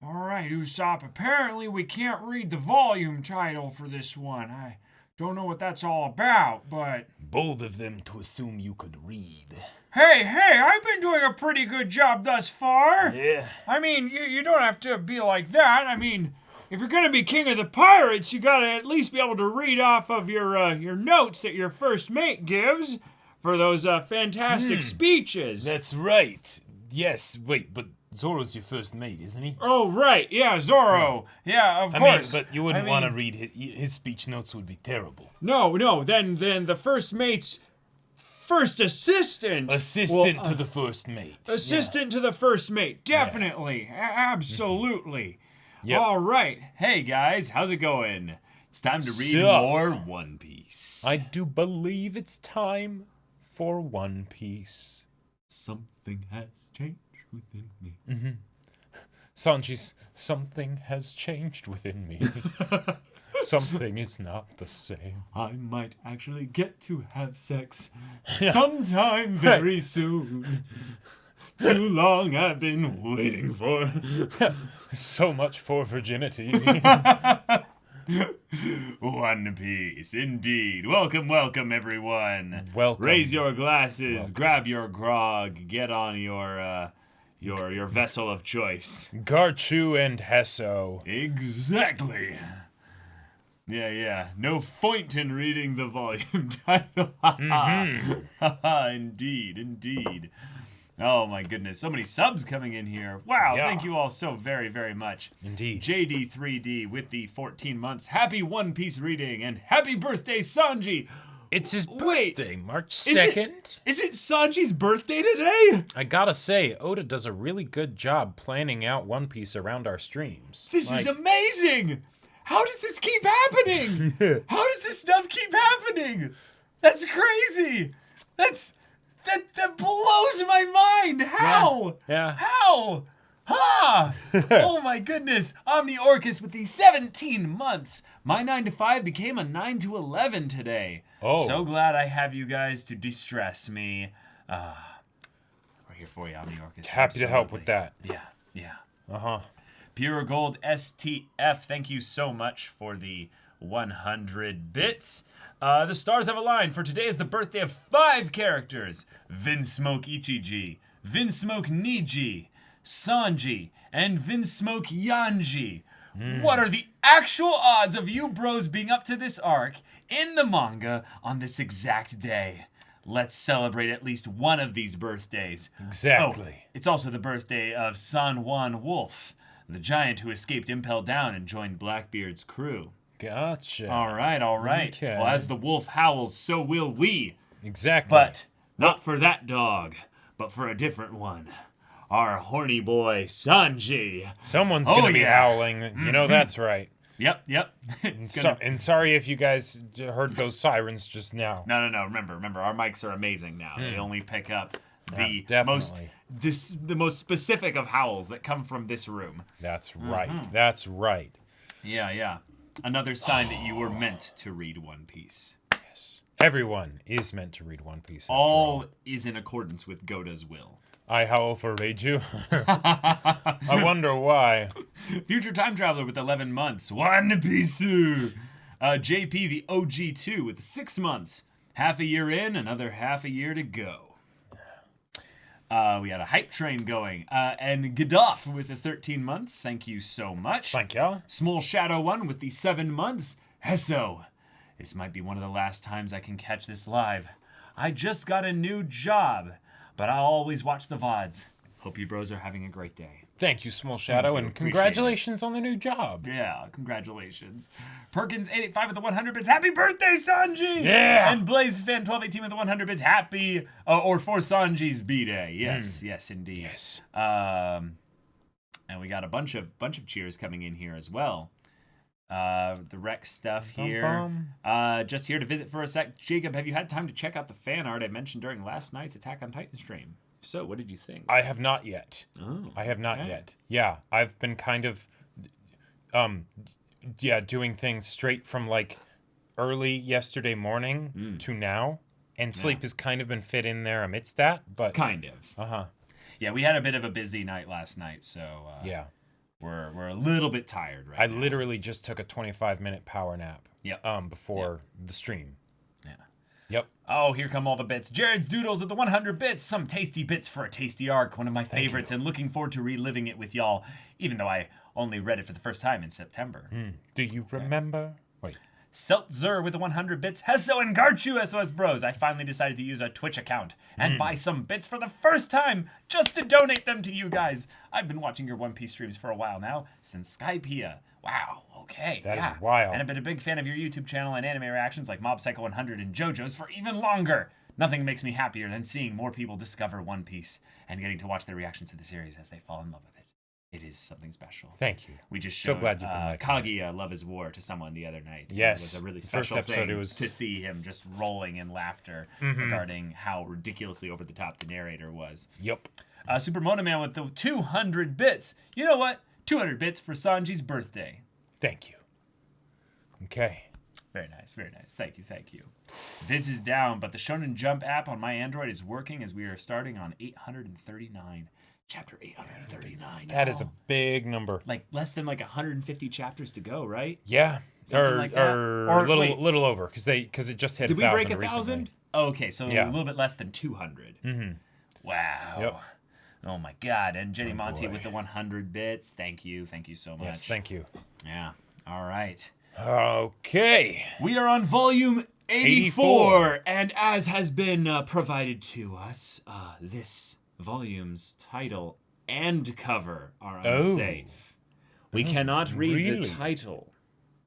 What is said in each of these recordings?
All right, Usopp. Apparently we can't read the volume title for this one. I don't know what that's all about, but... Bold of them to assume you could read. Hey, I've been doing a pretty good job thus far. Yeah. I mean, you don't have to be like that. I mean, if you're gonna be king of the pirates, you gotta at least be able to read off of your notes that your first mate gives for those fantastic speeches. That's right. Yes, wait, but Zoro's your first mate, isn't he? Oh, right. Yeah, Zoro. Yeah, of course. But you wouldn't want to read his speech notes would be terrible. No. Then the first mate's first assistant. Assistant to the first mate. Assistant to the first mate. Definitely. Absolutely. Yep. All right. Hey, guys. How's it going? It's time to read more One Piece. I do believe it's time for One Piece. Something has changed within me. Sanji's, something has changed within me. Something is not the same. I might actually get to have sex sometime very soon. Too long I've been waiting for. So much for virginity. One Piece, indeed. Welcome, everyone. Welcome. Raise your glasses, grab your grog, get on your vessel of choice. Garchu and Hesso. Exactly. Yeah. No point in reading the volume title. Indeed. Oh my goodness, so many subs coming in here. Wow, Thank you all so very, very much. Indeed. JD3D with the 14 months. Happy One Piece reading and happy birthday, Sanji. It's his birthday, March 2nd. Is it Sanji's birthday today? I gotta say, Oda does a really good job planning out One Piece around our streams. This is amazing. How does this keep happening? How does this stuff keep happening? That's crazy. That blows my mind. How? Yeah. How? Ha! Oh my goodness. Omni Orcus with the 17 months. My 9 to 5 became a 9 to 11 today. Oh. So glad I have you guys to distress me. We're here for you, Omni Orcus. Happy to help with that. Yeah. Uh-huh. Pure Gold STF, thank you so much for the 100 bits. The stars have aligned, for today is the birthday of 5 characters. Vinsmoke Ichiji, Vinsmoke Niji, Sanji, and Vinsmoke Yanji. What are the actual odds of you bros being up to this arc in the manga on this exact day? Let's celebrate at least one of these birthdays. Exactly. Oh, it's also the birthday of San Juan Wolf, the giant who escaped Impel Down and joined Blackbeard's crew. Gotcha. All right. Okay. Well, as the wolf howls, so will we. Exactly. But not for that dog, but for a different one. Our horny boy, Sanji. Someone's gonna be howling. You know that's right. Yep. And sorry if you guys heard those sirens just now. No. Remember, our mics are amazing now. They only pick up the most specific of howls that come from this room. That's right. That's right. Yeah. Another sign that you were meant to read One Piece. Yes. Everyone is meant to read One Piece. All is in accordance with Goda's will. I howl for Reiju. I wonder why. Future time traveler with 11 months. One Piece. JP the OG2 with 6 months. Half a year in, another half a year to go. We had a hype train going. And Gaddafi with the 13 months. Thank you so much. Thank you. Small Shadow 1 with the 7 months. Hesso. This might be one of the last times I can catch this live. I just got a new job, but I'll always watch the VODs. Hope you bros are having a great day. Thank you, Small Shadow, and congratulations on the new job. Yeah, congratulations. Perkins885 with the 100 bits. Happy birthday, Sanji! Yeah! And BlazeFan1218 with the 100 bits. Happy, or for Sanji's B-Day. Yes, indeed. Yes. And we got a bunch of cheers coming in here as well. The Rex stuff here. Just here to visit for a sec. Jacob, have you had time to check out the fan art I mentioned during last night's Attack on Titan stream? So, what did you think? I have not yet. Oh, I have not yet. Yeah, I've been kind of, doing things straight from like early yesterday morning to now, and sleep has kind of been fit in there amidst that, but kind of. Uh-huh. Yeah, we had a bit of a busy night last night, so yeah. we're a little bit tired right I now. literally just took a 25-minute power nap. Yep. Before the stream. Yeah. Yep. Oh, here come all the bits. Jared's Doodles at the 100 bits. Some tasty bits for a tasty arc. One of my favorites, and looking forward to reliving it with y'all, even though I only read it for the first time in September. Do you remember? Wait. Seltzer with the 100 bits. Hesso and Garchu SOS Bros. I finally decided to use a Twitch account and buy some bits for the first time just to donate them to you guys. I've been watching your One Piece streams for a while now, since Skypea. Wow, okay. That is wild. And I've been a big fan of your YouTube channel and anime reactions like Mob Psycho 100 and JoJo's for even longer. Nothing makes me happier than seeing more people discover One Piece and getting to watch their reactions to the series as they fall in love with it. It is something special. Thank you. We just So showed glad you've been liking Kagi Love is War to someone the other night. Yes. It was a really The first special episode, thing it was- to see him just rolling in laughter regarding how ridiculously over the top the narrator was. Yep. Super Mono Man with the 200 bits. You know what? 200 bits for Sanji's birthday. Thank you. Okay. Very nice, very nice. Thank you, thank you. Viz is down, but the Shonen Jump app on my Android is working as we are starting on 839. Chapter 839. That is a y'all. big number. Like less than like 150 chapters to go, right? Yeah. Something like that. Or Or a little wait. little over because it just hit Did we 1,000 break 1,000? recently. Oh, okay, so Yeah. a little bit less than 200. Wow. Yep. Oh my God. And Jenny Oh, Monty boy. with the 100 bits. Thank you so much. Yes, thank you. Yeah. All right. Okay. We are on volume 84, and as has been provided to us, this volume's title and cover are unsafe. We cannot read really? the title.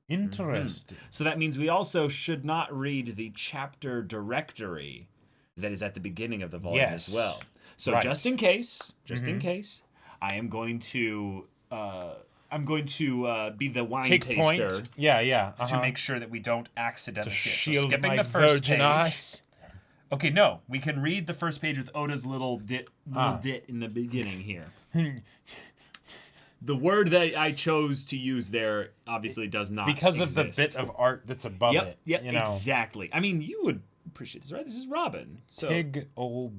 Interesting. So that means we also should not read the chapter directory that is at the beginning of the volume Yes. as well. So Right. just in case, I am going to be the wine Take taster point. Yeah. to make sure that we don't accidentally see it. So shield skipping my the first virgin page. eyes. Okay, no, we can read the first page with Oda's little dit in the beginning here. The word that I chose to use there obviously does not Because exist. of the bit of art that's above it. Yep, You know, exactly. I mean, you would appreciate this, right? This is Robin. So, big old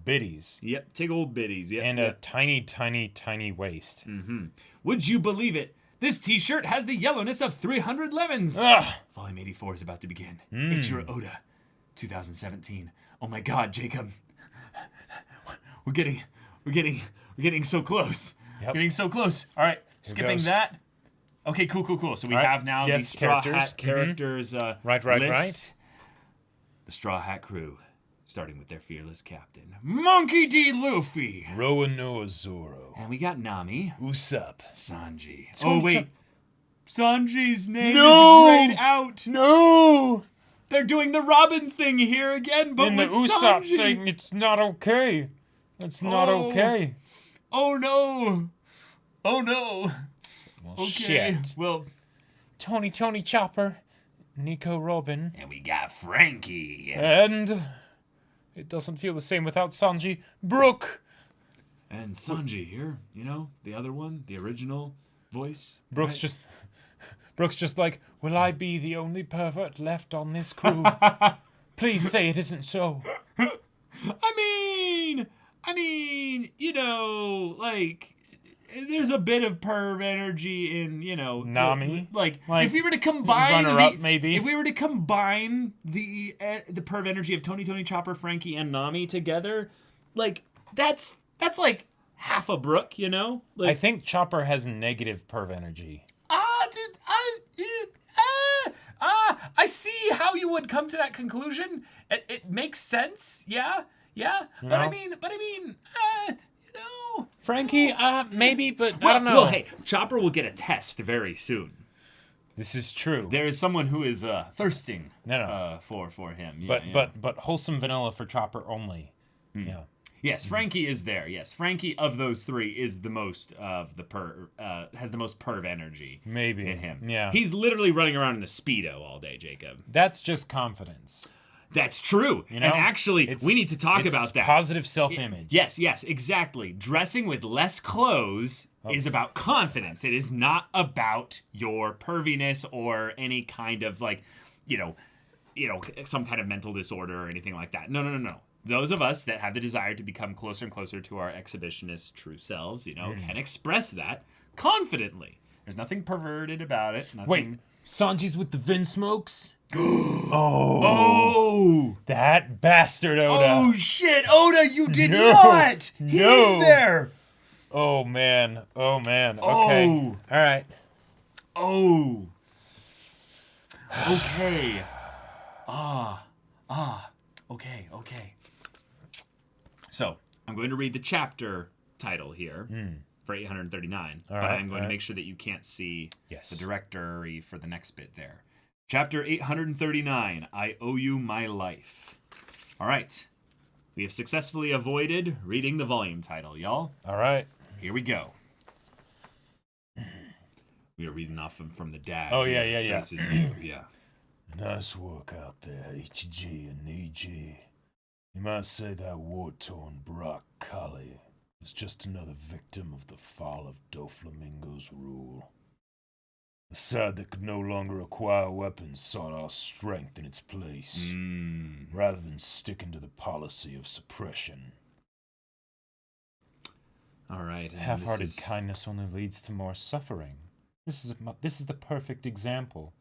biddies. Yep, tig old biddies. Yep, And yep. a tiny waist. Would you believe it? This t-shirt has the yellowness of 300 lemons. Ugh. Volume 84 is about to begin. Ichiro Oda, 2017. Oh my God, Jacob. We're getting so close. Yep. Getting so close. All right, skipping goes. that. Okay, cool. So we All right, have now yes, the Straw characters. Hat characters Right. list. The Straw Hat crew, starting with their fearless captain, Monkey D. Luffy. Roanoa Zoro. And we got Nami, Usopp. Sanji. Tony Oh, wait. Sanji's name No! is grayed out. No! They're doing the Robin thing here again, but In the with Usopp Sanji. thing, it's not okay. It's not Oh. okay. Oh, no. Oh, no. Well, Okay. shit. Well, Tony Chopper, Nico Robin, and we got Frankie. and it doesn't feel the same without Sanji. Brook. And Sanji here, you know, the other one, the original voice. Brooks right? just like, will I be the only pervert left on this crew? Please say it isn't so. I mean, you know, like, there's a bit of perv energy in, you know, Nami? Like Like, if we were to combine runner-up, maybe? if we were to combine the perv energy of Tony, Chopper, Frankie, and Nami together, like that's like half a Brook, you know? I Like, think Chopper has negative perv energy. I see how you would come to that conclusion. It makes sense, yeah. But I know? mean, you know. Frankie, maybe, but I Well, don't know. well, hey, Chopper will get a test very soon. This is true. There is someone who is thirsting No. for him. Yeah, But wholesome vanilla for Chopper only. Yeah. yes, Frankie is there. Yes, Frankie of those three is the most of the has the most perv energy Maybe. in him. Yeah. He's literally running around in a Speedo all day, Jacob. That's just confidence. That's true. You know? And actually, It's- we need to talk it's about that. Positive self-image. Yes, exactly. Dressing with less clothes is about confidence. It is not about your perviness or any kind of like, you know, some kind of mental disorder or anything like that. No. Those of us that have the desire to become closer and closer to our exhibitionist true selves, you know, can express that confidently. There's nothing perverted about it. Nothing... Wait, Sanji's with the Vinsmokes? Oh! That bastard Oda. Oh, shit! Oda, you did No. not! No. He's there! Oh, man. Okay. Oh. All right. Oh. Okay. Okay. So, I'm going to read the chapter title here for 839, but I'm going to make sure that you can't see the directory for the next bit there. Chapter 839, I Owe You My Life. All right. We have successfully avoided reading the volume title, y'all. All right. Here we go. We are reading off from the dad. Oh, here, yeah. so this is you, yeah. Nice work out there, Ichiji and Niji. You might say that war-torn Brock Kali is just another victim of the fall of Doflamingo's rule. The side that could no longer acquire weapons sought our strength in its place, rather than sticking to the policy of suppression. All right. Half-hearted kindness only leads to more suffering. This is the perfect example.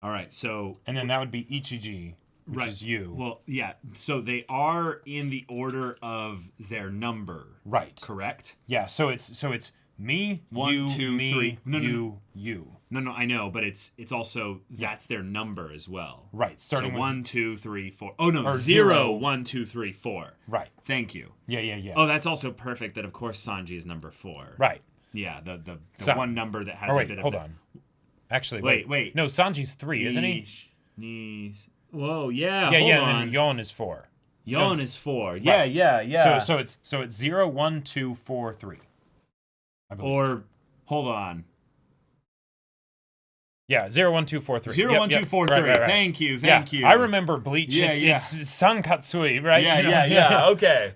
All right, so... And then that would be Ichiji, which is you. Well, yeah, so they are in the order of their number. Right. Correct? Yeah, so it's me, 1, you, 2, me, 3. No, you. No, I know, but it's also, that's their number as well. Right, starting so with... 1, 2, 3, 4. Oh, no, or 0, 1, 2, 3, 4. Right. Thank you. Yeah. Oh, that's also perfect that, of course, Sanji is number 4. Right. Yeah, the one number that has a bit of... hold on. Actually, wait. No, Sanji's 3, isn't he? Whoa, yeah, Yeah, hold on. and then Yon is 4. Yon is 4. Right. Yeah. So it's 0, 1, 2, 4, 3. I believe. Or hold on. Yeah, 0, 1, 2, 4, 3. 0, 1, 2, 4, 3. Right. Thank you. I remember Bleach. Yeah, It's Sankatsui, right? Yeah. Okay.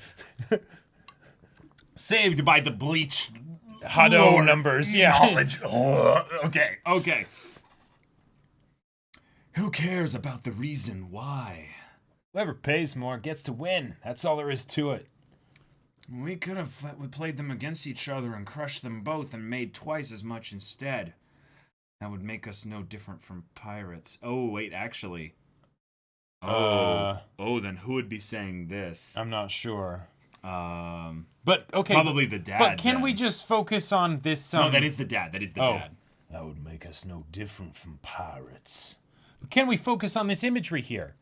Saved by the Bleach Hado numbers. Yeah. Knowledge. Okay. Who cares about the reason why? Whoever pays more gets to win. That's all there is to it. We could have played them against each other and crushed them both and made twice as much instead. That would make us no different from pirates. Oh, wait, actually. Then who would be saying this? I'm not sure. But okay, probably the dad. But can then. we just focus on this? No, that is the dad. Dad. That would make us no different from pirates. Can we focus on this imagery here?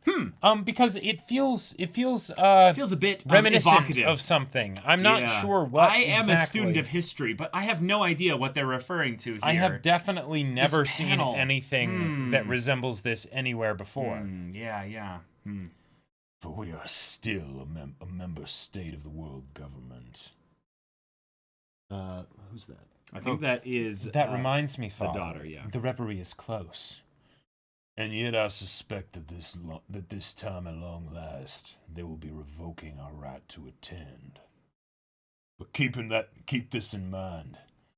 Because it feels It feels a bit reminiscent evocative of something. I'm not sure what. I am exactly. a student of history, but I have no idea what they're referring to here. I have definitely never seen panel. anything that resembles this anywhere before. Yeah. For we are still a member state of the world government. Who's that? I think that is... That reminds me, Father. The daughter, yeah. The reverie is close. And yet I suspect that this time at long last, they will be revoking our right to attend. But keep this in mind.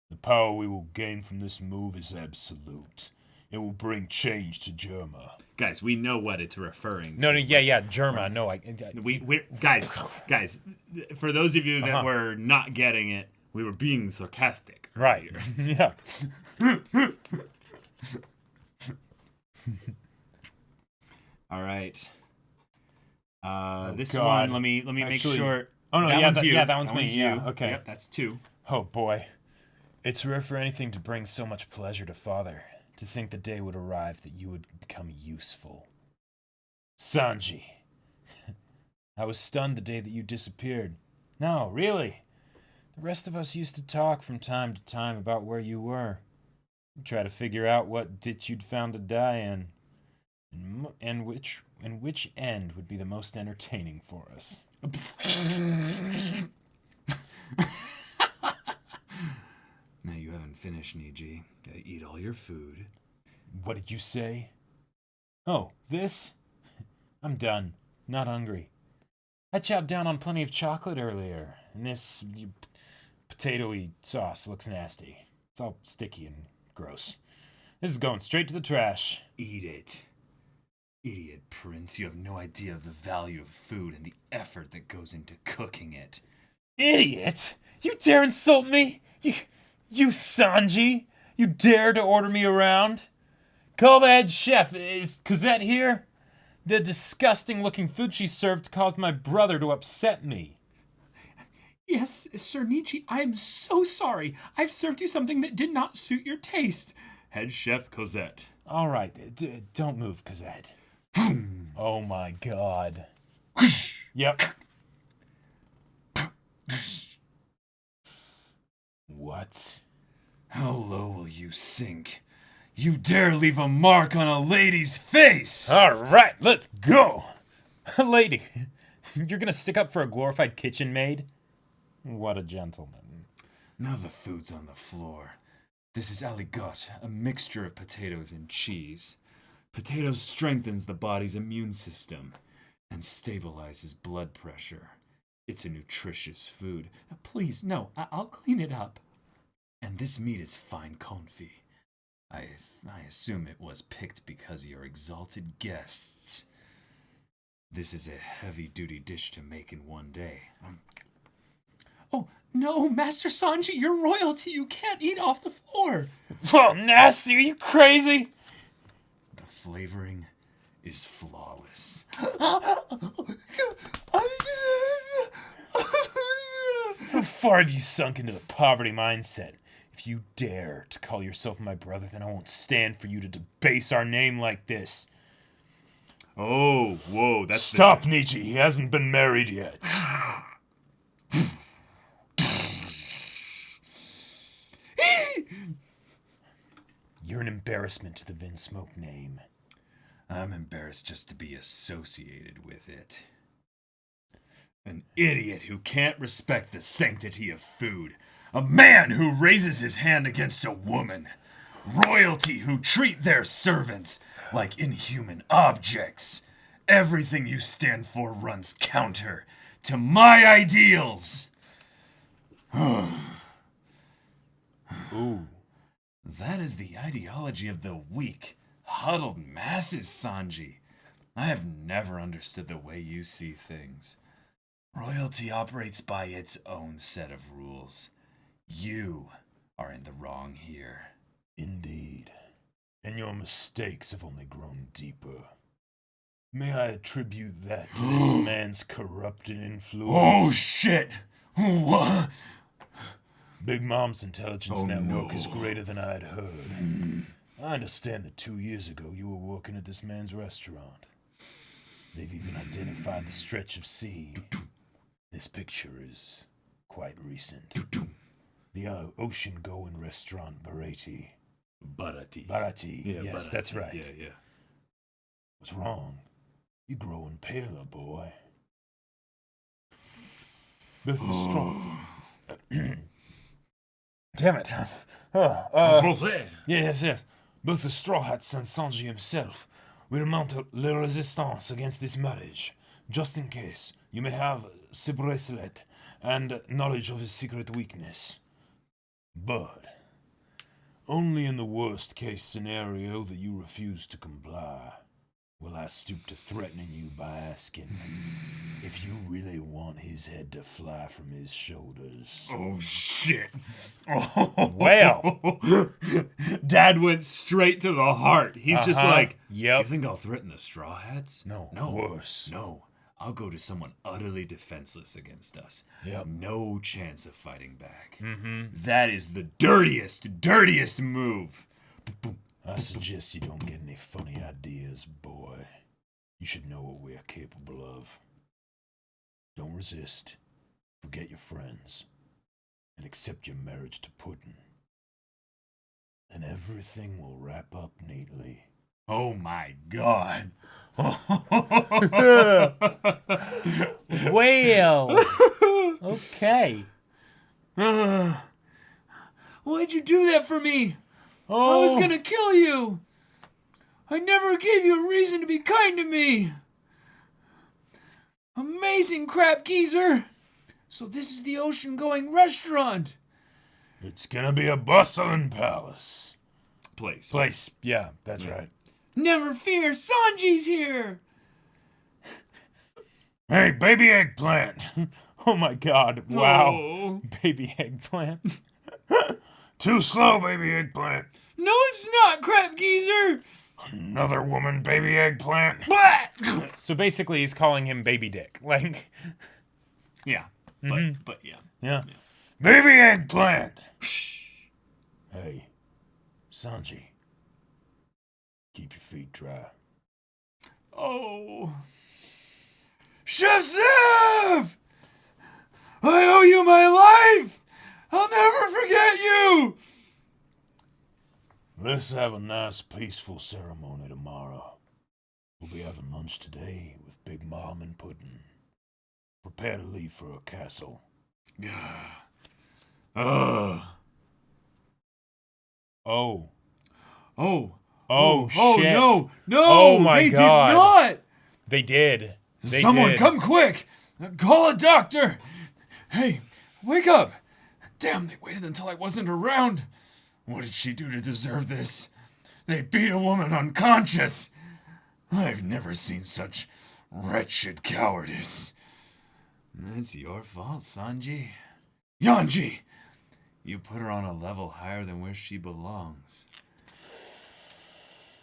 The power we will gain from this move is absolute. It will bring change to Germa. Guys, we know what it's referring to. No, yeah, Germa. No, we guys, for those of you that were not getting it, we were being sarcastic. Right. Yeah. All right. This God. one, let me make sure. Oh no, that one's you. that one's me. You. Yeah, okay. Yep, that's 2. Oh boy, it's rare for anything to bring so much pleasure to Father. To think the day would arrive that you would become useful. Sanji. I was stunned the day that you disappeared. No, really. The rest of us used to talk from time to time about where you were. We'd try to figure out what ditch you'd found to die in. And which end would be the most entertaining for us. Now you haven't finished, Niji. Gotta eat all your food. What did you say? Oh, this? I'm done. Not hungry. I chopped down on plenty of chocolate earlier, and this potato-y sauce looks nasty. It's all sticky and gross. This is going straight to the trash. Eat it. Idiot prince, you have no idea of the value of food and the effort that goes into cooking it. Idiot! You dare insult me? You Sanji? You dare to order me around? Call the head chef. Is Cosette here? The disgusting-looking food she served caused my brother to upset me. Yes, Sir Nietzsche, I am so sorry. I've served you something that did not suit your taste. Head Chef Cosette. All right, don't move, Cosette. Oh my God. Yep. What? How low will you sink? You dare leave a mark on a lady's face! All right, let's go. Lady, you're gonna stick up for a glorified kitchen maid? What a gentleman. Now the food's on the floor. This is aligot, a mixture of potatoes and cheese. Potatoes strengthens the body's immune system and stabilizes blood pressure. It's a nutritious food. Please, no, I'll clean it up. And this meat is fine confit. I assume it was picked because of your exalted guests. This is a heavy-duty dish to make in one day. Oh, no, Master Sanji, you're royalty. You can't eat off the floor. Oh, nasty. Are you crazy? The flavoring is flawless. How far have you sunk into the poverty mindset? If you dare to call yourself my brother, then I won't stand for you to debase our name like this. Oh, whoa, that's... Stop, Nietzsche. He hasn't been married yet. You're an embarrassment to the Vinsmoke name. I'm embarrassed just to be associated with it. An idiot who can't respect the sanctity of food. A man who raises his hand against a woman. Royalty who treat their servants like inhuman objects. Everything you stand for runs counter to my ideals. Ooh. That is the ideology of the weak, huddled masses, Sanji. I have never understood the way you see things. Royalty operates by its own set of rules. You are in the wrong here. Indeed. And your mistakes have only grown deeper. May I attribute that to this man's corrupted influence? Oh, shit! What? Big Mom's intelligence network is greater than I had heard. I understand that 2 years ago you were working at this man's restaurant. They've even identified the stretch of sea. This picture is quite recent. The ocean-going restaurant Barati. Barati. Yeah, Yes, Barati. that's right. Yeah. What's wrong? You're growing paler, boy. Both the strong. Damn it. Français. Yes. Both the Straw Hats and Sanji himself will mount le resistance against this marriage. Just in case, you may have ce bracelet and knowledge of his secret weakness. But only in the worst case scenario that you refuse to comply will I stoop to threatening you by asking if you really want his head to fly from his shoulders. Oh, shit. Oh, Well. Dad went straight to the heart. He's just like, Yep. You think I'll threaten the Straw Hats? No, worse. No. I'll go to someone utterly defenseless against us. Yep. No chance of fighting back. Mm-hmm. That is the dirtiest move. I suggest you don't get any funny ideas, boy. You should know what we are capable of. Don't resist. Forget your friends. And accept your marriage to Pudding. And everything will wrap up neatly. Oh my God. Well. Okay. Why'd you do that for me? Oh. I was gonna kill you. I never gave you a reason to be kind to me. Amazing crap, geezer. So this is the ocean-going restaurant. It's gonna be a bustling palace. Place. Yeah, that's right. Never fear, Sanji's here. Hey, baby eggplant. Oh my God. Wow. Oh. Baby eggplant. Too slow, baby eggplant. No, it's not, crap geezer. Another woman, baby eggplant. So basically, he's calling him Baby Dick. Like, Yeah, but yeah. yeah. Baby eggplant. Hey, Sanji. Keep your feet dry. Oh. Chef Zeff! I owe you my life! I'll never forget you! Let's have a nice, peaceful ceremony tomorrow. We'll be having lunch today with Big Mom and Pudding. Prepare to leave for a castle. Oh. Oh. Oh. Oh, Oh, shit. no. No, Oh, my they God. did not. They did. They Someone did. come quick. Call a doctor. Hey, wake up. Damn, they waited until I wasn't around. What did she do to deserve this? They beat a woman unconscious. I've never seen such wretched cowardice. That's your fault, Sanji. Yanji! You put her on a level higher than where she belongs.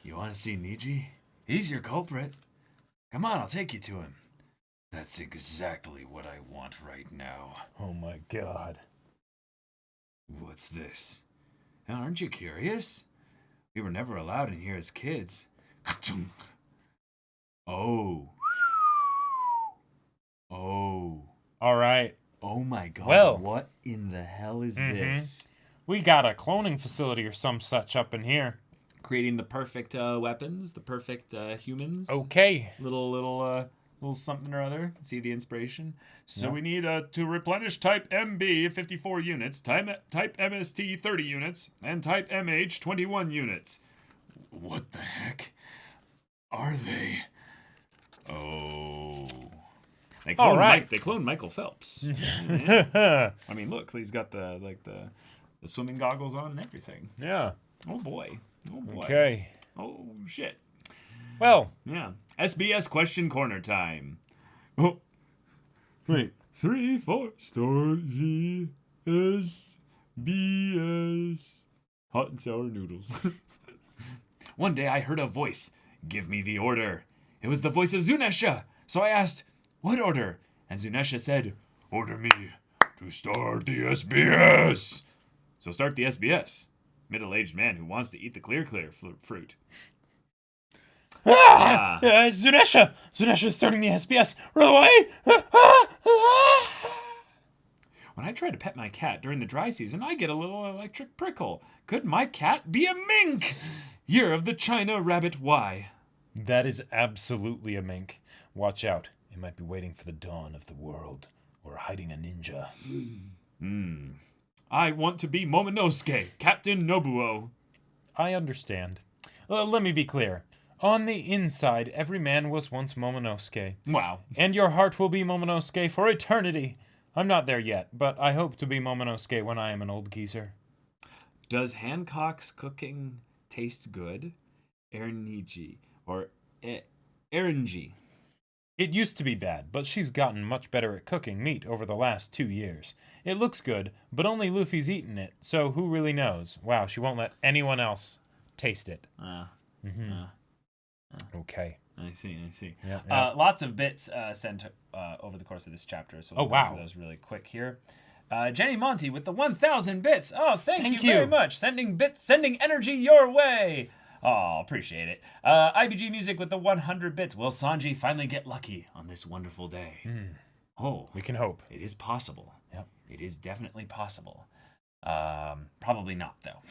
You want to see Niji? He's your culprit. Come on, I'll take you to him. That's exactly what I want right now. Oh my god. What's this? Aren't you curious? We were never allowed in here as kids. Oh. Oh. All right. Oh my god. Well. What in the hell is this? We got a cloning facility or some such up in here. Creating the perfect weapons, the perfect humans. Okay. Little something or other. See the inspiration. So Yeah. we need to replenish type MB 54 units, type MST 30 units, and type MH 21 units. What the heck are they? Oh. They cloned, All right. they cloned Michael Phelps. Yeah. I mean, look, he's got the swimming goggles on and everything. Yeah. Oh boy. Oh boy. Okay. Oh shit. Well. Yeah. SBS question corner time. Oh. Wait. 3, 4 star G S B S hot and sour noodles. One day I heard a voice. Give me the order. It was the voice of Zunesha. So I asked, what order? And Zunesha said, order me to start the SBS. So start the SBS. Middle-aged man who wants to eat the clear fruit. Zunesha! Zunesha's starting the SBS. Run away! When I try to pet my cat during the dry season, I get a little electric prickle. Could my cat be a mink? Year of the China Rabbit Y. That is absolutely a mink. Watch out. It might be waiting for the dawn of the world. Or hiding a ninja. I want to be Momonosuke, Captain Nobuo. I understand. Let me be clear. On the inside, every man was once Momonosuke. Wow. And your heart will be Momonosuke for eternity. I'm not there yet, but I hope to be Momonosuke when I am an old geezer. Does Hancock's cooking taste good? Erniji. Or Erenji. It used to be bad, but she's gotten much better at cooking meat over the last 2 years. It looks good, but only Luffy's eaten it, so who really knows? Wow, she won't let anyone else taste it. Okay. I see. Yeah. Lots of bits sent over the course of this chapter, so we'll go through those really quick here. Jenny Monty with the 1,000 bits. Oh, thank you very much. Sending energy your way. Oh, appreciate it. IBG Music with the 100 bits. Will Sanji finally get lucky on this wonderful day? Oh, We can hope. it is possible. Yep. It is definitely possible. Probably not, though.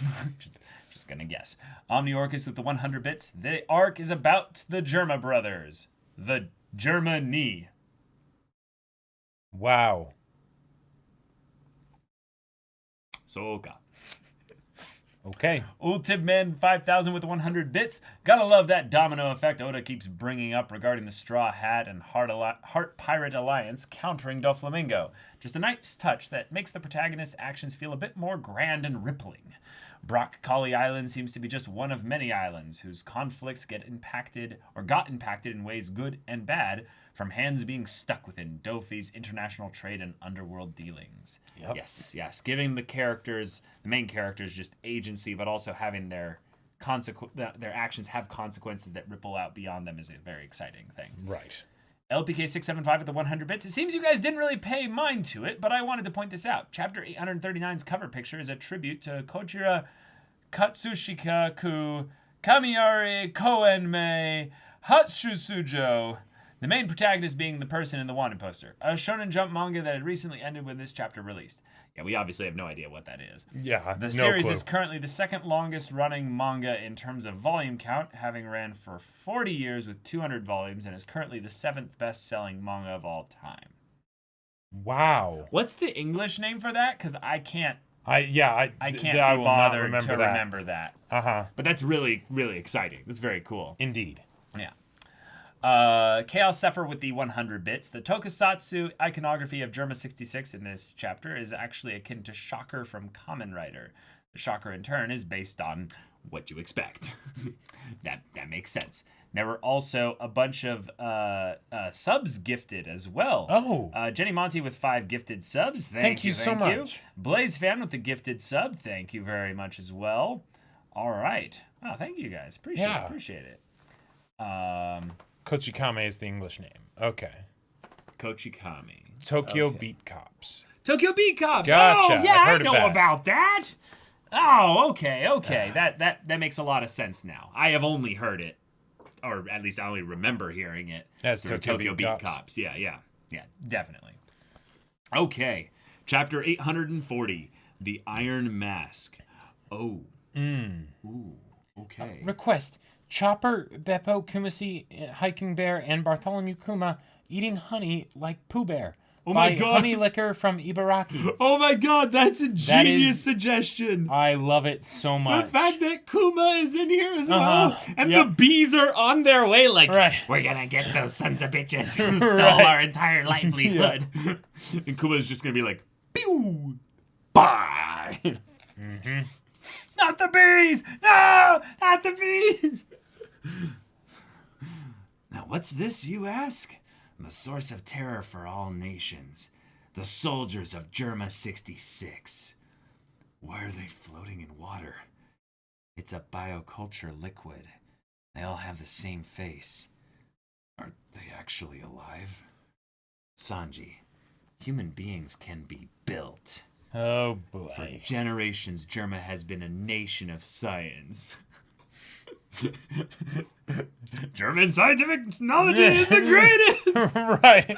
Just gonna guess. Omni Orcus with the 100 bits. The arc is about the Germa brothers. The Germany. Wow. Soka. Okay. Ultibman 5000 with the 100 bits. Gotta love that domino effect Oda keeps bringing up regarding the Straw Hat and Heart Pirate Alliance countering Doflamingo. Just a nice touch that makes the protagonist's actions feel a bit more grand and rippling. Brock Collie Island seems to be just one of many islands whose conflicts got impacted in ways good and bad from hands being stuck within Dofi's international trade and underworld dealings. Yep. Yes. Giving the main characters, just agency, but also having their actions have consequences that ripple out beyond them is a very exciting thing. Right. LPK675 with the 100 bits. It seems you guys didn't really pay mind to it, but I wanted to point this out. Chapter 839's cover picture is a tribute to Kojira Katsushika-ku Kamiyari Koenmei Hatsusujo, the main protagonist being the person in the wanted poster. A Shonen Jump manga that had recently ended when this chapter released. Yeah, we obviously have no idea what that is. Yeah, The series is currently the second longest running manga in terms of volume count, having ran for 40 years with 200 volumes, and is currently the 7th best-selling manga of all time. Wow. What's the English name for that? Because I can't I can't will be not bothered remember to that. remember that. Uh-huh. But that's really, really exciting. That's very cool. Indeed. Yeah. Chaos Zephyr with the 100 bits. The tokusatsu iconography of Germa 66 in this chapter is actually akin to Shocker from Kamen Rider. The Shocker, in turn, is based on what you expect. that makes sense. There were also a bunch of subs gifted as well. Oh. Jenny Monty with 5 gifted subs. Thank you so much. Blaze Fan with the gifted sub. Thank you very much as well. All right. Oh, thank you guys. Appreciate it. Kochikame is the English name. Okay. Kochikame. Tokyo Beat Cops. Tokyo Beat Cops. Gotcha. Oh, yeah, I've heard I know of that. about that. Oh, okay. That makes a lot of sense now. I have only heard it, or at least I only remember hearing it As through Tokyo Beat Cops. Cops. Yeah, definitely. Okay, chapter 840, The Iron Mask. Oh. Ooh, okay. Request. Chopper, Beppo, Kumasi, Hiking Bear, and Bartholomew Kuma eating honey like Pooh Bear. Oh my God. Honey Liquor from Ibaraki. Oh my God, that's a genius suggestion. I love it so much. The fact that Kuma is in here as Uh-huh. well, and Yep. the bees are on their way, like, Right. we're gonna get those sons of bitches who stole Right. our entire livelihood. And Kuma's just gonna be like, pew, bye. Mm-hmm. Not the bees! No, not the bees! Now, what's this, you ask? The source of terror for all nations. The soldiers of Germa 66. Why are they floating in water? It's a bioculture liquid. They all have the same face. Are they actually alive? Sanji, human beings can be built. Oh, For boy. generations, Germa has been a nation of science. German scientific technology is the greatest! Right.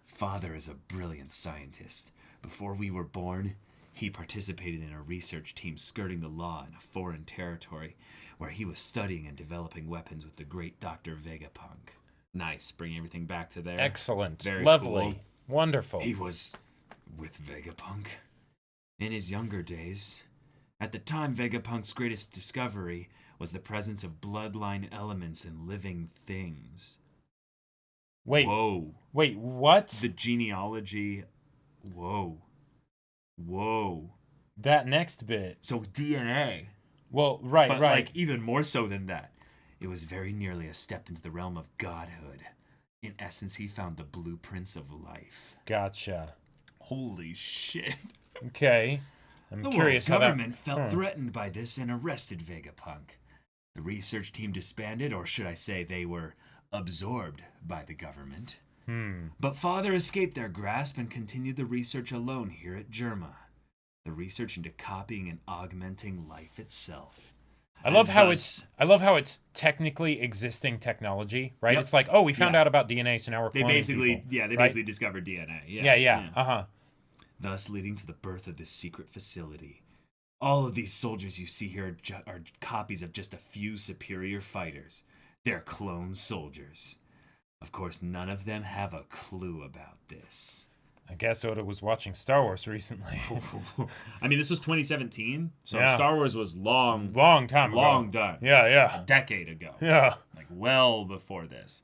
Father is a brilliant scientist. Before we were born, he participated in a research team skirting the law in a foreign territory where he was studying and developing weapons with the great Dr. Vegapunk. Nice, bring everything back to there. Excellent. Very Lovely. cool. Wonderful. He was with Vegapunk in his younger days. At the time, Vegapunk's greatest discovery was the presence of bloodline elements in living things. Wait, what? The genealogy. Whoa. That next bit. So DNA. Well, right. Like even more so than that. It was very nearly a step into the realm of godhood. In essence, he found the blueprints of life. Gotcha. Holy shit. Okay. I'm The curious world how government that... felt threatened by this and arrested Vegapunk. The research team disbanded, or should I say they were absorbed by the government. But Father escaped their grasp and continued the research alone here at Germa. The research into copying and augmenting life itself. I love how it's technically existing technology, right? Yep. It's like, oh, we found Yeah. out about DNA, so now we're They cloning basically, people, they right? basically discovered DNA. Yeah. Uh-huh. Thus leading to the birth of this secret facility. All of these soldiers you see here are copies of just a few superior fighters. They're clone soldiers. Of course, none of them have a clue about this. I guess Oda was watching Star Wars recently. I mean, this was 2017, so Yeah. Star Wars was long Long ago. done. Yeah. A decade ago. Yeah. Like, well before this.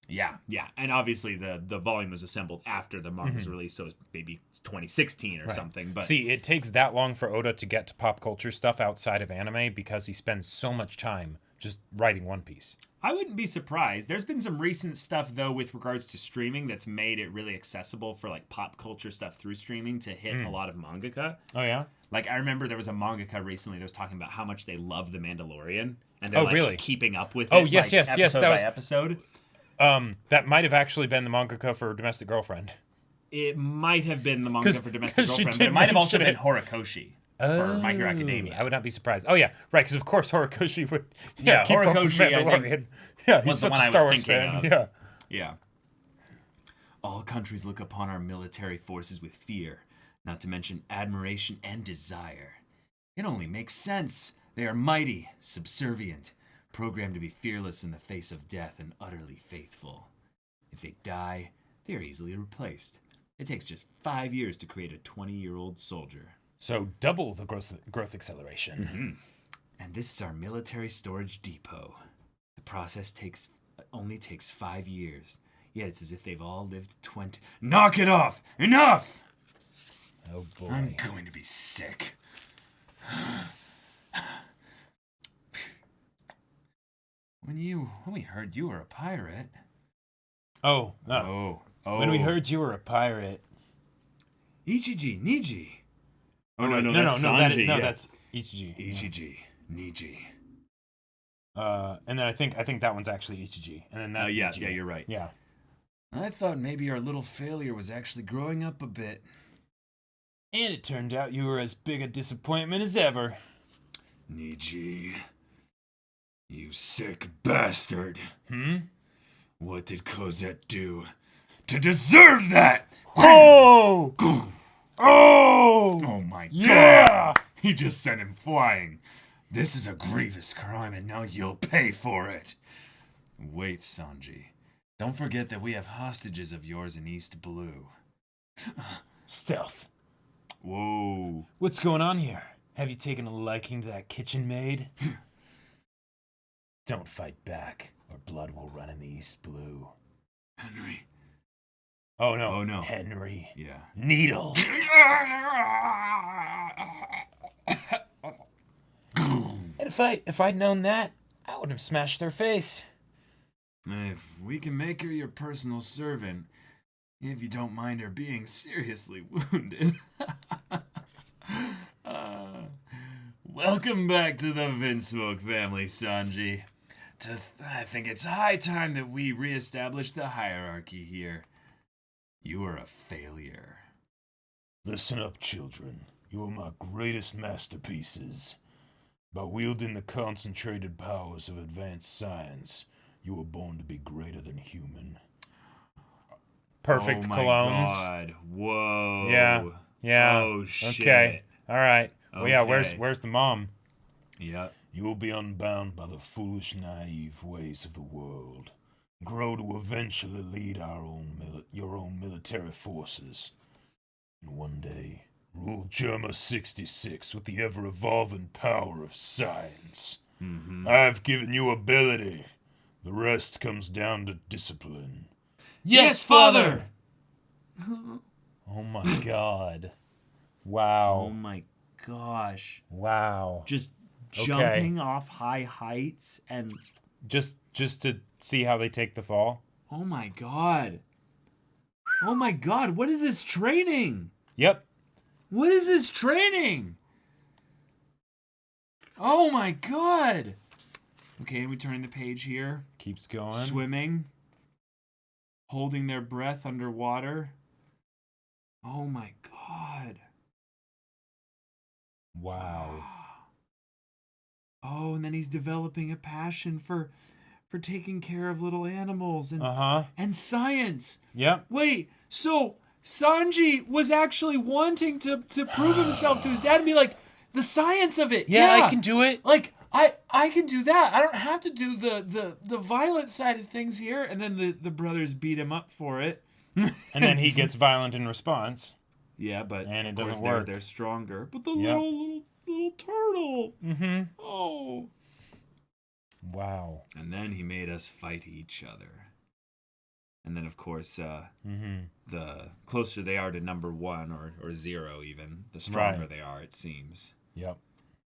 Yeah, and obviously the volume was assembled after the manga was released, so maybe 2016 or something. But see, it takes that long for Oda to get to pop culture stuff outside of anime because he spends so much time just writing One Piece. I wouldn't be surprised. There's been some recent stuff though with regards to streaming that's made it really accessible for like pop culture stuff through streaming to hit a lot of mangaka. Oh yeah. Like, I remember there was a mangaka recently that was talking about how much they love The Mandalorian, and they're like keeping up with it. Oh yes, like, yes, episode that by was episode. That might have actually been the mangaka for Domestic Girlfriend. It might have been the manga for Domestic 'cause she Girlfriend, did but it might have also mention been it. Horikoshi for My Hero Academia. I would not be surprised. Oh yeah, right, because of course Horikoshi would. Yeah, keep up with Horikoshi, I think, Mandalorian. Yeah, he's was the such one a I Star was Wars thinking fan. of. Yeah. Yeah. All countries look upon our military forces with fear, not to mention admiration and desire. It only makes sense. They are mighty, subservient, programmed to be fearless in the face of death and utterly faithful. If they die, they are easily replaced. It takes just 5 years to create a 20-year-old soldier. So double the growth acceleration. And this is our military storage depot. The process only takes 5 years. Yet it's as if they've all lived 20. Knock it off! Enough! Oh boy. I'm going to be sick. When we heard you were a pirate. Oh, no. Oh. When we heard you were a pirate. Ichiji, Niji. Oh, no, no, that's Sanji. that's Ichiji. Ichiji, Niji. And then I think that one's actually Ichiji. And then that's yeah, Niji. yeah, you're right. Yeah. I thought maybe our little failure was actually growing up a bit. And it turned out you were as big a disappointment as ever. Niji. You sick bastard. Hmm? What did Cosette do to deserve that? Oh! Oh my Yeah! god! He just sent him flying. This is a grievous crime, and now you'll pay for it. Wait, Sanji. Don't forget that we have hostages of yours in East Blue. Stealth. Whoa. What's going on here? Have you taken a liking to that kitchen maid? Don't fight back, or blood will run in the East Blue. Henry. Oh no. Oh, no. Henry. Yeah. Needle. And if I'd known that, I wouldn't have smashed their face. If we can make her your personal servant, if you don't mind her being seriously wounded. Welcome back to the Vinsmoke family, Sanji. I think it's high time that we reestablish the hierarchy here. You are a failure. Listen up, children. You are my greatest masterpieces. By wielding the concentrated powers of advanced science, you were born to be greater than human. Perfect oh my colognes. God. Whoa. Yeah. Oh shit. Okay. All right. Well, yeah. Okay. Where's the mom? Yep. You will be unbound by the foolish, naive ways of the world. Grow to eventually lead your own military forces. And one day, rule Germa 66 with the ever-evolving power of science. Mm-hmm. I've given you ability. The rest comes down to discipline. Yes, Father! Oh my God. Wow. Oh my gosh. Wow. Just jumping off high heights and Just to see how they take the fall? oh my god. Oh my god, what is this training? Yep. What is this training? Oh my god. Okay, we turn the page here. Keeps going. Swimming. Holding their breath underwater. Oh my god. Wow. Oh, and then he's developing a passion for taking care of little animals and Uh-huh. and science. Yep. Wait, so Sanji was actually wanting to prove himself to his dad and be like, the science of it. Yeah, I can do it. Like, I can do that. I don't have to do the violent side of things here. And then the brothers beat him up for it. And then he gets violent in response. Yeah, but And it of doesn't course work. they're stronger. But the Yep. little turtle. Mm-hmm. Oh. Wow. And then he made us fight each other. And then, of course, the closer they are to number 1 or 0 even, the stronger they are, it seems. Yep.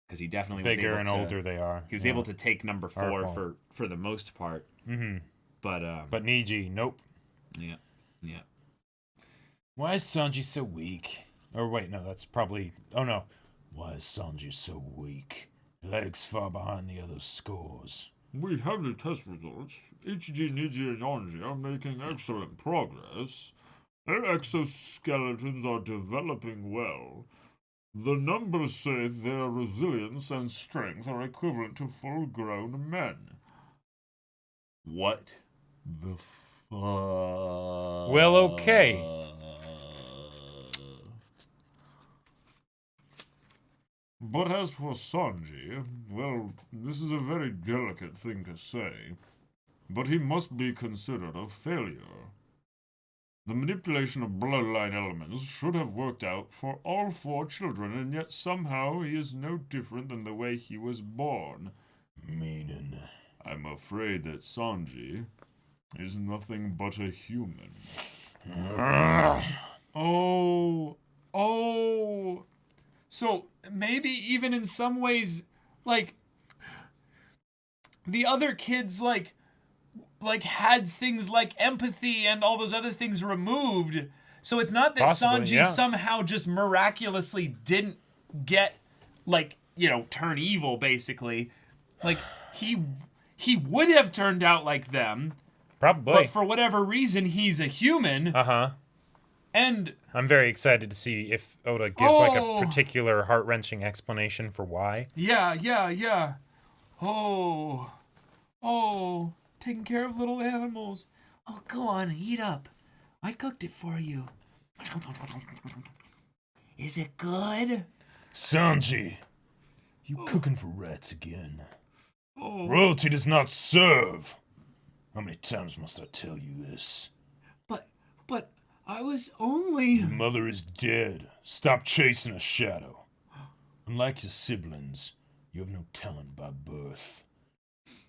Because he definitely Bigger was able and older they are. He was able to take number 4 for the most part. Mm-hmm. But Niji, nope. Yeah. Why is Sanji so weak? Or wait, no, that's probably... Oh, no. Why is Sanji so weak? Legs far behind the other scores. We have the test results. Ichiji, Niji, and Sanji are making excellent progress. Their exoskeletons are developing well. The numbers say their resilience and strength are equivalent to full-grown men. what the fuck? Well, okay. But as for Sanji, well, this is a very delicate thing to say, but he must be considered a failure. The manipulation of bloodline elements should have worked out for all 4 children, and yet somehow he is no different than the way he was born. Meaning? I'm afraid that Sanji is nothing but a human. Oh. So maybe even in some ways, like, the other kids, like had things like empathy and all those other things removed. So it's not that Sanji somehow just miraculously didn't get, like, turn evil, basically. Like, he would have turned out like them. Probably. But for whatever reason, he's a human. Uh-huh. And I'm very excited to see if Oda gives, like, a particular heart-wrenching explanation for why. Yeah. Oh. Taking care of little animals. Oh, go on, eat up. I cooked it for you. Is it good? Sanji, you cooking for rats again? Oh, Royalty does not serve. How many times must I tell you this? But I was only... Your mother is dead. Stop chasing a shadow. Unlike your siblings, you have no talent by birth.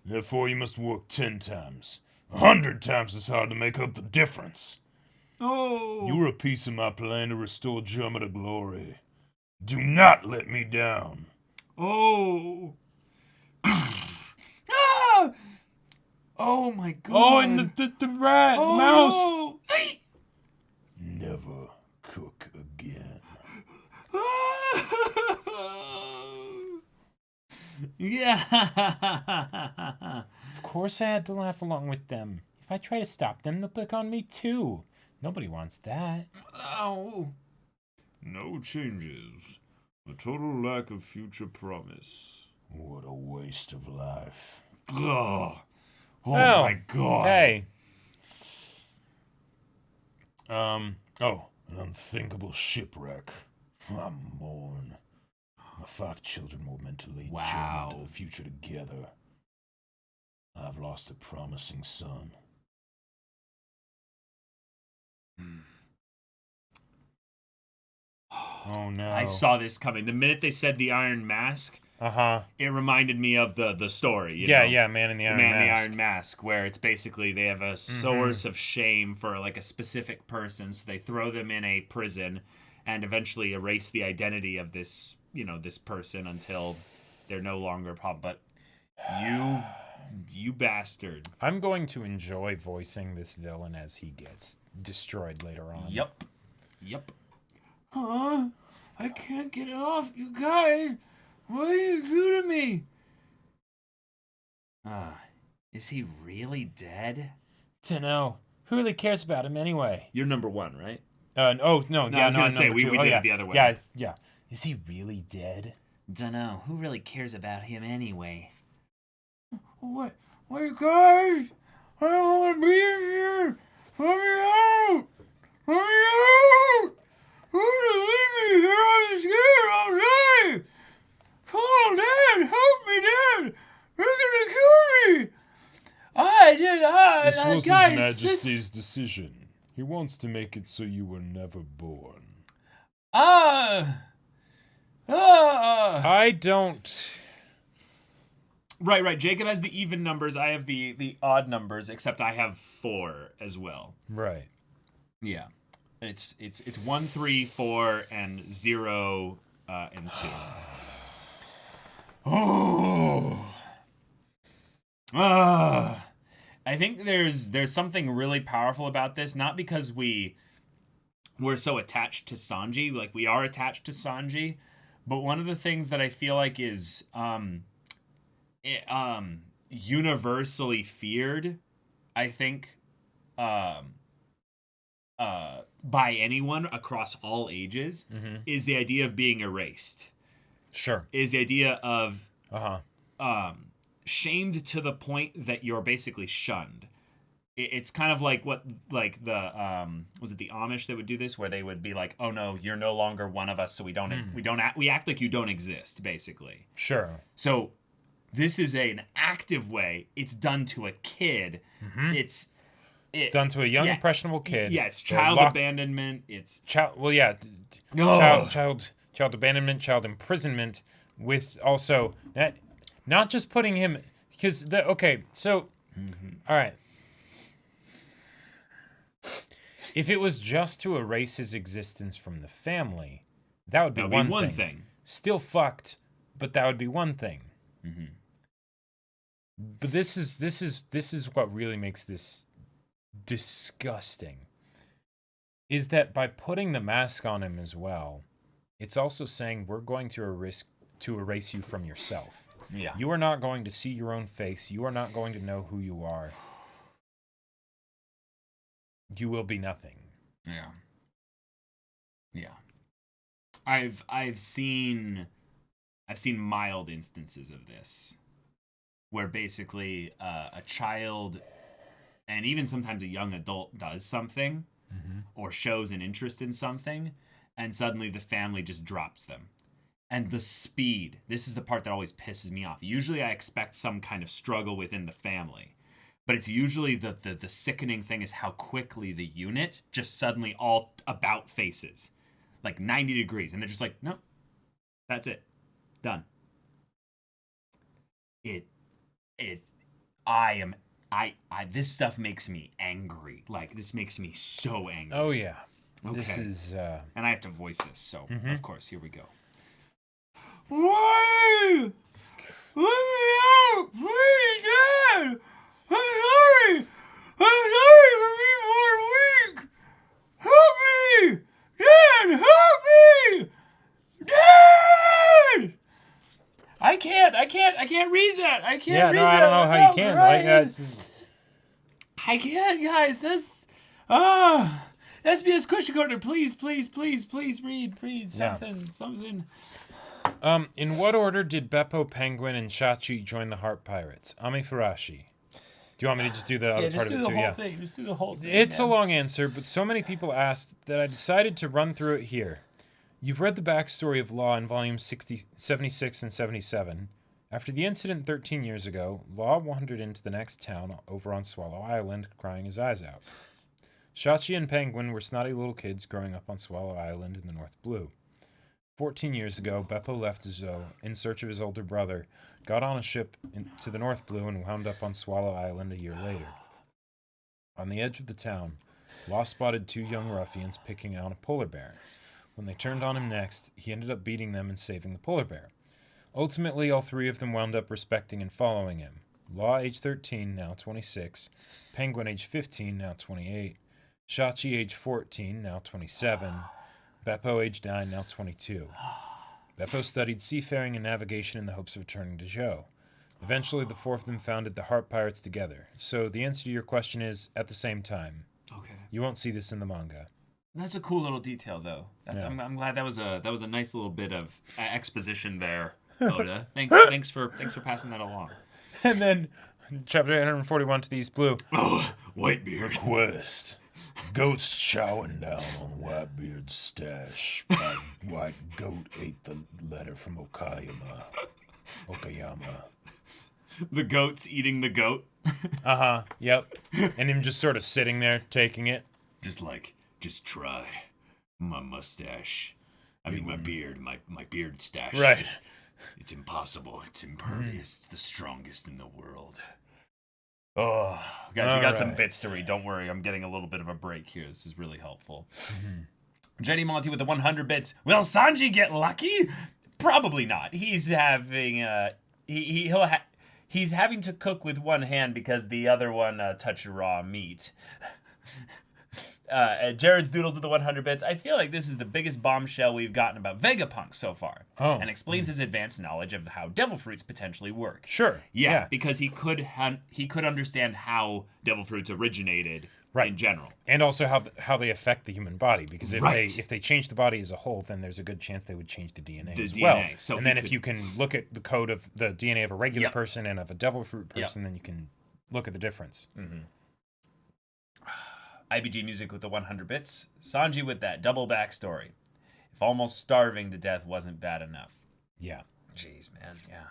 Therefore, you must work 10 times, 100 times as hard to make up the difference. Oh. You were a piece of my plan to restore Germa to glory. Do not let me down. Oh. Ah! Oh my god. Oh, and the rat, the mouse. No. Never cook again. Yeah. Of course I had to laugh along with them. If I try to stop them, they'll pick on me too. Nobody wants that. Oh. no changes. A total lack of future promise. What a waste of life. Ugh. Oh Well, my god. Hey. An unthinkable shipwreck. I mourn. My 5 children were meant to lead Germa into the future together. I've lost a promising son. Oh no. I saw this coming. The minute they said the Iron Mask, it reminded me of the story. You know? Man in the Iron Man in the Mask. Iron Mask, where it's basically they have a source of shame for like a specific person, so they throw them in a prison and eventually erase the identity of this, this person until they're no longer a problem. But you bastard. I'm going to enjoy voicing this villain as he gets destroyed later on. Yep. Huh? I can't get it off, you guys. What did you do to me? Is he really dead? Dunno. Who really cares about him anyway? You're number 1, right? No, I was gonna say, we did it the other way. Yeah. Is he really dead? Dunno. Who really cares about him anyway? What? Wait, guys! I don't want to be in here! Let me out! Let me out! Who's leave me here? I'm scared! I'm dying! Come on, Dad! Help me, Dad! They're gonna kill me! This was guys, His Majesty's decision. He wants to make it so you were never born. I don't... Right. Jacob has the even numbers. I have the odd numbers, except I have 4 as well. Right. Yeah. It's 1, 3, 4, and 0, and 2. Oh. I think there's something really powerful about this, not because we're so attached to Sanji, like we are attached to Sanji, but one of the things that I feel like is universally feared, I think, by anyone across all ages, is the idea of being erased. Sure. Is the idea of shamed to the point that you're basically shunned. It's kind of like what, like the was it the Amish that would do this, where they would be like, "Oh no, you're no longer one of us, so we act like you don't exist," basically. Sure. So this is an active way. It's done to a kid. It's done to a young impressionable kid. Yeah, it's child abandonment. It's child. Well, yeah, child abandonment, child imprisonment, with also not just putting him, because all right. If it was just to erase his existence from the family, that would be one thing. Still fucked, but that would be one thing. But this is what really makes this disgusting. Is that by putting the mask on him as well, it's also saying we're going to erase you from yourself. Yeah. You are not going to see your own face. You are not going to know who you are. You will be nothing. Yeah. I've seen mild instances of this, where basically a child, and even sometimes a young adult, does something or shows an interest in something, and suddenly the family just drops them. And the speed, this is the part that always pisses me off. Usually I expect some kind of struggle within the family. But it's usually the sickening thing is how quickly the unit just suddenly all about faces. Like 90 degrees. And they're just like, no, that's it. Done. This stuff makes me angry. Like, this makes me so angry. Oh, yeah. Okay. This is, and I have to voice this, so, of course, here we go. Why? Let me out! Please, Dad! I'm sorry for being more weak! Help me! Dad, help me! Dad! I can't read that. I can't read that. I don't know how you can. Right. I can't, guys. That's SBS Question Corner, please read something. In what order did Beppo, Penguin, and Shachi join the Heart Pirates? Amifarashi. Do you want me to just do the other part of it too? Yeah, just do the whole thing. It's a long answer, but so many people asked that I decided to run through it here. You've read the backstory of Law in volumes 76 and 77. After the incident 13 years ago, Law wandered into the next town over on Swallow Island, crying his eyes out. Shachi and Penguin were snotty little kids growing up on Swallow Island in the North Blue. 14 years ago, Beppo left Zo in search of his older brother, got on a ship to the North Blue, and wound up on Swallow Island a year later. On the edge of the town, Law spotted 2 young ruffians picking out a polar bear. When they turned on him next, he ended up beating them and saving the polar bear. Ultimately, all 3 of them wound up respecting and following him. Law, age 13, now 26. Penguin, age 15, now 28. Shachi, age 14, now 27. Beppo, age 9, now 22. Beppo studied seafaring and navigation in the hopes of returning to Zo. Eventually, the 4 of them founded the Heart Pirates together. So the answer to your question is, at the same time. Okay. You won't see this in the manga. That's a cool little detail, though. I'm glad that was a nice little bit of exposition there, Oda. Thanks for passing that along. And then, chapter 841 to the East Blue. Oh, Whitebeard. Quest. Goats chowing down on Whitebeard's stash. That white goat ate the letter from Okayama. The goat's eating the goat. Yep. And him just sort of sitting there, taking it. Just try my mustache. I mean, my beard, my beard stash. Right. It's impossible. It's impervious. It's the strongest in the world. Oh, guys, we got some bits to read. Don't worry, I'm getting a little bit of a break here. This is really helpful. Jenny Monty with the 100 bits. Will Sanji get lucky? Probably not. He's having he's having to cook with one hand because the other one touched raw meat. Jared's Doodles with the 100 bits. I feel like this is the biggest bombshell we've gotten about Vegapunk so far. And explains his advanced knowledge of how devil fruits potentially work. Sure. Yeah. Because he could understand how devil fruits originated in general. And also how they affect the human body. Because if they change the body as a whole, then there's a good chance they would change the DNA as well. So and then if you can look at the code of the DNA of a regular person and of a devil fruit person, then you can look at the difference. IBG Music with the 100 bits. Sanji with that double backstory. If almost starving to death wasn't bad enough. Yeah. Jeez, man. Yeah.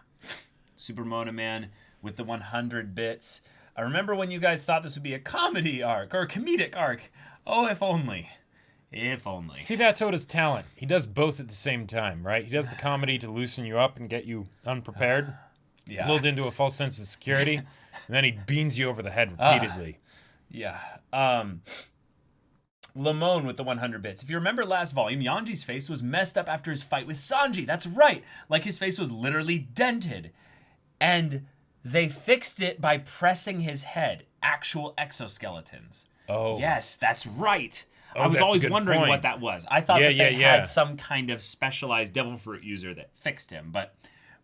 Super Mona Man with the 100 bits. I remember when you guys thought this would be a comedy arc or a comedic arc. Oh, if only. If only. See, that's Oda's talent. He does both at the same time, right? He does the comedy to loosen you up and get you unprepared. Lulled into a false sense of security. And then he beans you over the head repeatedly. Yeah. Lamone with the 100 bits. If you remember last volume, Yanji's face was messed up after his fight with Sanji. That's right. Like his face was literally dented. And they fixed it by pressing his head. Actual exoskeletons. Oh. Yes, that's right. Oh, I was that's a always good wondering point. what that was. I thought that they had some kind of specialized devil fruit user that fixed him, but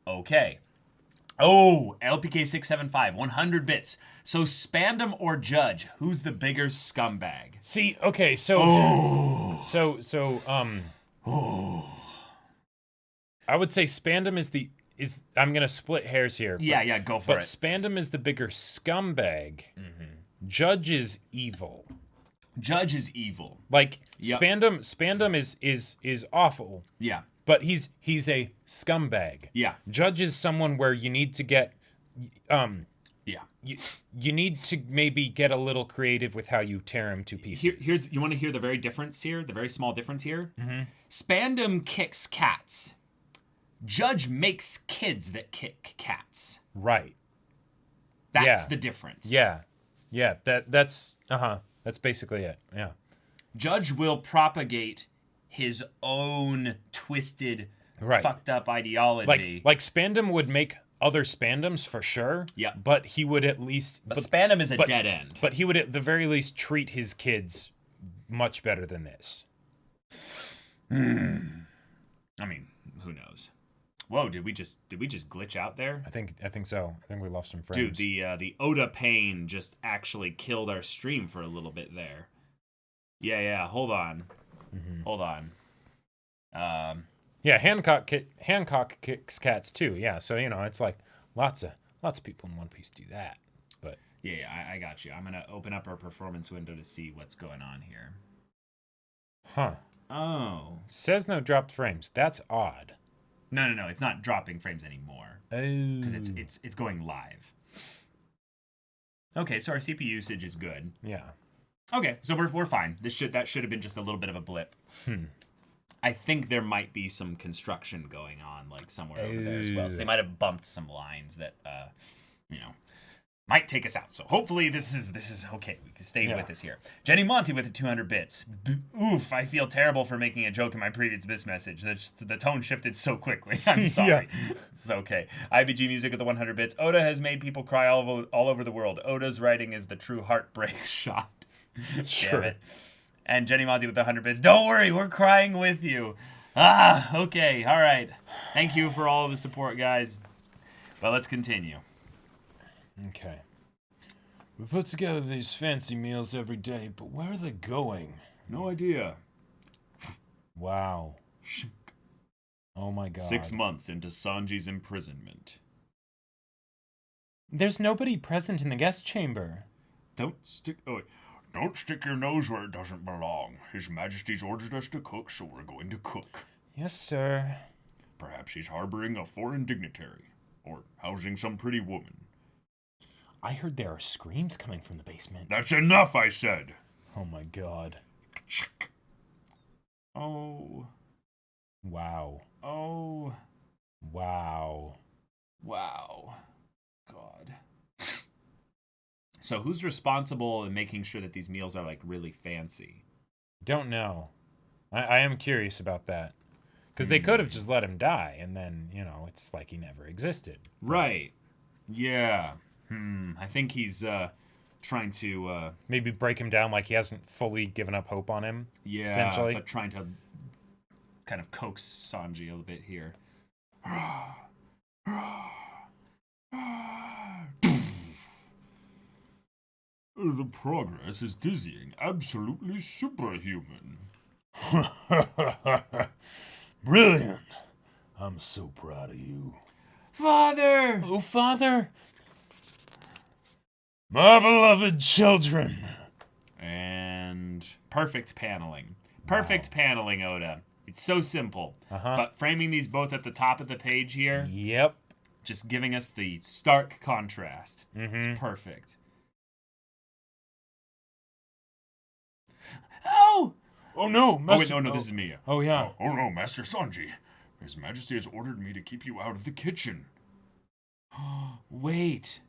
okay. Oh, LPK675, 100 bits. So Spandem or Judge, who's the bigger scumbag? See, okay, so I would say Spandem is I'm gonna split hairs here. Yeah, go for it. But Spandem is the bigger scumbag. Judge is evil. Judge is evil. Like Spandem is awful. Yeah. But he's a scumbag. Yeah. Judge is someone where you need to get Yeah. you need to maybe get a little creative with how you tear him to pieces. You want to hear the very difference here? The very small difference here? Spandem kicks cats. Judge makes kids that kick cats. Right. That's the difference. Yeah. That's basically it. Yeah. Judge will propagate his own twisted, fucked up ideology. Like Spandem would make other Spandems for sure. Yeah. But he would at least... But Spandem is a dead end. But he would at the very least treat his kids much better than this. I mean, who knows? Whoa, did we just glitch out there? I think so. I think we lost some frames. Dude, the Oda pain just actually killed our stream for a little bit there. Yeah, hold on. Hold on. Yeah, Hancock kicks cats too. Yeah, so it's like lots of people in One Piece do that. But yeah, I got you. I'm gonna open up our performance window to see what's going on here. Huh. Oh. Says no dropped frames. That's odd. No, it's not dropping frames anymore. Oh. Because it's going live. Okay, so our CPU usage is good. Yeah. Okay, so we're fine. That should have been just a little bit of a blip. I think there might be some construction going on, like somewhere over there as well. So they might have bumped some lines that, might take us out. So hopefully this is okay. We can stay with us here. Jenny Monty with the 200 bits. Oof! I feel terrible for making a joke in my previous Biss message. The tone shifted so quickly. I'm sorry. It's okay. IBG Music with the 100 bits. Oda has made people cry all over the world. Oda's writing is the true heartbreak shot. Sure. Damn it. And Jenny Monty with the 100 bits. Don't worry, we're crying with you. Okay, all right. Thank you for all of the support, guys. But let's continue. Okay. We put together these fancy meals every day, but where are they going? No idea. Wow. Oh my god. 6 months into Sanji's imprisonment. There's nobody present in the guest chamber. Don't stick your nose where it doesn't belong. His Majesty's ordered us to cook, so we're going to cook. Yes, sir. Perhaps he's harboring a foreign dignitary, or housing some pretty woman. I heard there are screams coming from the basement. That's enough, I said. Oh my god. Oh. Wow. Oh. Wow. So who's responsible in making sure that these meals are like really fancy? Don't know. I am curious about that. Because they could have just let him die, and then, it's like he never existed. Right. Yeah. I think he's trying to... Maybe break him down like he hasn't fully given up hope on him. Yeah, potentially. but trying to kind of coax Sanji a little bit here. The progress is dizzying, absolutely superhuman. Brilliant. I'm so proud of you. Father! Oh, Father! My beloved children. And perfect paneling. Perfect paneling, Oda. It's so simple. But framing these both at the top of the page here, Yep. just giving us the stark contrast. It's perfect. Oh! Oh, no. Oh, wait, no, this is me. Oh, yeah. Oh no, Master Sanji. His Majesty has ordered me to keep you out of the kitchen. Wait.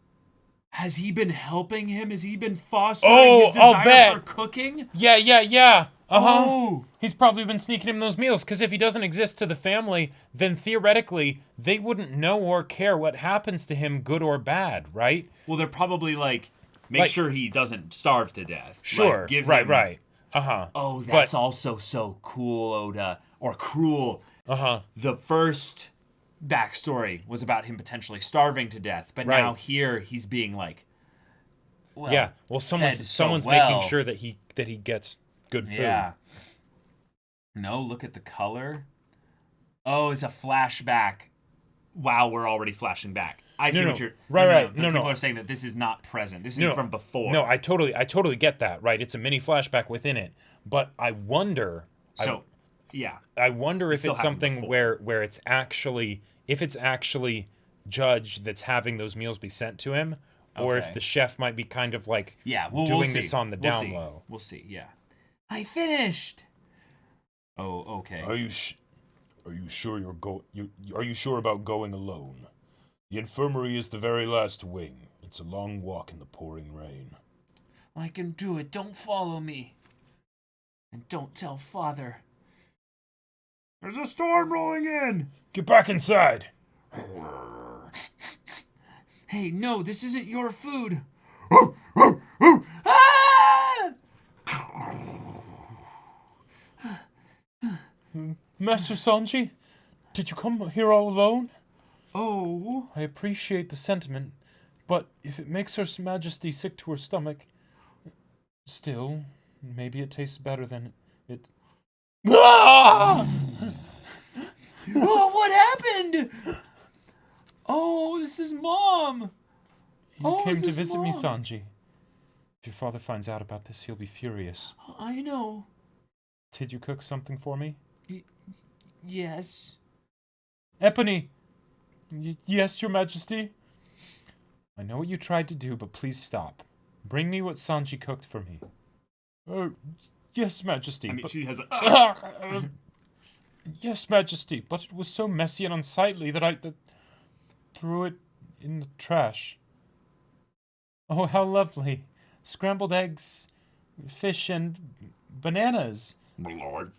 Has he been helping him? Has he been fostering his I'll desire bet. for cooking? Yeah. Oh! He's probably been sneaking him those meals, because if he doesn't exist to the family, then theoretically, they wouldn't know or care what happens to him, good or bad, right? Well, they're probably make sure he doesn't starve to death. Sure, Like, give right. him- Uh-huh. Oh, that's also so cool, Oda. Or cruel. Uh-huh. The first backstory was about him potentially starving to death, but Right. now here he's being Yeah, well, fed so someone's well. making sure that he gets good food. Yeah. No, look at the color. Oh, it's a flashback. Wow, we're already flashing back. I see what you're... Right. But No. people are saying that this is not present. This is from before. No, I totally get that, right? It's a mini flashback within it. But I wonder... Yeah. I wonder if still it's happened something before. where it's actually... If it's actually Judge that's having those meals be sent to him, or if Okay. the chef might be kind of like We'll doing see. this on the We'll down see. low. We'll see, yeah. I finished! Oh, okay. Are you sure are you sure about going alone? The infirmary is the very last wing. It's a long walk in the pouring rain. I can do it. Don't follow me. And don't tell Father. There's a storm rolling in! Get back inside. Hey, no, this isn't your food. Ah! Master Sanji, did you come here all alone? Oh. I appreciate the sentiment, but if it makes Her Majesty sick to her stomach, still, maybe it tastes better than it. Ah! Oh, what happened? Oh, this is Mom. You came this to is visit me, Mom. Sanji. If your father finds out about this, he'll be furious. I know. Did you cook something for me? Yes. Epony! Yes, Your Majesty? I know what you tried to do, but please stop. Bring me what Sanji cooked for me. Yes, Majesty. I mean, but... she has a... Yes, Majesty, but it was so messy and unsightly that I threw it in the trash. Oh, how lovely. Scrambled eggs, fish, and bananas. Lord.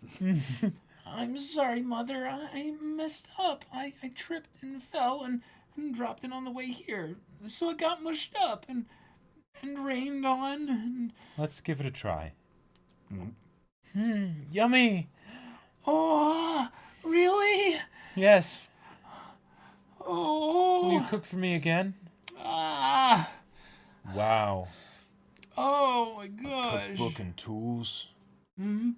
I'm sorry, Mother. I messed up. I tripped and fell and dropped it on the way here. So it got mushed up and rained on. And... Let's give it a try. Yummy. Oh, really? Yes. Oh. Will you cook for me again? Ah. Wow. Oh, my gosh. Cookbook and tools. Mm-hmm.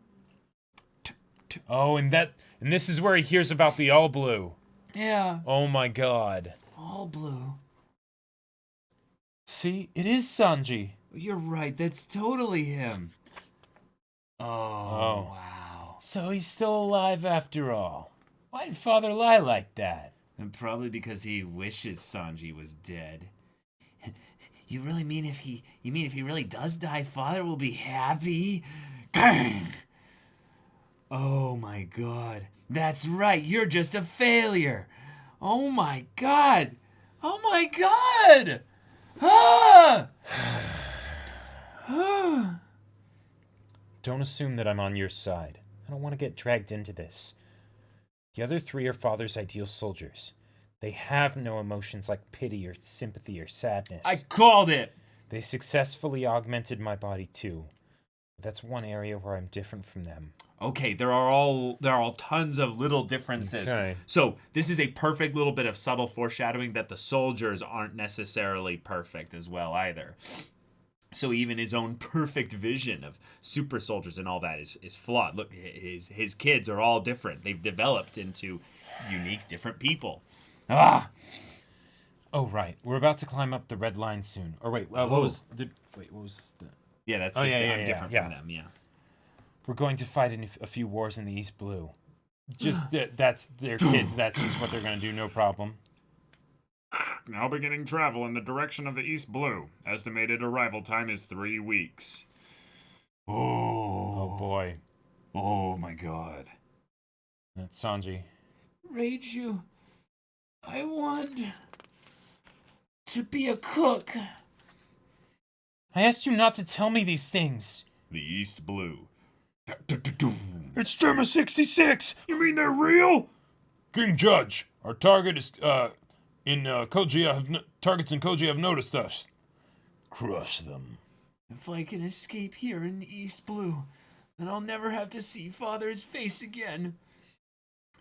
Oh, and this is where he hears about the all blue. Yeah. Oh my god. All blue. See, it is Sanji. You're right. That's totally him. Oh, Oh. wow. So he's still alive after all. Why'd Father lie like that? And probably because he wishes Sanji was dead. You really mean if he really does die, Father will be happy? Gang! Oh my god. That's right, you're just a failure. Oh my god. Oh my god. Ah! Don't assume that I'm on your side. I don't want to get dragged into this. The other three are Father's ideal soldiers. They have no emotions like pity or sympathy or sadness. I called it! They successfully augmented my body too. That's one area where I'm different from them. Okay, there are all tons of little differences. Okay. So this is a perfect little bit of subtle foreshadowing that the soldiers aren't necessarily perfect as well either. So even his own perfect vision of super soldiers and all that is flawed. Look, his kids are all different. They've developed into unique, different people. Ah! Oh, right. We're about to climb up the red line soon. Or wait, what was the... Yeah, that's Oh, just yeah, I'm yeah, different yeah. from them, yeah. We're going to fight in a few wars in the East Blue. Just that's their kids. That's just what they're going to do. No problem. Now beginning travel in the direction of the East Blue. Estimated arrival time is 3 weeks. Oh boy. Oh my god. That's Sanji. Reiju, I want to be a cook. I asked you not to tell me these things. The East Blue. It's Germa 66! You mean they're real? King Judge, our target is, targets in Koji have noticed us. Crush them. If I can escape here in the East Blue, then I'll never have to see Father's face again.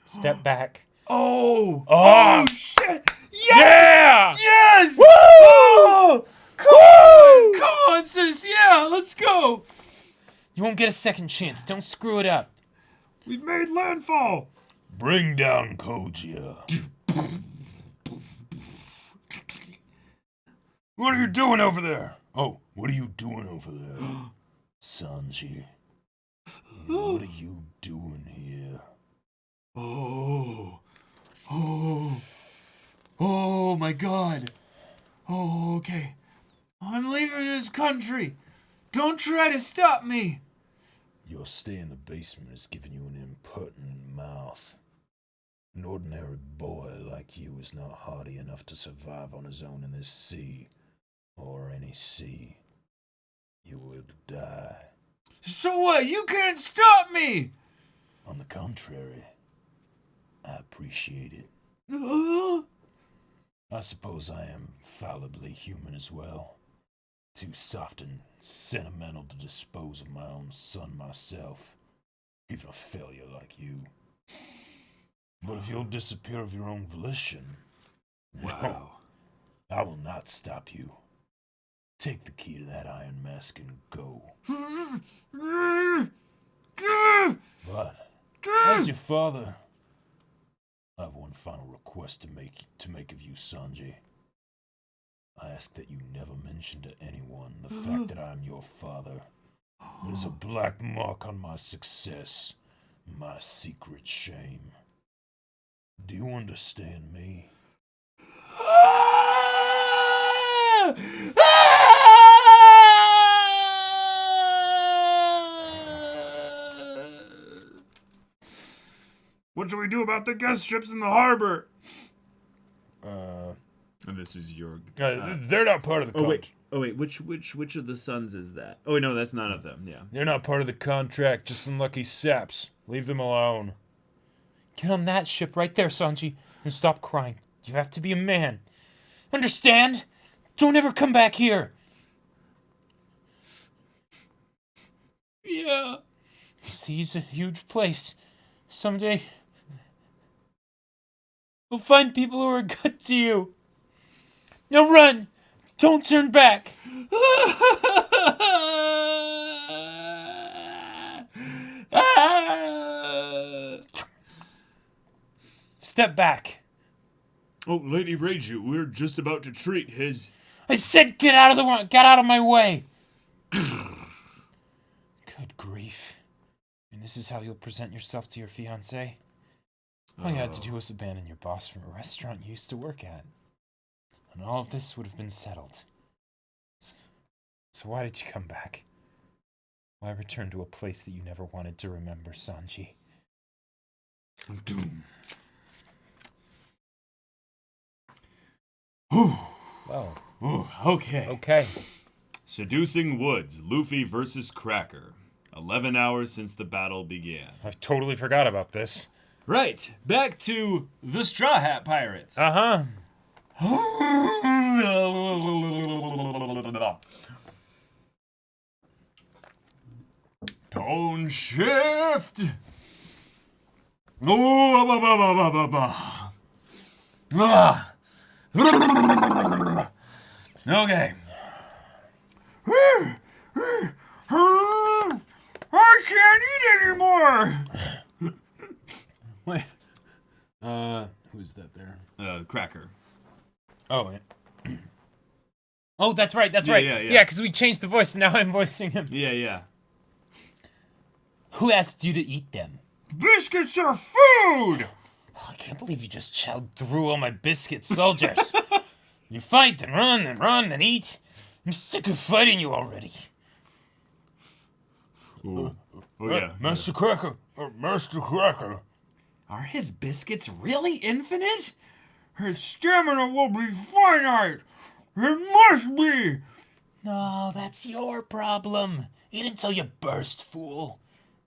Step back. Oh! Oh, shit! Yeah! Yes! Woo! Oh! Come on, sis! Yeah, let's go! You won't get a second chance. Don't screw it up. We've made landfall! Bring down Kojia. What are you doing over there? Oh, what are you doing over there? Sanji. What are you doing here? Oh my god. Oh, okay. I'm leaving this country. Don't try to stop me. Your stay in the basement has given you an impertinent mouth. An ordinary boy like you is not hardy enough to survive on his own in this sea, or any sea. You will die. So what? You can't stop me. On the contrary, I appreciate it. Uh, I suppose I am fallibly human as well. Too soft and sentimental to dispose of my own son myself, even a failure like you. But if you'll disappear of your own volition, wow. I will not stop you. Take the key to that iron mask and go. But, as your father, I have one final request to make of you, Sanji. I ask that you never mention to anyone the fact that I am your father. It is a black mark on my success, my secret shame. Do you understand me? What should we do about the guest ships in the harbor? And this is your. They're not part of the contract. Oh wait. Which of the sons is that? Oh no, that's none of them. Yeah. They're not part of the contract, just unlucky saps. Leave them alone. Get on that ship right there, Sanji, and stop crying. You have to be a man. Understand? Don't ever come back here. Yeah. Sea's a huge place. Someday, you'll find people who are good to you. Now run! Don't turn back! Step back. Oh, Lady Reiju, we're just about to treat his... I said get out of my way! Good grief. And this is how you'll present yourself to your fiancé? All you had to do was abandon your boss from a restaurant you used to work at. And all of this would have been settled. So why did you come back? Why return to a place that you never wanted to remember, Sanji? Doom. Well, Ooh, okay. okay. Seducing Woods, Luffy versus Cracker. 11 hours since the battle began. I totally forgot about this. Right, back to the Straw Hat Pirates. Uh-huh. Tone shift. Okay. I can't eat anymore. Wait. Who's that there? Cracker. Oh, oh, that's right. That's Yeah, right. yeah, yeah. Yeah, because we changed the voice, and now I'm voicing him. Yeah. Who asked you to eat them? Biscuits are food! Oh, I can't believe you just chowed through all my biscuit soldiers. You fight, then run, then eat. I'm sick of fighting you already. Oh yeah. Master Cracker. Master Cracker. Are his biscuits really infinite? His stamina will be finite! It must be! No, that's your problem. Eat until you burst, fool.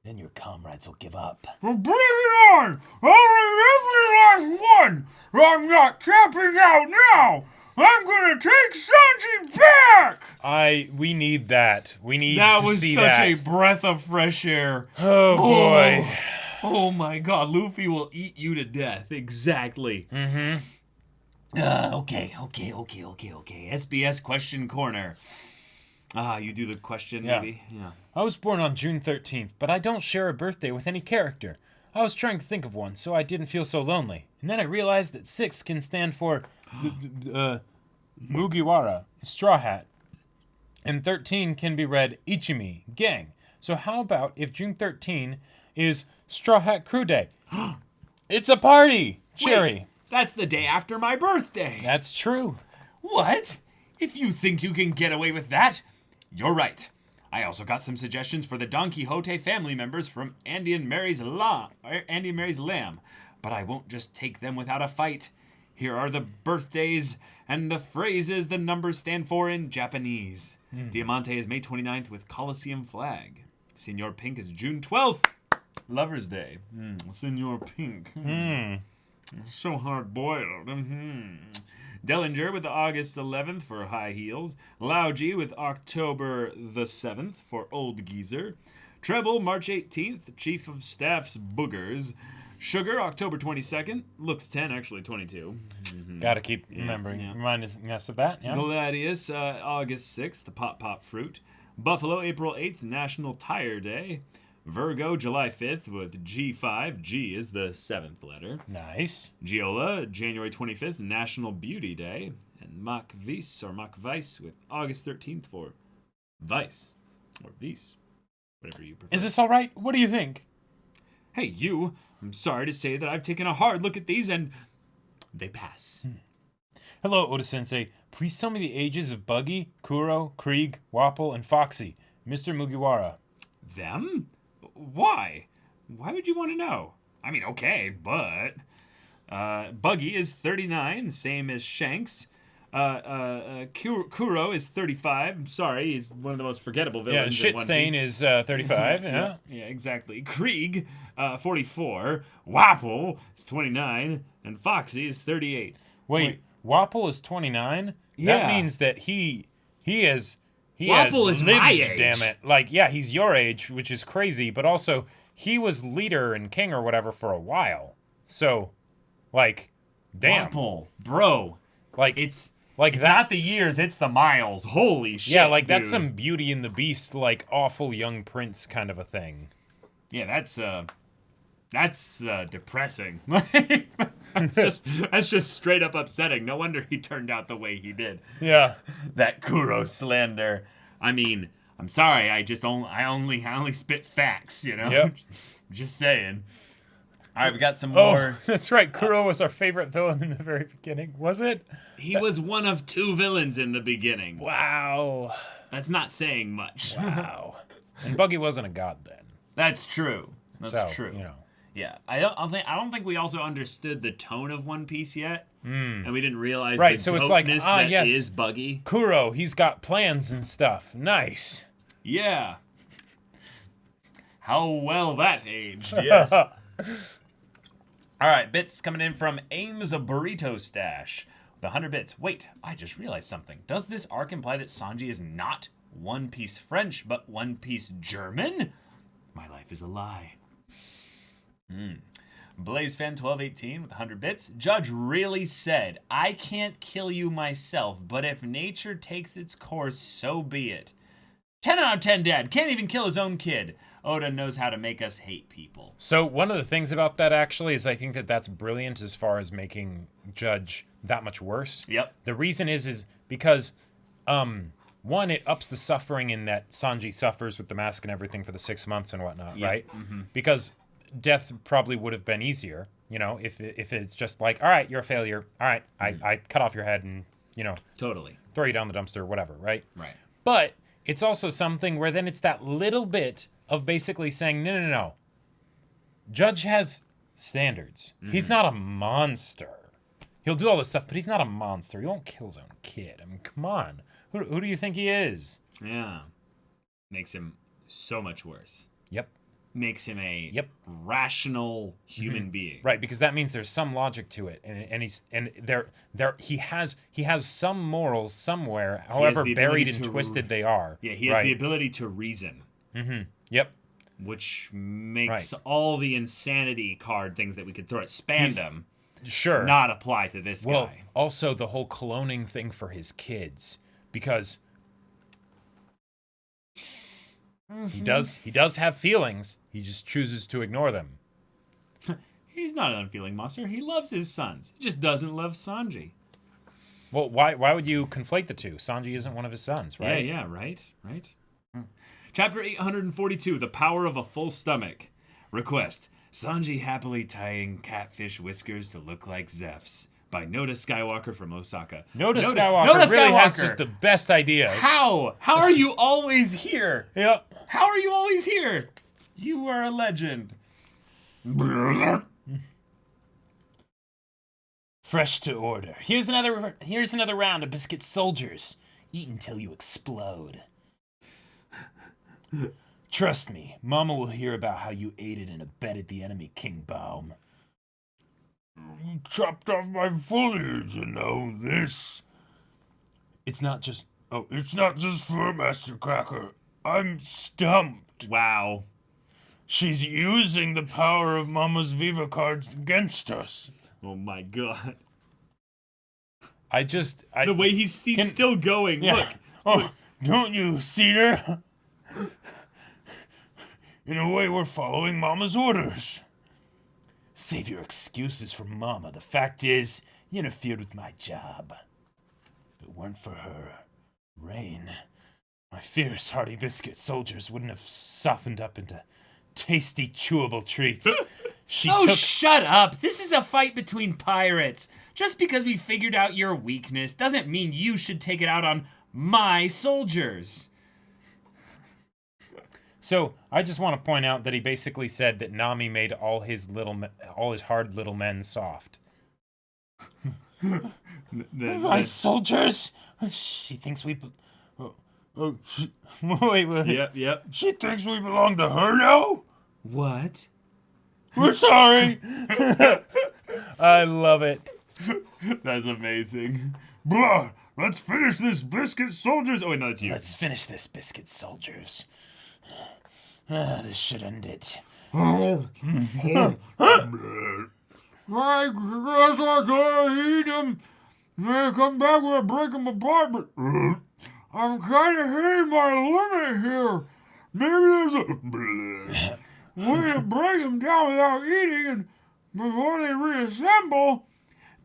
Then your comrades will give up. Well, bring it on! I'll eat every last one! I'm not tapping out now! I'm gonna take Sanji back! We need that. We need That to was see such that. a breath of fresh air. Oh, boy. Oh my god, Luffy will eat you to death. Exactly. Mm-hmm. Okay. SBS question corner. You do the question, Yeah. maybe? Yeah. I was born on June 13th, but I don't share a birthday with any character. I was trying to think of one, so I didn't feel so lonely. And then I realized that 6 can stand for Mugiwara, Straw Hat. And 13 can be read Ichimi, Gang. So how about if June 13 is Straw Hat Crew Day? It's a party! Cherry. Wait, that's the day after my birthday. That's true. What? If you think you can get away with that, you're right. I also got some suggestions for the Don Quixote family members from Andy and Mary's Lamb, but I won't just take them without a fight. Here are the birthdays and the phrases the numbers stand for in Japanese. Diamante is May 29th with Coliseum flag. Senor Pink is June 12th. Lover's Day. Senor Pink. So hard-boiled. Dellinger with August 11th for High Heels. Lauji with October the 7th for Old Geezer. Treble, March 18th, Chief of Staff's Boogers. Sugar, October 22nd. Looks 10, actually 22. Gotta keep remembering, reminding us of that. Yeah. Gladius, August 6th, the Pop Fruit. Buffalo, April 8th, National Tire Day. Virgo, July 5th with G5. G is the 7th letter. Nice. Giola, January 25th, National Beauty Day. And Mach Vice with August 13th for Vice. Or Vice. Whatever you prefer. Is this all right? What do you think? Hey, you. I'm sorry to say that I've taken a hard look at these and they pass. Hello, Oda-sensei. Please tell me the ages of Buggy, Kuro, Krieg, Wapple, and Foxy. Mr. Mugiwara. Them? Why? Why would you want to know? I mean, okay, but... Buggy is 39, same as Shanks. Kuro is 35. I'm sorry, he's one of the most forgettable villains. Yeah, Shitstain is 35. Yeah, exactly. Krieg, 44. Wapple is 29, and Foxy is 38. Wait, Wapple is 29? Yeah. That means that he has Wapple is lived, my age. damn it. Like, yeah, he's your age, which is crazy, but also he was leader and king or whatever for a while. So, like, damn. Wapple, bro. Like, It's that. not the years, it's the miles. Holy shit, Yeah, like, dude. that's some Beauty and the Beast, like, awful young prince kind of a thing. Yeah, that's depressing. that's just straight up upsetting. No wonder he turned out the way he did. Yeah. That Kuro slander. I mean, I'm sorry. I only spit facts. You know. Yep. Just saying. All right, we got some Oh, more. that's right. Kuro was our favorite villain in the very beginning, was it? He was one of 2 villains in the beginning. Wow. That's not saying much. Wow. And Buggy wasn't a god then. That's true. That's So, true. you know. Yeah, I don't think we also understood the tone of One Piece yet, and we didn't realize Right, the so it's like, dopeness that yes. is Buggy. Kuro, he's got plans and stuff. Nice. Yeah. How well that aged, yes. All right, bits coming in from Ames of Burrito Stash. The 100 bits. Wait, I just realized something. Does this arc imply that Sanji is not One Piece French, but One Piece German? My life is a lie. BlazeFan1218 with 100 bits. Judge really said, I can't kill you myself, but if nature takes its course, so be it. 10 out of 10 dad. Can't even kill his own kid. Oda knows how to make us hate people. So one of the things about that actually is I think that that's brilliant as far as making Judge that much worse. Yep. The reason is because, one, it ups the suffering in that Sanji suffers with the mask and everything for the 6 months and whatnot, Yep. right? Because death probably would have been easier, you know, if it's just like, all right, you're a failure. All right, I cut off your head and, you know, Totally. throw you down the dumpster, whatever, right? Right. But it's also something where then it's that little bit of basically saying, no. Judge has standards. He's not a monster. He'll do all this stuff, but he's not a monster. He won't kill his own kid. I mean, come on. Who do you think he is? Yeah. Makes him so much worse. Yep. Makes him a Yep. rational human being. Right, because that means there's some logic to it, he has some morals somewhere, however the buried ability and to- twisted they are. Yeah, he has right. the ability to reason, Yep. which makes Right. all the insanity card things that we could throw at Spandem Sure. not apply to this Well, guy. also the whole cloning thing for his kids, because he does have feelings. He just chooses to ignore them. He's not an unfeeling monster. He loves his sons. He just doesn't love Sanji. Well, why would you conflate the two? Sanji isn't one of his sons, right? Yeah, right. Chapter 842, The Power of a Full Stomach. Request, Sanji happily tying catfish whiskers to look like Zeff's. By Noda Skywalker from Osaka. Noda Skywalker really has just the best ideas. How? How are you always here? Yep. How are you always here? You are a legend. Fresh to order. Here's another round of biscuit soldiers. Eat until you explode. Trust me, Mama will hear about how you aided and abetted the enemy, King Baum. You chopped off my foliage, you know this. It's not just It's not just fur, Master Cracker. I'm stumped. Wow. She's using the power of Mama's Viva cards against us. Oh my god. the way he's still going. Yeah. Look. Oh, don't you see her? In a way, we're following Mama's orders. Save your excuses for Mama. The fact is, you interfered with my job. If it weren't for her, Rain, my fierce hardy biscuit soldiers wouldn't have softened up into tasty, chewable treats. Shut up! This is a fight between pirates. Just because we figured out your weakness doesn't mean you should take it out on my soldiers. So I just want to point out that he basically said that Nami made all his hard little men soft. My soldiers. She thinks we. Wait. Yep. She thinks we belong to her now? What? We're sorry. I love it. That's amazing. Blah, let's finish this, biscuit soldiers. Oh wait, no, it's you. Let's finish this, biscuit soldiers. This should end it. I guess I gotta eat them. They come back when I break them apart, but I'm kind of hitting my limit here. Maybe there's a way to break them down without eating, and before they reassemble.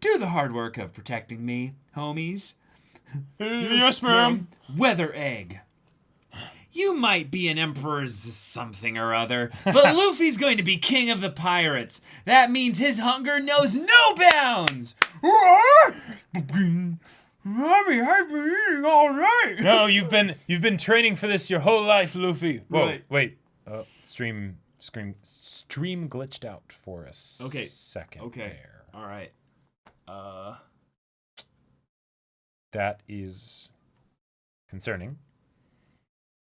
Do the hard work of protecting me, homies. Yes, ma'am. Weather egg. You might be an emperor's something or other, but Luffy's going to be king of the pirates. That means his hunger knows no bounds. Mommy, I've been eating all night. No, you've been training for this your whole life, Luffy. Whoa, Right. wait. Stream stream glitched out for a second. Okay. There. All right. That is concerning.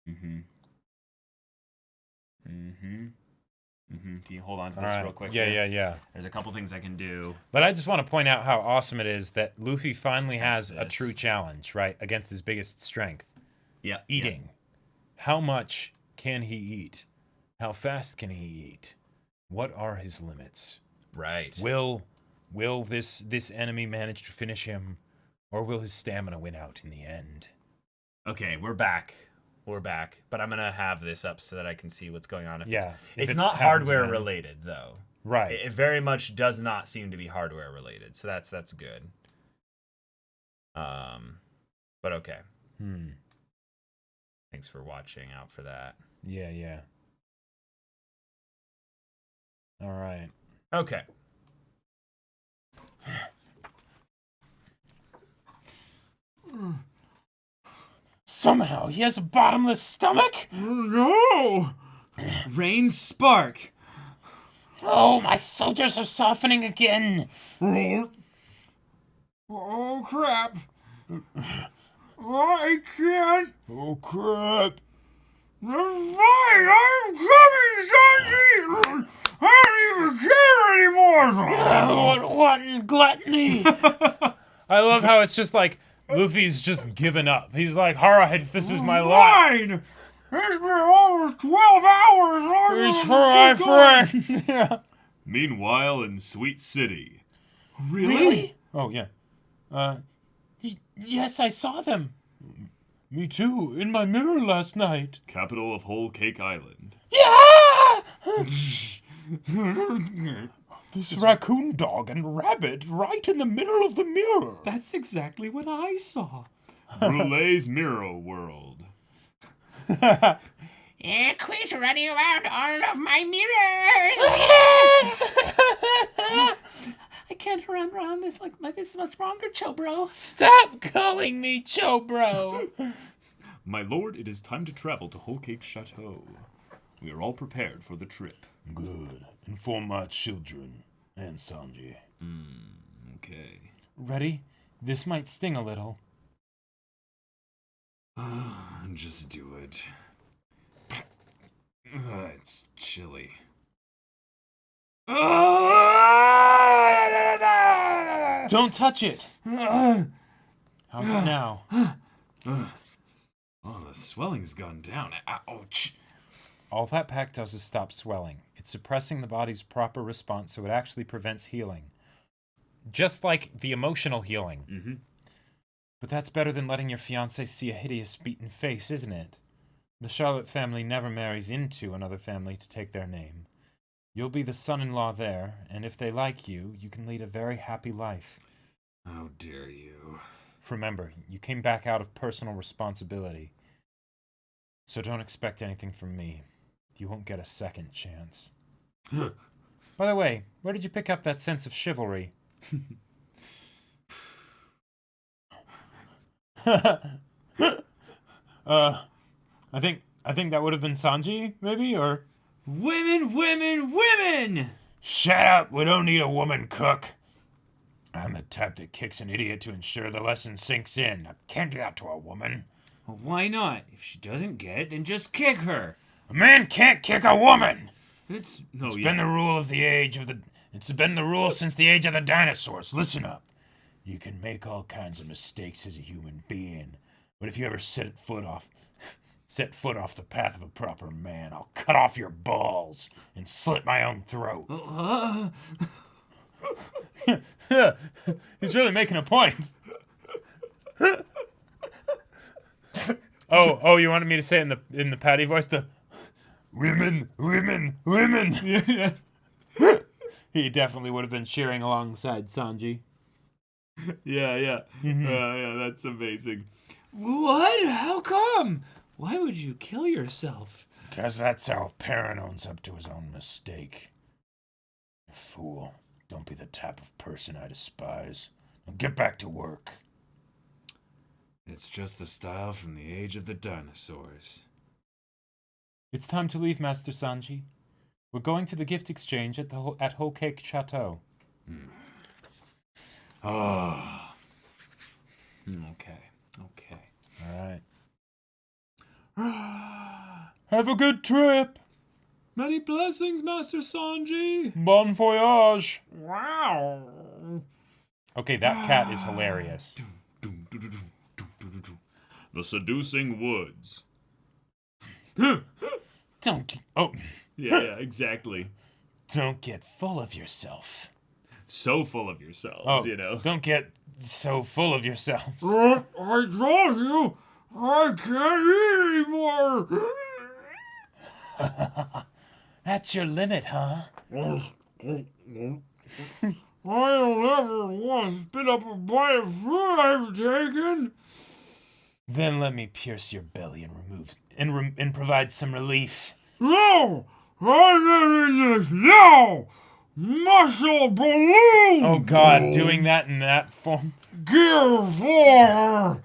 Can you hold on to All this right. real quick? Yeah, here? yeah. There's a couple things I can do. But I just want to point out how awesome it is that Luffy finally has a this. true challenge, right, against his biggest strength. Yeah. Eating. How much can he eat? How fast can he eat? What are his limits? Right. Will this enemy manage to finish him, or will his stamina win out in the end? Okay, we're back. But I'm gonna have this up so that I can see what's going on. If It's it not happens hardware again. related though. Right. It very much does not seem to be hardware related, so that's good. But okay. Thanks for watching out for that. Yeah. All right. Okay. Somehow he has a bottomless stomach? No! Rain spark. Oh, my soldiers are softening again. Oh, crap. I can't. Oh, crap. Fine, I'm coming, Sanji. I don't even care anymore. What in gluttony? I love how it's just like Luffy's just given up. He's like, all right, this is my life. Fine. It's been almost 12 hours. It's for my friend. Yeah. Meanwhile, in Sweet City. Really? Oh, yeah. Yes, I saw them. Me too, in my mirror last night. Capital of Whole Cake Island. Yeah! This raccoon dog and rabbit right in the middle of the mirror. That's exactly what I saw. Brulee's Mirror World. Quit running around all of my mirrors! I can't run around this like this much longer, Chobro. Stop calling me Chobro. My lord, it is time to travel to Whole Cake Chateau. We are all prepared for the trip. Good. Inform my children and Sanji. Okay. Ready? This might sting a little. Just do it. It's chilly. Don't touch it. How's it now? Oh, the swelling's gone down. Ouch. All that pack does is stop swelling. It's suppressing the body's proper response, so it actually prevents healing. Just like the emotional healing. Mm-hmm. But that's better than letting your fiancé see a hideous beaten face, isn't it? The Charlotte family never marries into another family to take their name. You'll be the son-in-law there, and if they like you, you can lead a very happy life. How dare you. Remember, you came back out of personal responsibility. So don't expect anything from me. You won't get a second chance. By the way, where did you pick up that sense of chivalry? I think that would have been Sanji, maybe, or... Women! Shut up! We don't need a woman cook. I'm the type that kicks an idiot to ensure the lesson sinks in. I can't do that to a woman. Well, why not? If she doesn't get it, then just kick her. A man can't kick a woman. It's Been the rule of the age of the. It's been the rule since the age of the dinosaurs. Listen up. You can make all kinds of mistakes as a human being, but if you ever set foot off the path of a proper man, I'll cut off your balls and slit my own throat. He's really making a point. Oh, you wanted me to say it in the Patty voice? The women. Yes. He definitely would have been cheering alongside Sanji. Yeah. That's amazing. What? How come? Why would you kill yourself? Because that's how a parent owns up to his own mistake. You fool. Don't be the type of person I despise. Now get back to work. It's just the style from the age of the dinosaurs. It's time to leave, Master Sanji. We're going to the gift exchange at at Whole Cake Chateau. Oh. Okay. All right. Have a good trip. Many blessings, Master Sanji. Bon voyage. Wow. Okay, that cat is hilarious. The seducing woods. Don't. Oh, Yeah, exactly. don't get full of yourself. So full of yourselves, Oh, you know. don't get so full of yourselves. I told you, I can't eat anymore. That's your limit, huh? I'll never once spit up a bite of food I've taken. Then let me pierce your belly and and provide some relief. No! I'm in this now! Muscle balloon! Oh God, doing that in that form. Gear 4!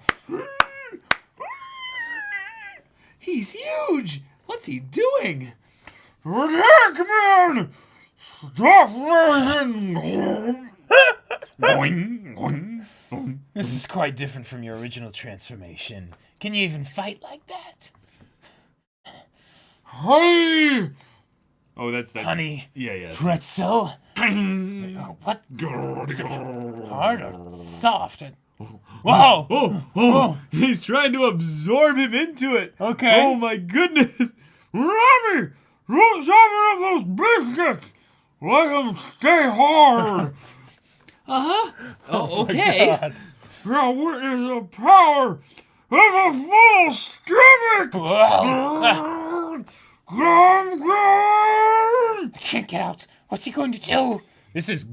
He's huge. What's he doing? Attack man! Stop version! Boing, boing, boing. This is quite different from your original transformation. Can you even fight like that? Hey! Oh, that's Honey, Yeah, that's pretzel? What? Is it hard or soft? Whoa! Oh, he's trying to absorb him into it. Okay. Oh my goodness. Rami! Don't soften up those biscuits! Let them stay hard! Oh, okay. Now witness the power of a full stomach! Whoa. Come, come! I can't get out. What's he going to do? This is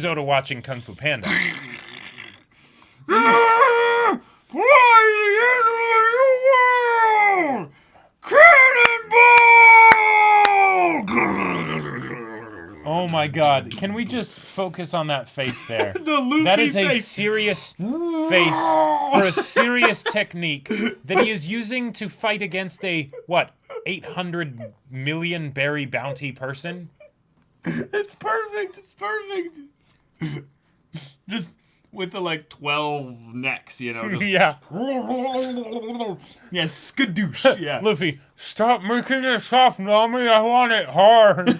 Oda watching Kung Fu Panda. Ah! Fly into the world! Cannonball! Oh my God! Can we just focus on that face there? The Luffy That is a face. serious face for a serious technique that he is using to fight against a 800 million berry bounty person. It's perfect. Just with the 12 necks, you know. Just, Yeah. yeah, skadoosh. Yeah. Luffy, stop making it soft, Nami. I want it hard.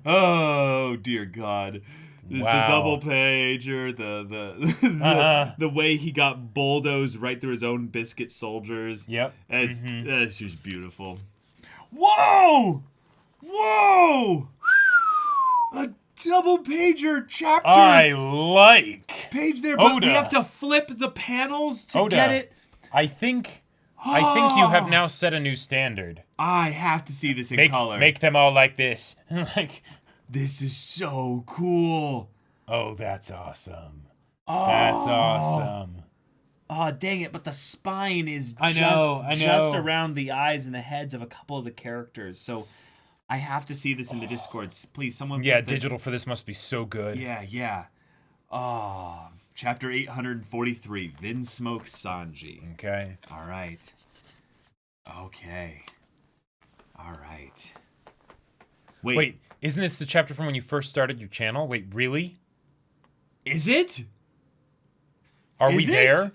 Oh dear God. The Wow. double pager, the way he got bulldozed right through his own biscuit soldiers. Yep. That's just beautiful. Whoa! A double pager chapter I like page there, but Oda. we have to flip the panels to Oda. get it. I think you have now set a new standard. I have to see this in color. Make them all like this. Like, This is so cool. oh, that's awesome. That's awesome. Oh, dang it, but the spine is I know. just around the eyes and the heads of a couple of the characters. So I have to see this in the Discord. Please, someone. Yeah, put the- digital for this must be so good. Yeah. Oh, chapter 843, Vinsmoke Sanji. Okay. All right. Okay. All right. Wait, isn't this the chapter from when you first started your channel? Wait, really? Is it? Are we Is it? there?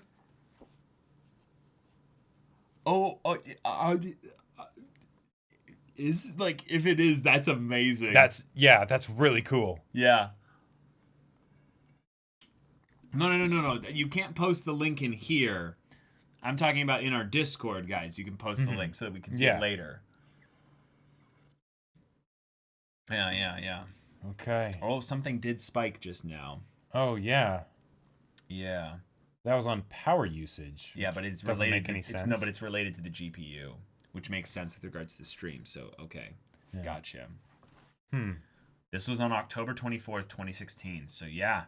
Is if it is, that's amazing. That's really cool. yeah. No. You can't post the link in here. I'm talking about in our Discord, guys. You can post the link so that we can see Yeah. it later. Yeah. Okay. Oh, something did spike just now. Oh yeah, Yeah. that was on power usage. Yeah, but it's Doesn't related make any sense. No, but it's related to the GPU, which makes sense with regards to the stream. So, okay. Yeah. Gotcha. Hmm. This was on October 24th, 2016. So, yeah.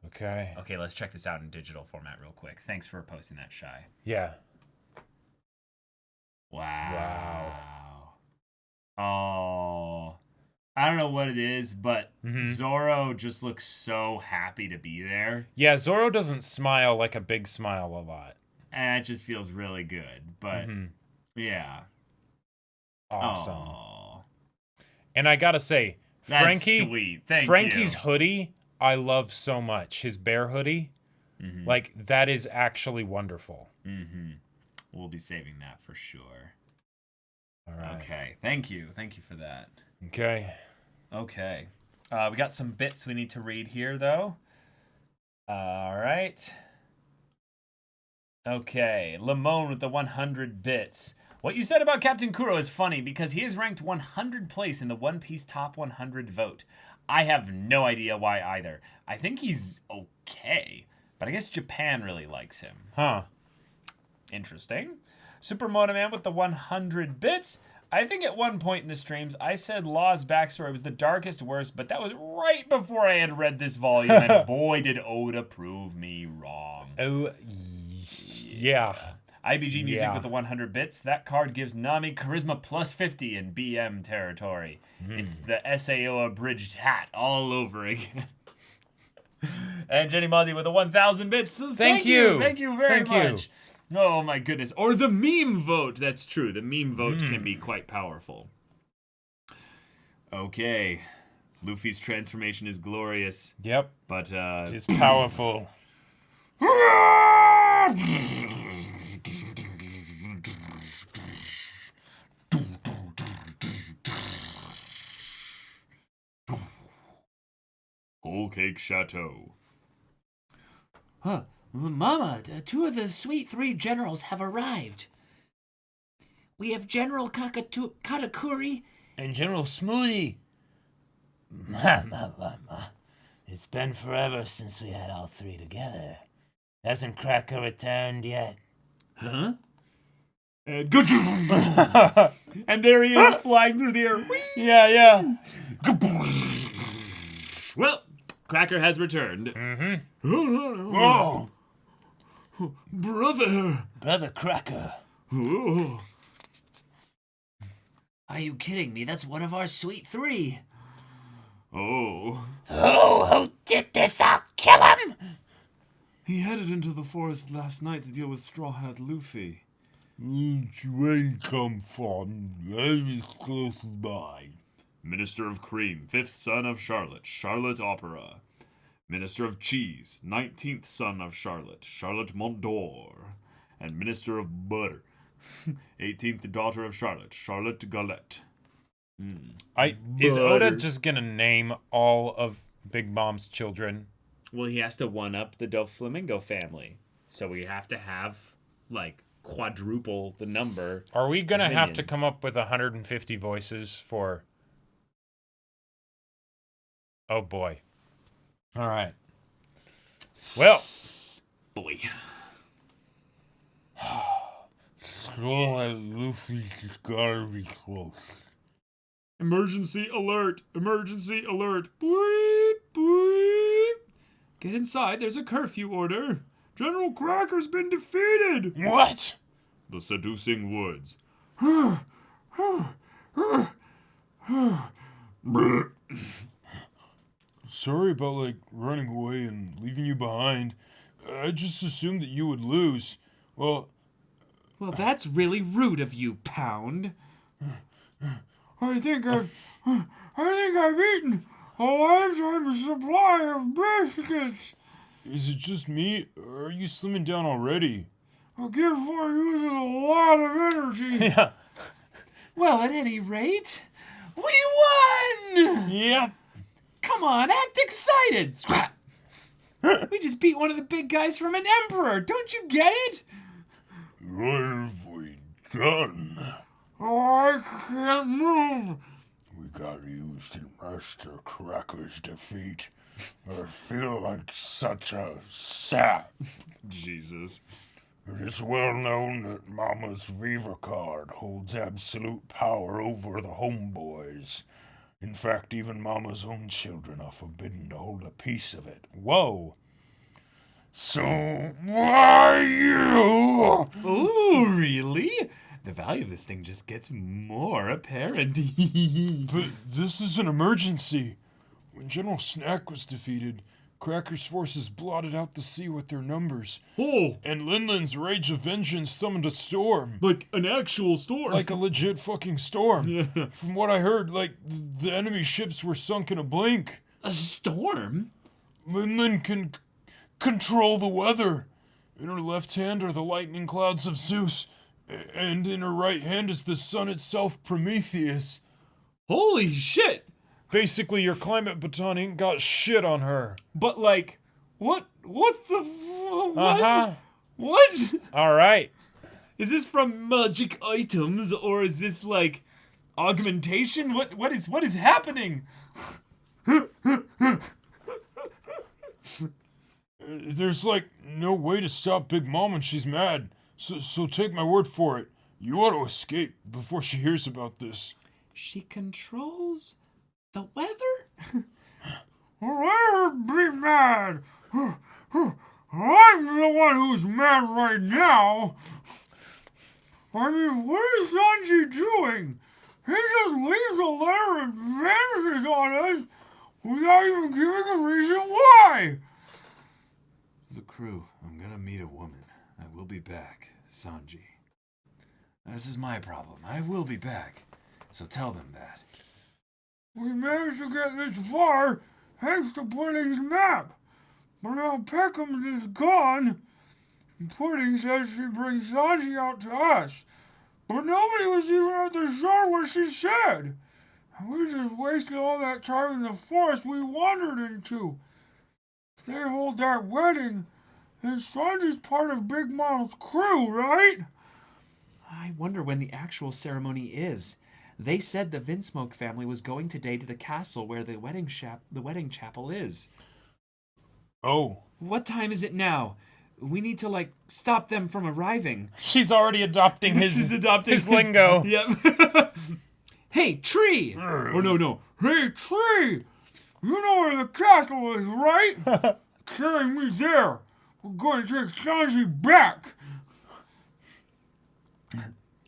Okay. Okay, let's check this out in digital format real quick. Thanks for posting that, Shy. Yeah. Wow. Oh. I don't know what it is, but Zoro just looks so happy to be there. Yeah, Zoro doesn't smile like a big smile a lot. And it just feels really good. But, yeah. Awesome. Aw. And I gotta say, That's Frankie, sweet. Thank Frankie's you. hoodie, I love so much. His bear hoodie, like that is actually wonderful. We'll be saving that for sure. All right. Okay. Thank you. Thank you for that. Okay. Okay. We got some bits we need to read here, though. All right. Okay. Lamone with the 100 bits. What you said about Captain Kuro is funny because he is ranked 100th place in the One Piece Top 100 vote. I have no idea why either. I think he's okay, but I guess Japan really likes him. Huh. Interesting. Super Monoman with the 100 bits. I think at one point in the streams, I said Law's backstory was the darkest worst, but that was right before I had read this volume, and boy, did Oda prove me wrong. Oh, yeah. IBG Music with the 100 bits. That card gives Nami charisma plus 50 in BM territory. It's the SAO abridged hat all over again. And Jenny Mondi with the 1,000 bits. Thank you. Thank you very much. Oh my goodness. Or the meme vote. That's true. The meme vote can be quite powerful. Okay. Luffy's transformation is glorious. Yep. But It's powerful. Whole Cake Chateau. Huh. Mama, two of the Sweet Three generals have arrived. We have General Katakuri. And General Smoothie. Mama. It's been forever since we had all three together. Hasn't Cracker returned yet? Huh? And there he is flying through the air. Yeah. Well, Cracker has returned. Whoa! Brother Cracker. Oh. Are you kidding me? That's one of our Sweet Three. Oh. Who did this? I'll kill him! He headed into the forest last night to deal with Straw Hat Luffy. Where he come from? Very close by. Minister of Cream, 5th son of Charlotte, Charlotte Opera. Minister of Cheese, 19th son of Charlotte, Charlotte Mondor. And Minister of Butter, 18th daughter of Charlotte, Charlotte Galette. Is Oda just gonna name all of Big Mom's children? Well, he has to one-up the Doflamingo family. So we have to have, like, quadruple the number. Are we gonna have to minions. come up with 150 voices for... Oh boy. All right. Well, Boy. Straw Hat Luffy's gotta be close. Emergency alert! Emergency alert! Bleep! Bleep! Get inside, there's a curfew order. General Cracker's been defeated! What? The Seducing Woods. Sorry about, running away and leaving you behind. I just assumed that you would lose. Well, that's really rude of you, Pound. I think I've eaten a lifetime supply of biscuits. is it just me, or are you slimming down already? A gift for using a lot of energy. yeah. Well, at any rate, we won! Yep. Come on, act excited! We just beat one of the big guys from an emperor. Don't you get it? What have we done? Oh, I can't move. We got used in Master Cracker's defeat. I feel like such a sap. Jesus. It is well known that Mama's Viva card holds absolute power over the homeboys. In fact, even Mama's own children are forbidden to hold a piece of it. Whoa. So, why you? Ooh, really? The value of this thing just gets more apparent. But this is an emergency. When General Snack was defeated, Cracker's forces blotted out the sea with their numbers. Oh, And Linland's rage of vengeance summoned a storm. like an actual storm. Like a legit fucking storm. Yeah. From what I heard, like, the enemy ships were sunk in a blink. A storm? Linland can control the weather. In her left hand are the lightning clouds of Zeus, and in her right hand is the sun itself, Prometheus. Holy shit! Basically, your climate baton ain't got shit on her. But like, what the what? Uh-huh. What? All right. Is this from magic items or is this like augmentation? What is happening? There's like no way to stop Big Mom when she's mad. So take my word for it. You ought to escape before she hears about this. She controls the weather? Let her be mad. I'm the one who's mad right now. I mean, what is Sanji doing? He just leaves a letter and vanishes on us without even giving a reason why. The crew, I'm gonna meet a woman. I will be back, Sanji. This is my problem. I will be back. So tell them that. We managed to get this far thanks to Pudding's map. But now Peckham's is gone. And Pudding says she brings Sanji out to us. But nobody was even at the shore when she said. And we just wasted all that time in the forest we wandered into. If they hold that wedding, then Sanji's part of Big Mom's crew, right? I wonder when the actual ceremony is. They said the Vinsmoke family was going today to the castle where the wedding chapel is. Oh. What time is it now? We need to, like, stop them from arriving. She's already adopting his, his lingo. Yep. Hey, tree! Oh, no. Hey, tree! You know where the castle is, right? Carry me there. We're going to take Sanji back.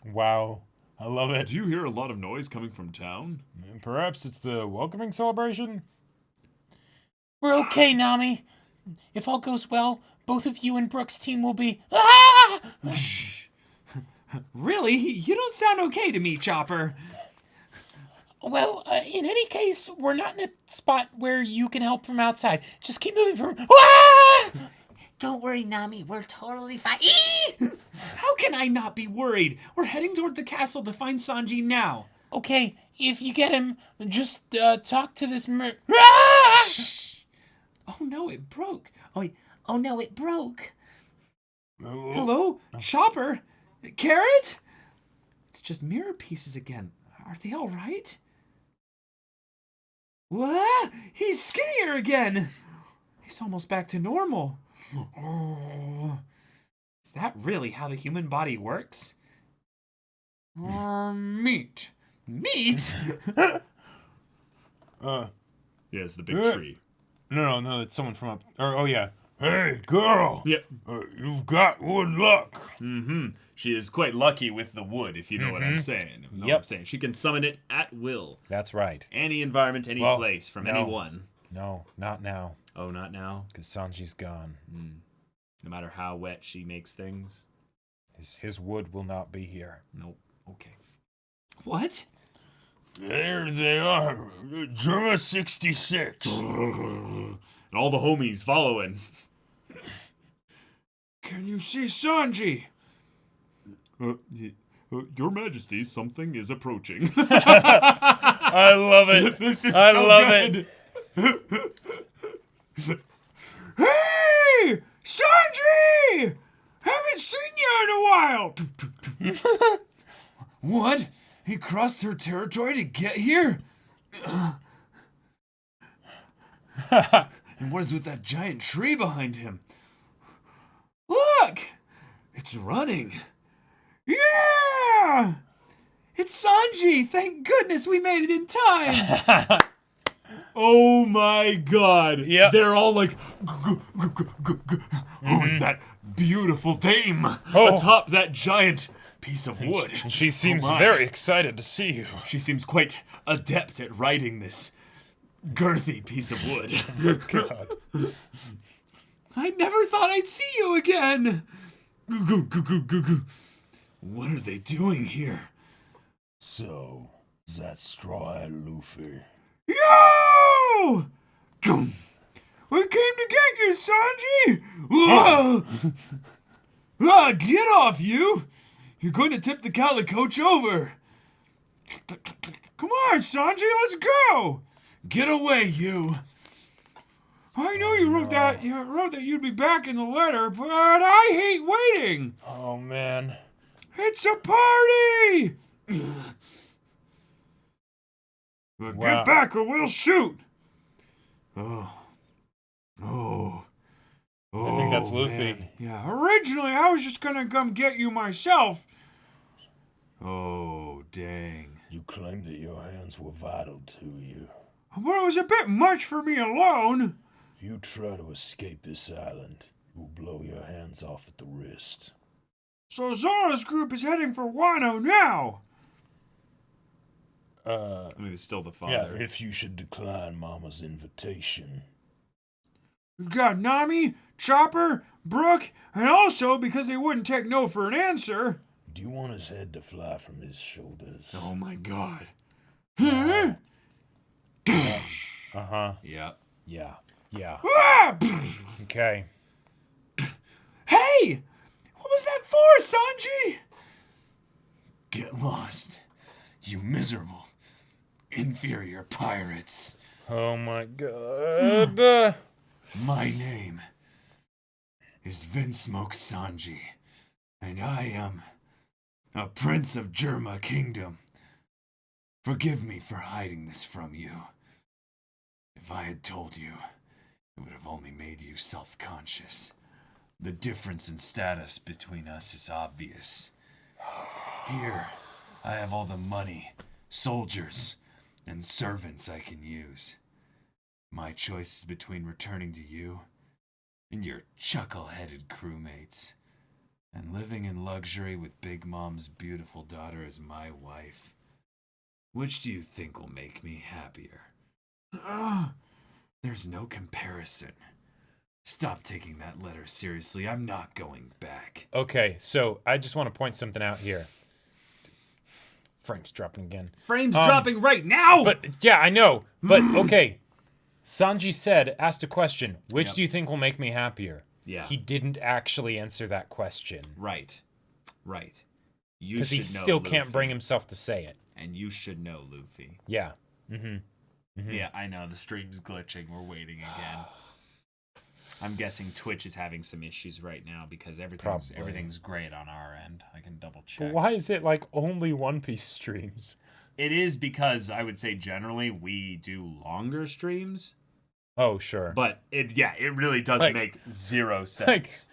Wow. I love it. Do you hear a lot of noise coming from town? Perhaps it's the welcoming celebration? We're okay, Nami. If all goes well, both of you and Brook's team will be... Ah! Really? You don't sound okay to me, Chopper. Well, in any case, we're not in a spot where you can help from outside. Just keep moving from... Ah! Don't worry, Nami. We're totally fine. How can I not be worried? We're heading toward the castle to find Sanji now. Okay, if you get him, just talk to this Ah! Oh no, it broke. Oh no, it broke. Hello? Hello? Chopper? Carrot? It's just mirror pieces again. Are they all right? What? He's skinnier again. He's almost back to normal. Oh. Is that really how the human body works? Meat. Meat? Yes, the big tree. No, it's someone from up... oh, yeah. Hey, girl! Yep. You've got good luck. Mm-hmm. She is quite lucky with the wood, if you know what I'm saying. You know what I'm saying. She can summon it at will. That's right. Any environment, any place, from anyone. No, not now. Oh, not now? Because Sanji's gone. No matter how wet she makes things? His wood will not be here. Nope. Okay. What? There they are. Germa 66. And all the homies following. Can you see Sanji? Your Majesty, something is approaching. I love it. This is I so love good. it. Hey! Sanji! Haven't seen you in a while! What? He crossed her territory to get here? And what is with that giant tree behind him? Look! It's running. Yeah! It's Sanji! Thank goodness we made it in time! Oh my god. Yep. They're all like, who is that beautiful dame atop that giant piece of wood? She seems my. very excited to see you. She seems quite adept at riding this girthy piece of wood. God. I never thought I'd see you again. Goo, goo, goo, goo, goo. What are they doing here? So, is that straw-eyed Luffy? Yo! Gum. We came to get you, Sanji! Get off, you! You're going to tip the Calicoach over. Come on, Sanji, let's go! Get away, you! I know you wrote that you'd be back in the letter, but I hate waiting! Oh, man. It's a party! Well, Wow. get back or we'll shoot! Oh. I think that's Luffy. Man. Yeah, originally I was just gonna come get you myself. Oh, dang. You claimed that your hands were vital to you. But it was a bit much for me alone. If you try to escape this island, you will blow your hands off at the wrist. So Zoro's group is heading for Wano now. I mean, it's still the father. Yeah, if you should decline Mama's invitation. We've got Nami, Chopper, Brook, and also, because they wouldn't take no for an answer. Do you want his head to fly from his shoulders? Oh my god. Uh-huh. Yeah. Yeah. Yeah. Ah! Okay. Hey! What was that for, Sanji? Get lost, you miserable, inferior pirates. Oh, my God. My name is Vinsmoke Sanji, and I am a prince of Germa Kingdom. Forgive me for hiding this from you. If I had told you, it would have only made you self-conscious. The difference in status between us is obvious. Here, I have all the money, soldiers, and servants I can use. My choice is between returning to you and your chuckle-headed crewmates, and living in luxury with Big Mom's beautiful daughter as my wife. Which do you think will make me happier? There's no comparison. Stop taking that letter seriously. I'm not going back. Okay, so I just want to point something out here. Frame's dropping again. Frame's dropping right now! But, yeah, I know. But, okay. Sanji asked a question. Which do you think will make me happier? Yeah. He didn't actually answer that question. Right. Right. You Because should he know still can't Luffy, bring himself to say it. and you should know Luffy. Yeah. Mm-hmm. Yeah, I know. The stream's glitching. We're waiting again. I'm guessing Twitch is having some issues right now because Probably. everything's great on our end. I can double check. But why is it like only One Piece streams? It is because I would say generally we do longer streams, Oh, sure. but it really does Like- make zero sense.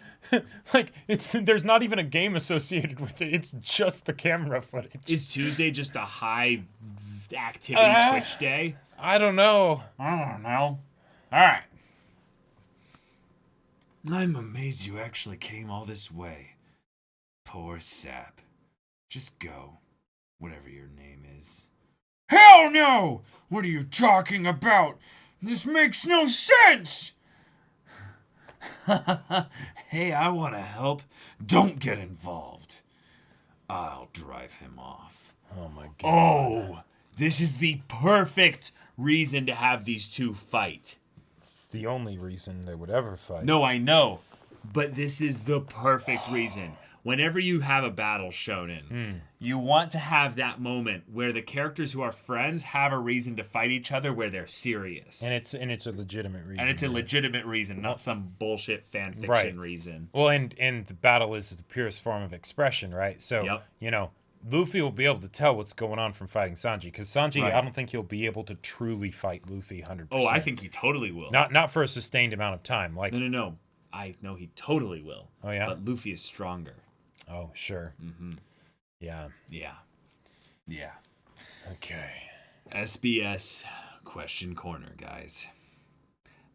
Like there's not even a game associated with it. It's just the camera footage. Is Tuesday just a high activity Twitch day? I don't know. I don't know. All right. I'm amazed you actually came all this way. Poor sap. Just go. Whatever your name is. Hell no! What are you talking about? This makes no sense! Hey, I want to help. Don't get involved. I'll drive him off. Oh my god. Oh, this is the perfect reason to have these two fight. It's the only reason they would ever fight. No, I know, but this is the perfect reason. Whenever you have a battle shonen, you want to have that moment where the characters who are friends have a reason to fight each other where they're serious. And it's a legitimate reason. And it's a legitimate reason, not some bullshit fan fiction Right. reason. Well, and the battle is the purest form of expression, right? So, Yep. you know, Luffy will be able to tell what's going on from fighting Sanji, because Sanji, Right. I don't think he'll be able to truly fight Luffy 100%. Oh, I think he totally will. not for a sustained amount of time. Like, No. I know he totally will. Oh, yeah? But Luffy is stronger. oh, sure. Mm-hmm. Yeah. Yeah. Okay. SBS question corner, guys.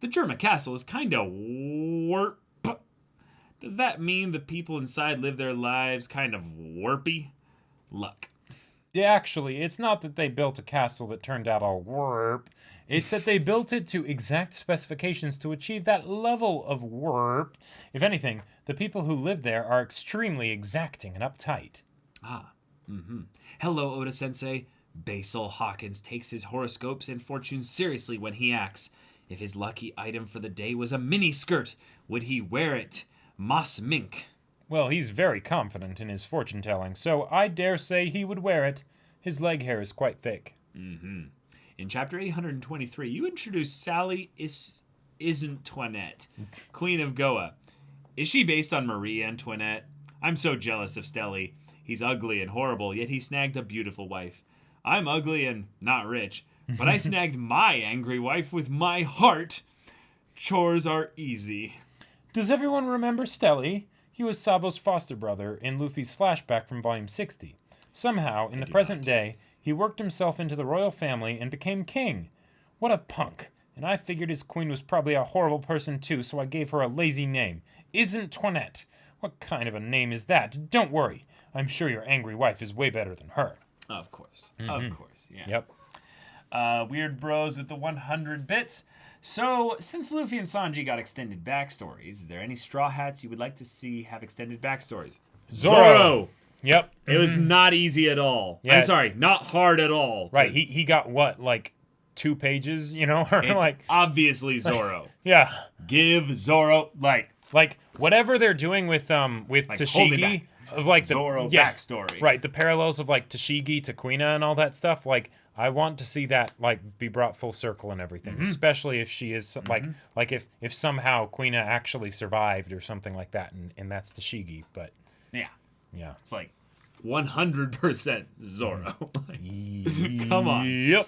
The Germa castle is kind of warp. Does that mean the people inside live their lives kind of warpy? Luck. Actually, it's not that they built a castle that turned out all warp. It's that they built it to exact specifications to achieve that level of warp. If anything, the people who live there are extremely exacting and uptight. Hello, Oda-sensei. Basil Hawkins takes his horoscopes and fortunes seriously when he acts. If his lucky item for the day was a mini-skirt, would he wear it? Moss Mink. Well, he's very confident in his fortune-telling, so I dare say he would wear it. His leg hair is quite thick. In chapter 823, you introduce Sally Antoinette, Queen of Goa. Is she based on Marie Antoinette? I'm so jealous of Stelly. He's ugly and horrible, yet he snagged a beautiful wife. I'm ugly and not rich, but I snagged my angry wife with my heart. Chores are easy. Does everyone remember Stelly? He was Sabo's foster brother in Luffy's flashback from Volume 60. Somehow, in the present day, he worked himself into the royal family and became king. What a punk. And I figured his queen was probably a horrible person too, so I gave her a lazy name. Isn't Toinette. What kind of a name is that? Don't worry. I'm sure your angry wife is way better than her. Of course. Of course, yeah. Yep. Weird Bros with the 100 bits. So, since Luffy and Sanji got extended backstories, is there any Straw Hats you would like to see have extended backstories? Zoro! Yep. It was not easy at all. Yeah, I'm sorry, not hard at all. Right, he got what, like 2 pages, you know? Or It's like, obviously Zoro. yeah. Give Zoro, Like whatever they're doing with hold me Tashigi, back. of like the Zoro yeah, backstory. right? The parallels of like Tashigi to Kuina and all that stuff. Like I want to see that like be brought full circle and everything, especially if she is like if somehow Kuina actually survived or something like that, and that's Tashigi. But yeah, It's like 100% Zoro. Come on. Yep.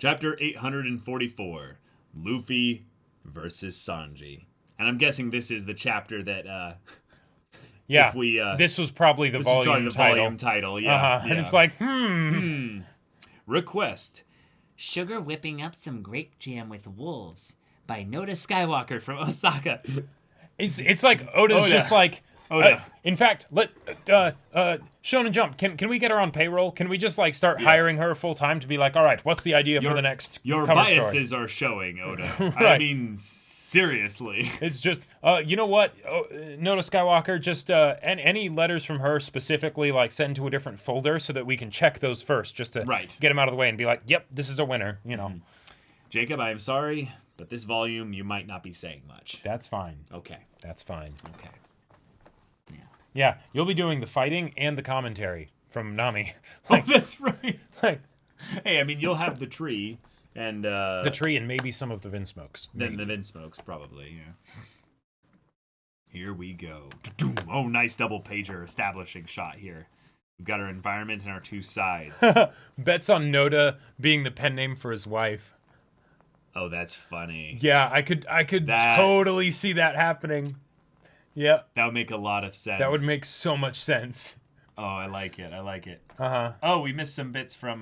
Chapter 844, Luffy versus Sanji. And I'm guessing this is the chapter that Yeah, if we, this was probably the this is volume probably the title. volume title, yeah. And it's like, Request. Sugar whipping up some grape jam with wolves by Noda Skywalker from Osaka. it's like Oda's just like. Oda. In fact, let Shonen Jump. Can we get her on payroll? Can we just like start hiring her full time to be like, all right, what's the idea for the next Your cover biases story? are showing, Oda. I Right. mean, seriously. It's just, you know what, Noda Skywalker, just and any letters from her specifically, like send to a different folder so that we can check those first, just to get them out of the way and be like, yep, this is a winner, you know. Jacob, I am sorry, but this volume you might not be saying much. That's fine. Okay. That's fine. Okay. Yeah, you'll be doing the fighting and the commentary from Nami. Like, that's right. Like, Hey, I mean, you'll have the tree and the tree and maybe some of the Vinsmokes. then the Vinsmokes probably. Yeah. Here we go. Oh, nice double pager establishing shot here. We've got our environment and our two sides. Bets on Noda being the pen name for his wife. Oh, that's funny. Yeah, I could totally see that happening. Yeah, That would make a lot of sense. that would make so much sense. Oh, I like it. I like it. Uh-huh. Oh, we missed some bits from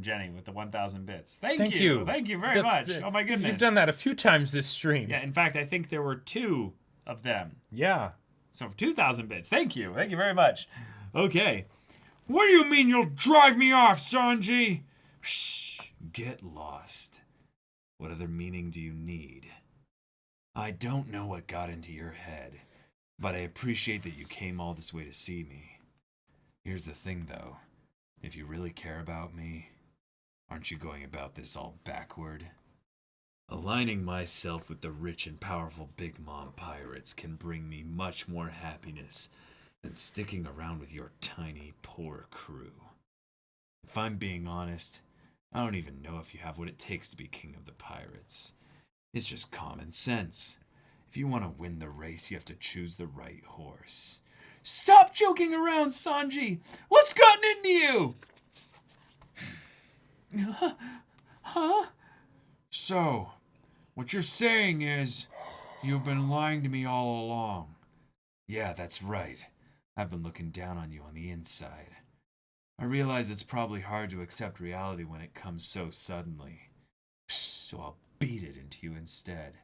Jenny with the 1,000 bits. Thank you. Thank you very much. That's- Oh my goodness. You've done that a few times this stream. Yeah, in fact, I think there were 2 of them. Yeah. So 2,000 bits. Thank you. Thank you very much. Okay. What do you mean you'll drive me off, Sanji? Shh. Get lost. What other meaning do you need? I don't know what got into your head, but I appreciate that you came all this way to see me. Here's the thing, though. If you really care about me, aren't you going about this all backward? Aligning myself with the rich and powerful Big Mom pirates can bring me much more happiness than sticking around with your tiny, poor crew. If I'm being honest, I don't even know if you have what it takes to be king of the pirates. It's just common sense. If you want to win the race, you have to choose the right horse. Stop joking around, Sanji! What's gotten into you? Huh? So, what you're saying is, you've been lying to me all along. Yeah, that's right. I've been looking down on you on the inside. I realize it's probably hard to accept reality when it comes so suddenly. So I'll beat it into you instead.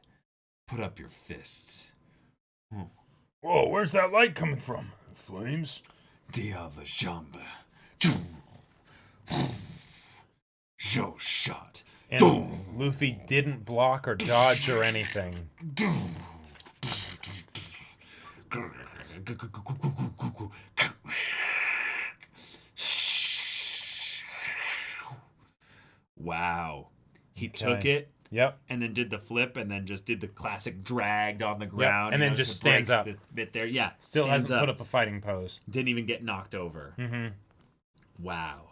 Put up your fists. Whoa, where's that light coming from? Flames? Diable jambe. Show shot. And Luffy didn't block or dodge or anything. Wow. He took it Yep. and then did the flip and then just did the classic dragged on the ground. and you then know, just to break stands up. The bit there. Yeah. Still stands hasn't put up a fighting pose. Didn't even get knocked over. Mm-hmm. Wow.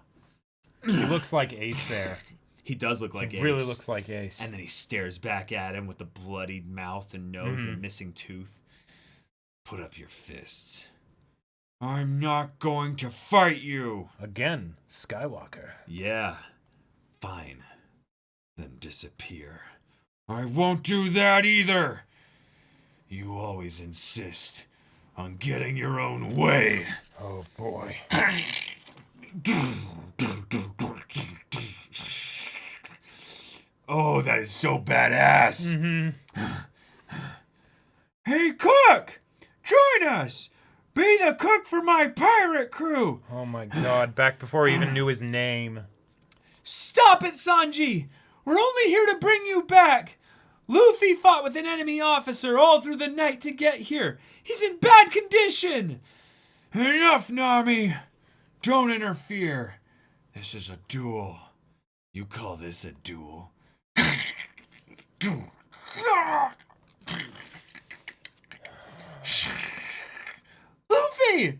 He looks like Ace there. He does look like He Ace. really looks like Ace. And then he stares back at him with the bloodied mouth and nose and missing tooth. Put up your fists. I'm not going to fight you. Again, Skywalker. Yeah. Fine. Then disappear. I won't do that either. You always insist on getting your own way. Oh boy. Oh, that is so badass. Mm-hmm. Hey, cook! Join us! Be the cook for my pirate crew! Oh my god, back before he even knew his name. Stop it, Sanji! We're only here to bring you back! Luffy fought with an enemy officer all through the night to get here. He's in bad condition! Enough, Nami! Don't interfere. This is a duel. You call this a duel? Luffy!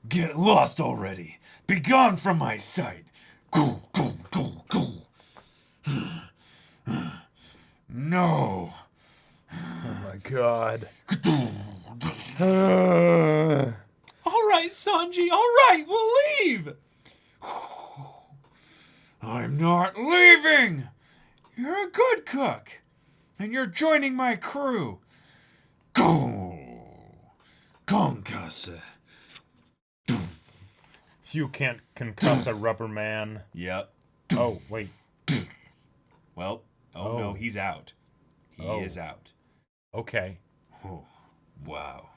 Get lost already. Be gone from my sight. Go, go, go, go. No. Oh my god. All right, Sanji. All right, we'll leave. I'm not leaving. You're a good cook, and you're joining my crew. Go. Concuss. You can't concuss a rubber man. Yep. Oh, wait. Well, no, he's out. He is out. Okay. Oh, wow.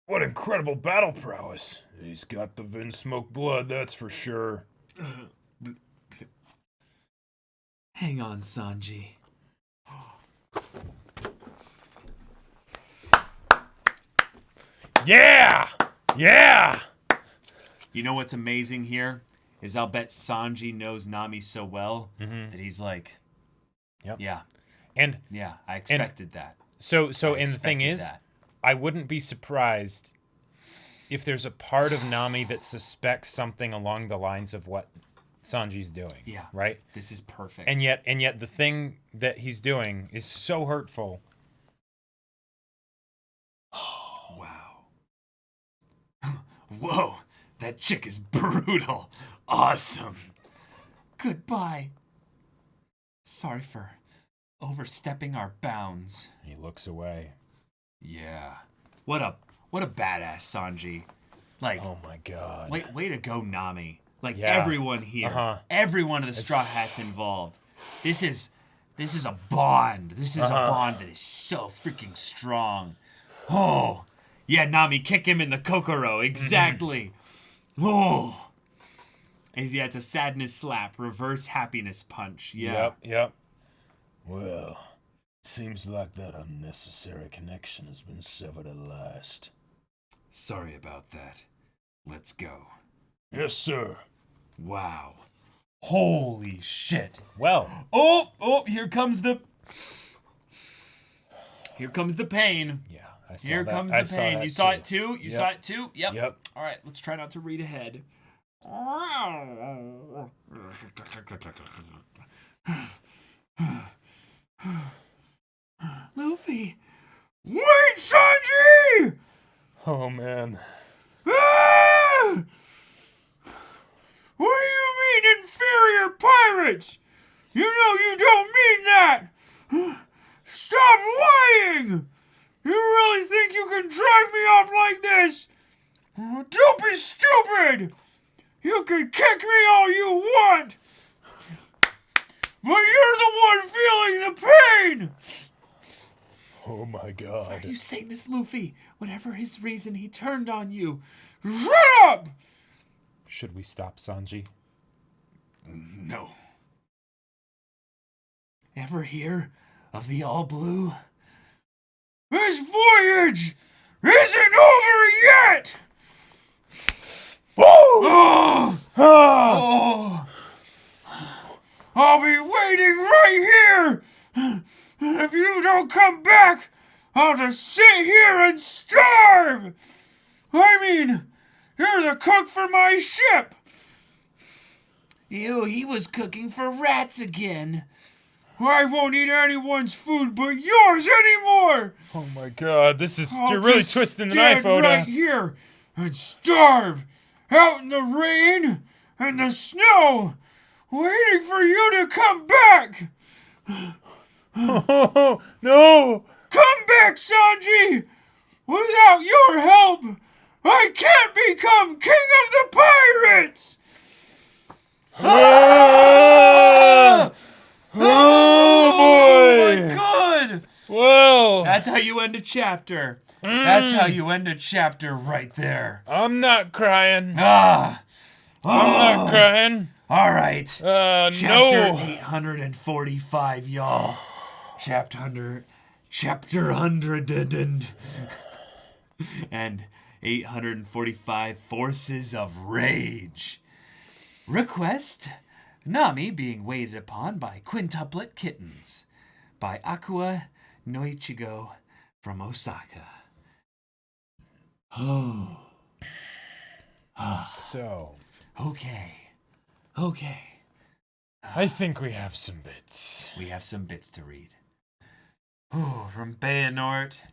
What incredible battle prowess. He's got the Vinsmoke blood, that's for sure. Hang on, Sanji. Yeah! Yeah! You know what's amazing here is I'll bet Sanji knows Nami so well that he's like, Yep. yeah, And yeah, I expected that. so I and the thing expected is, that. I wouldn't be surprised if there's a part of Nami that suspects something along the lines of what Sanji's doing. Yeah. Right? This is perfect. And yet the thing that he's doing is so hurtful. Wow. Whoa, that chick is brutal. Awesome. Goodbye. Sorry for overstepping our bounds. He looks away. Yeah. What a badass Sanji. Like, Oh my god. way to go, Nami. Like Yeah. everyone here, every one of the Straw Hats involved. This is a bond. This is a bond that is so freaking strong. Oh, yeah, Nami, kick him in the Kokoro. Exactly. Oh. And yeah, it's a sadness slap, reverse happiness punch. Yeah. Yep. Well, seems like that unnecessary connection has been severed at last. Sorry about that. Let's go. Yes, sir. Wow. Holy shit. Well, Oh, here comes the pain. yeah, I saw Here that. comes I the pain. that You saw too. it too? You Yep. saw it too? Yep. Yep. All right, let's try not to read ahead. Luffy! Wait, Sanji! Oh man. Ah! What do you mean, inferior pirates? You know you don't mean that! Stop lying! You really think you can drive me off like this? Don't be stupid! You can kick me all you want! But you're the one feeling the pain! Oh my god. You saying this, Luffy? Whatever his reason, he turned on you. Shut up! Should we stop Sanji? No. Ever hear of the All Blue? This voyage isn't over yet! Oh! Oh! I'll be waiting right here! If you don't come back, I'll just sit here and starve! I mean, you're the cook for my ship! Ew, he was cooking for rats again. I won't eat anyone's food but yours anymore! Oh my god, this is... I'll you're really just twisting the stand knife, Oda. right here and starve out in the rain and the snow, waiting for you to come back! Oh, no! Come back, Sanji! Without your help, I can't become king of the pirates! Ah! Oh, boy! my God! Whoa! That's how you end a chapter. That's how you end a chapter right there. I'm not crying. Ah! I'm not crying. All right. Chapter No. 845, y'all. Chapter 100 and 845 Forces of Rage. Request, Nami being waited upon by quintuplet kittens by Aqua Noichigo from Osaka. Oh. So, Okay. I think we have some bits. We have some bits to read. Ooh, from Bayonort,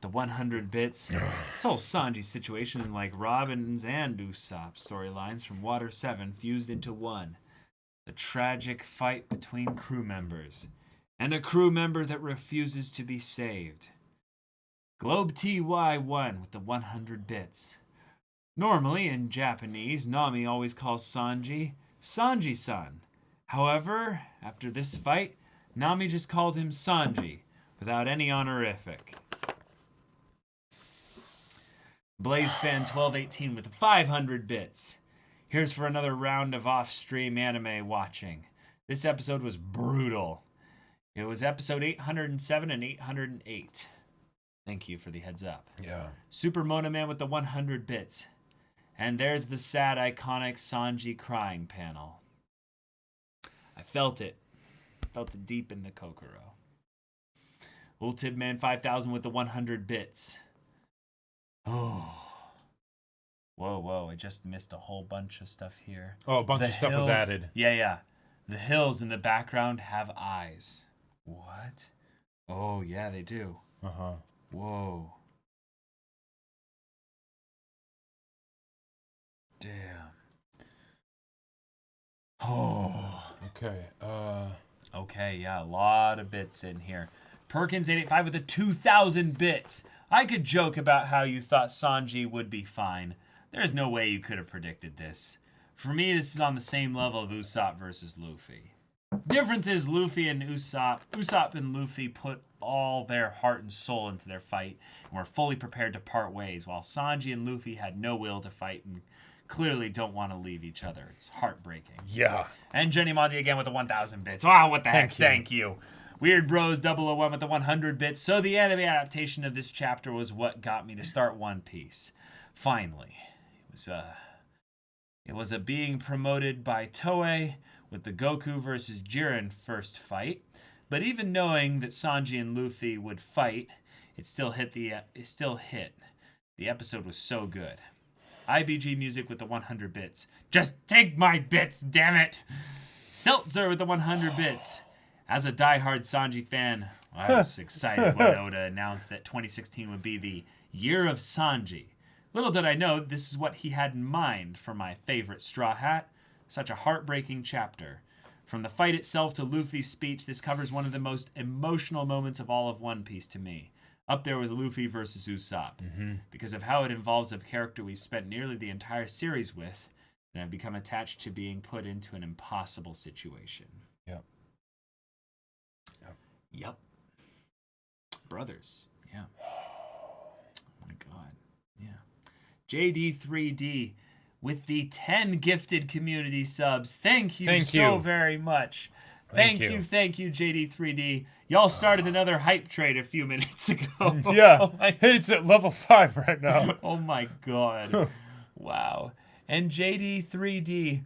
the 100 bits. This whole Sanji situation is like Robin's and Usopp's storylines from Water 7 fused into one. The tragic fight between crew members, and a crew member that refuses to be saved. Globe TY1 with the 100 bits. Normally, in Japanese, Nami always calls Sanji Sanji-san. However, after this fight, Nami just called him Sanji, without any honorific. BlazeFan1218 with 500 bits. Here's for another round of off-stream anime watching. This episode was brutal. It was episode 807 and 808. Thank you for the heads up. Yeah. Super Mona Man with the 100 bits. And there's the sad, iconic Sanji crying panel. I felt it. Felt it deep in the Kokoro. Ultibman 5000 with the 100 bits. Oh. Whoa, I just missed a whole bunch of stuff here. Oh, a bunch of stuff was added. Yeah. The hills in the background have eyes. What? Oh, yeah, they do. Uh-huh. Whoa. Damn. Oh. Okay, Okay, yeah, a lot of bits in here. Perkins885 with the 2,000 bits. I could joke about how you thought Sanji would be fine. There's no way you could have predicted this. For me, this is on the same level of Usopp versus Luffy. Difference is Luffy and Usopp and Luffy put all their heart and soul into their fight and were fully prepared to part ways, while Sanji and Luffy had no will to fight and clearly don't want to leave each other. It's heartbreaking. yeah. And Jenny Monty again with the 1,000 bits. Wow, what the heck? Thank you. Thank you. Weird Bros 001 with the 100 bits. So the anime adaptation of this chapter was what got me to start One Piece. Finally. It was a being promoted by Toei with the Goku versus Jiren first fight. But even knowing that Sanji and Luffy would fight, it still hit. The episode was so good. IBG Music with the 100 bits. Just take my bits, damn it! Seltzer with the 100 bits. As a diehard Sanji fan, I was excited when Oda announced that 2016 would be the year of Sanji. Little did I know this is what he had in mind for my favorite Straw Hat. Such a heartbreaking chapter. From the fight itself to Luffy's speech, this covers one of the most emotional moments of all of One Piece to me. Up there with Luffy versus Usopp. Because of how it involves a character we've spent nearly the entire series with, and I've become attached to being put into an impossible situation. Yep. Brothers. Yeah. Oh my God. Yeah. JD3D with the 10 gifted community subs. Thank you Thank so you. very much. Thank Thank you. you, JD3D. Y'all started another hype trade a few minutes ago. Yeah, Oh my, it's at level 5 right now. oh my god. Wow. And JD3D,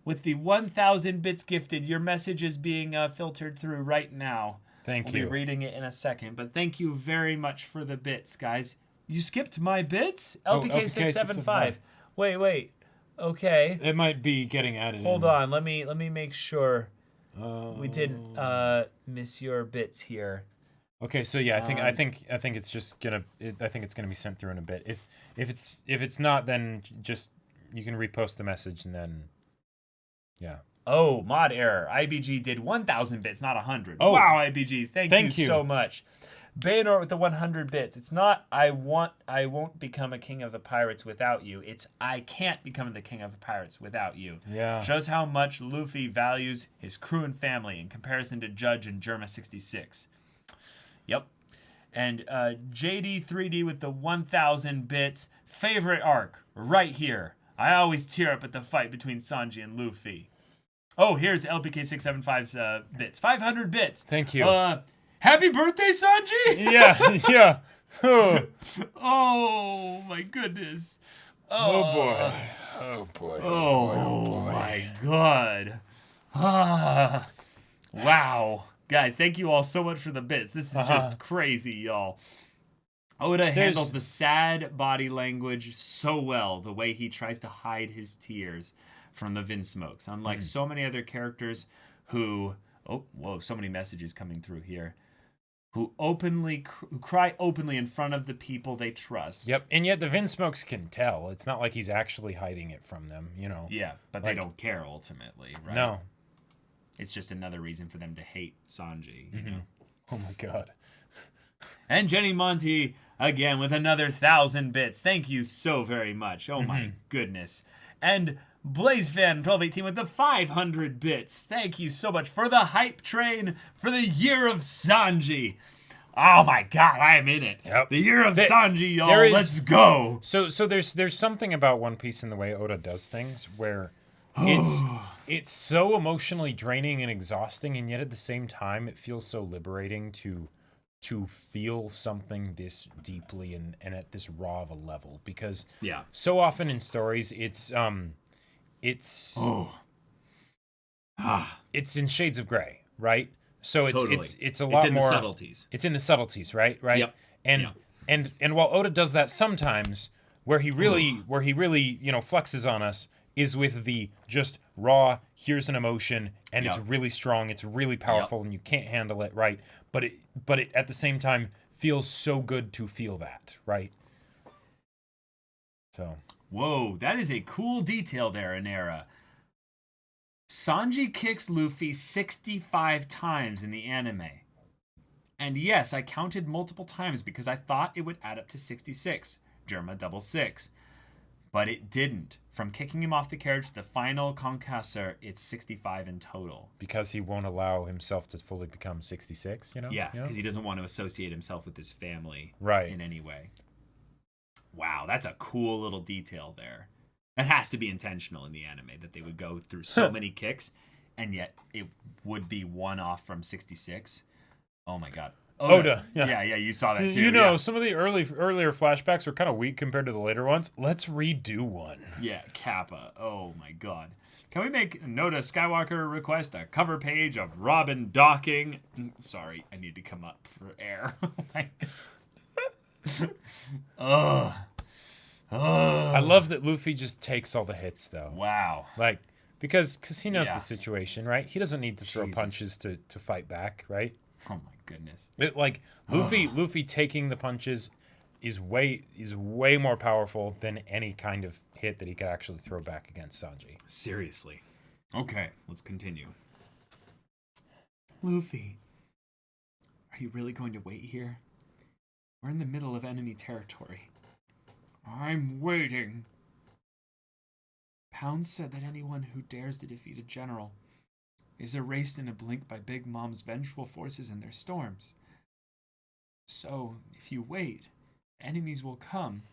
with the 1,000 bits gifted, your message is being filtered through right now. Thank We'll you. be reading it in a second, but thank you very much for the bits, guys. You skipped my bits? Oh, LPK675. Wait. Okay. It might be getting added. Hold in. on. Let me make sure we didn't miss your bits here. Okay, so yeah, I think it's just gonna. I think it's gonna be sent through in a bit. If it's not, then just you can repost the message and then, yeah. Oh, mod error. IBG did 1,000 bits, not 100. Oh. Wow, IBG. Thank Thank you you. so much. Baynor with the 100 bits. It's not I won't become a king of the pirates without you. It's I can't become the king of the pirates without you. Yeah. Shows how much Luffy values his crew and family in comparison to Judge and Germa 66. Yep. And JD3D with the 1,000 bits. Favorite arc, right here. I always tear up at the fight between Sanji and Luffy. Oh, here's LPK675's bits. 500 bits. Thank you. Happy birthday, Sanji! yeah. Oh. Oh, my goodness. Oh boy. Oh boy. Oh, my God. Ah. Wow. Guys, thank you all so much for the bits. This is just crazy, y'all. Oda handles the sad body language so well, the way he tries to hide his tears from the Vinsmokes. Unlike so many other characters who... Oh, whoa, so many messages coming through here. Who cry openly in front of the people they trust. Yep, and yet the Vinsmokes can tell. It's not like he's actually hiding it from them, you know. Yeah, but they don't care ultimately, right? No. It's just another reason for them to hate Sanji, you know? Oh my god. And Jenny Monty, again, with another 1,000 bits. Thank you so very much. Oh my goodness. And BlazeFan1218 with the 500 bits. Thank you so much for the hype train for the year of Sanji. Oh my god, I am in it. Yep. The year of Sanji, y'all. there is- Let's go. So there's something about One Piece in the way Oda does things where it's so emotionally draining and exhausting, and yet at the same time it feels so liberating to feel something this deeply and at this raw of a level, because Yeah. so often in stories it's it's in shades of gray, right? So it's a lot in more the subtleties. It's in the subtleties, right? Yep. And while Oda does that sometimes, where he really flexes on us is with the just raw, here's an emotion and it's really strong, it's really powerful, and you can't handle it, right? But it at the same time feels so good to feel that, right? So Whoa, that is a cool detail there, Inera. Sanji kicks Luffy 65 times in the anime. And yes, I counted multiple times because I thought it would add up to 66. Germa double 6. But it didn't. From kicking him off the carriage to the final concussor, it's 65 in total. because he won't allow himself to fully become 66, you know? Yeah, You know? because he doesn't want to associate himself with his family Right. in any way. Wow, that's a cool little detail there. It has to be intentional in the anime that they would go through so many kicks, and yet it would be one off from 66. Oh my god. Oda, yeah. Yeah, you saw that too. You know, yeah. some of the earlier flashbacks were kind of weak compared to the later ones. Let's redo one. Yeah, Kappa. Oh my god. Can we make Noda Skywalker request a cover page of Robin docking? Sorry, I need to come up for air. Oh my god. Ugh. I love that Luffy just takes all the hits, though. Wow. Like, because he knows Yeah. the situation, right? He doesn't need to throw Jesus. punches to fight back, right? Oh my goodness. Luffy taking the punches is way more powerful than any kind of hit that he could actually throw back against Sanji. Seriously. Okay, let's continue. Luffy, are you really going to wait here? We're in the middle of enemy territory. I'm waiting. Pound said that anyone who dares to defeat a general is erased in a blink by Big Mom's vengeful forces and their storms. So, if you wait, enemies will come.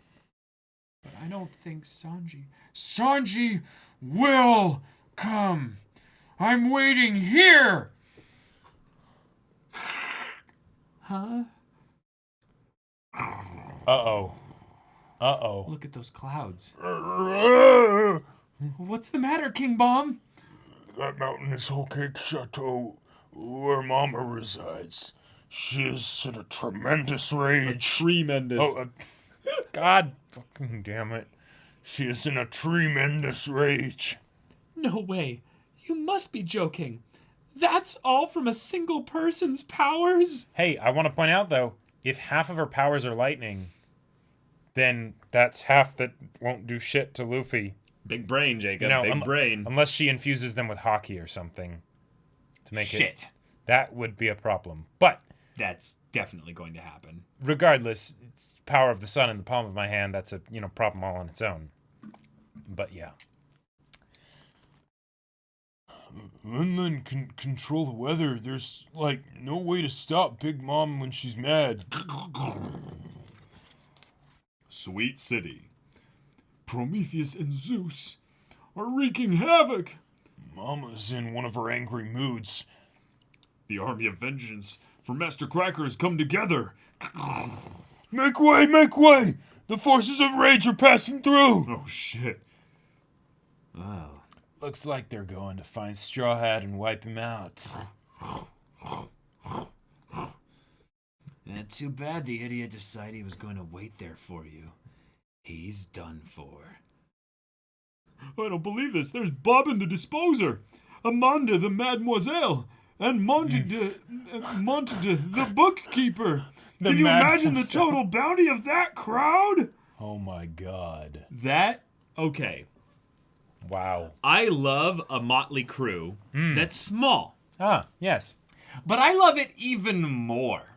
But I don't think Sanji will come. I'm waiting here. Huh? Uh-oh. Uh-oh. Look at those clouds. What's the matter, King Bomb? That mountain is whole Cake Chateau, where Mama resides. She is in a tremendous rage. Tremendous. Oh, God fucking damn it. she is in a tremendous rage. No way. You must be joking. That's all from a single person's powers? Hey, I want to point out, though, if half of her powers are lightning, then that's half that won't do shit to Luffy. Big brain, Jacob. No, Big brain. Unless she infuses them with hockey or something to make it. Shit. That would be a problem. But That's definitely going to happen. regardless, it's power of the sun in the palm of my hand. That's a problem all on its own. But yeah. And then control the weather. There's, like, no way to stop Big Mom when she's mad. Sweet City. Prometheus and Zeus are wreaking havoc. Mama's in one of her angry moods. The army of vengeance for Master Cracker has come together. Make way, make way! The forces of rage are passing through! Oh shit. Oh. Looks like they're going to find Straw Hat and wipe him out. Too bad the idiot decided he was going to wait there for you. He's done for. I don't believe this. There's Bobbin the Disposer, Amanda the Mademoiselle, and Monty the Bookkeeper. Can you imagine the total bounty of that crowd? Oh my god. Okay. Wow. I love a motley crew that's small. Ah, yes. But I love it even more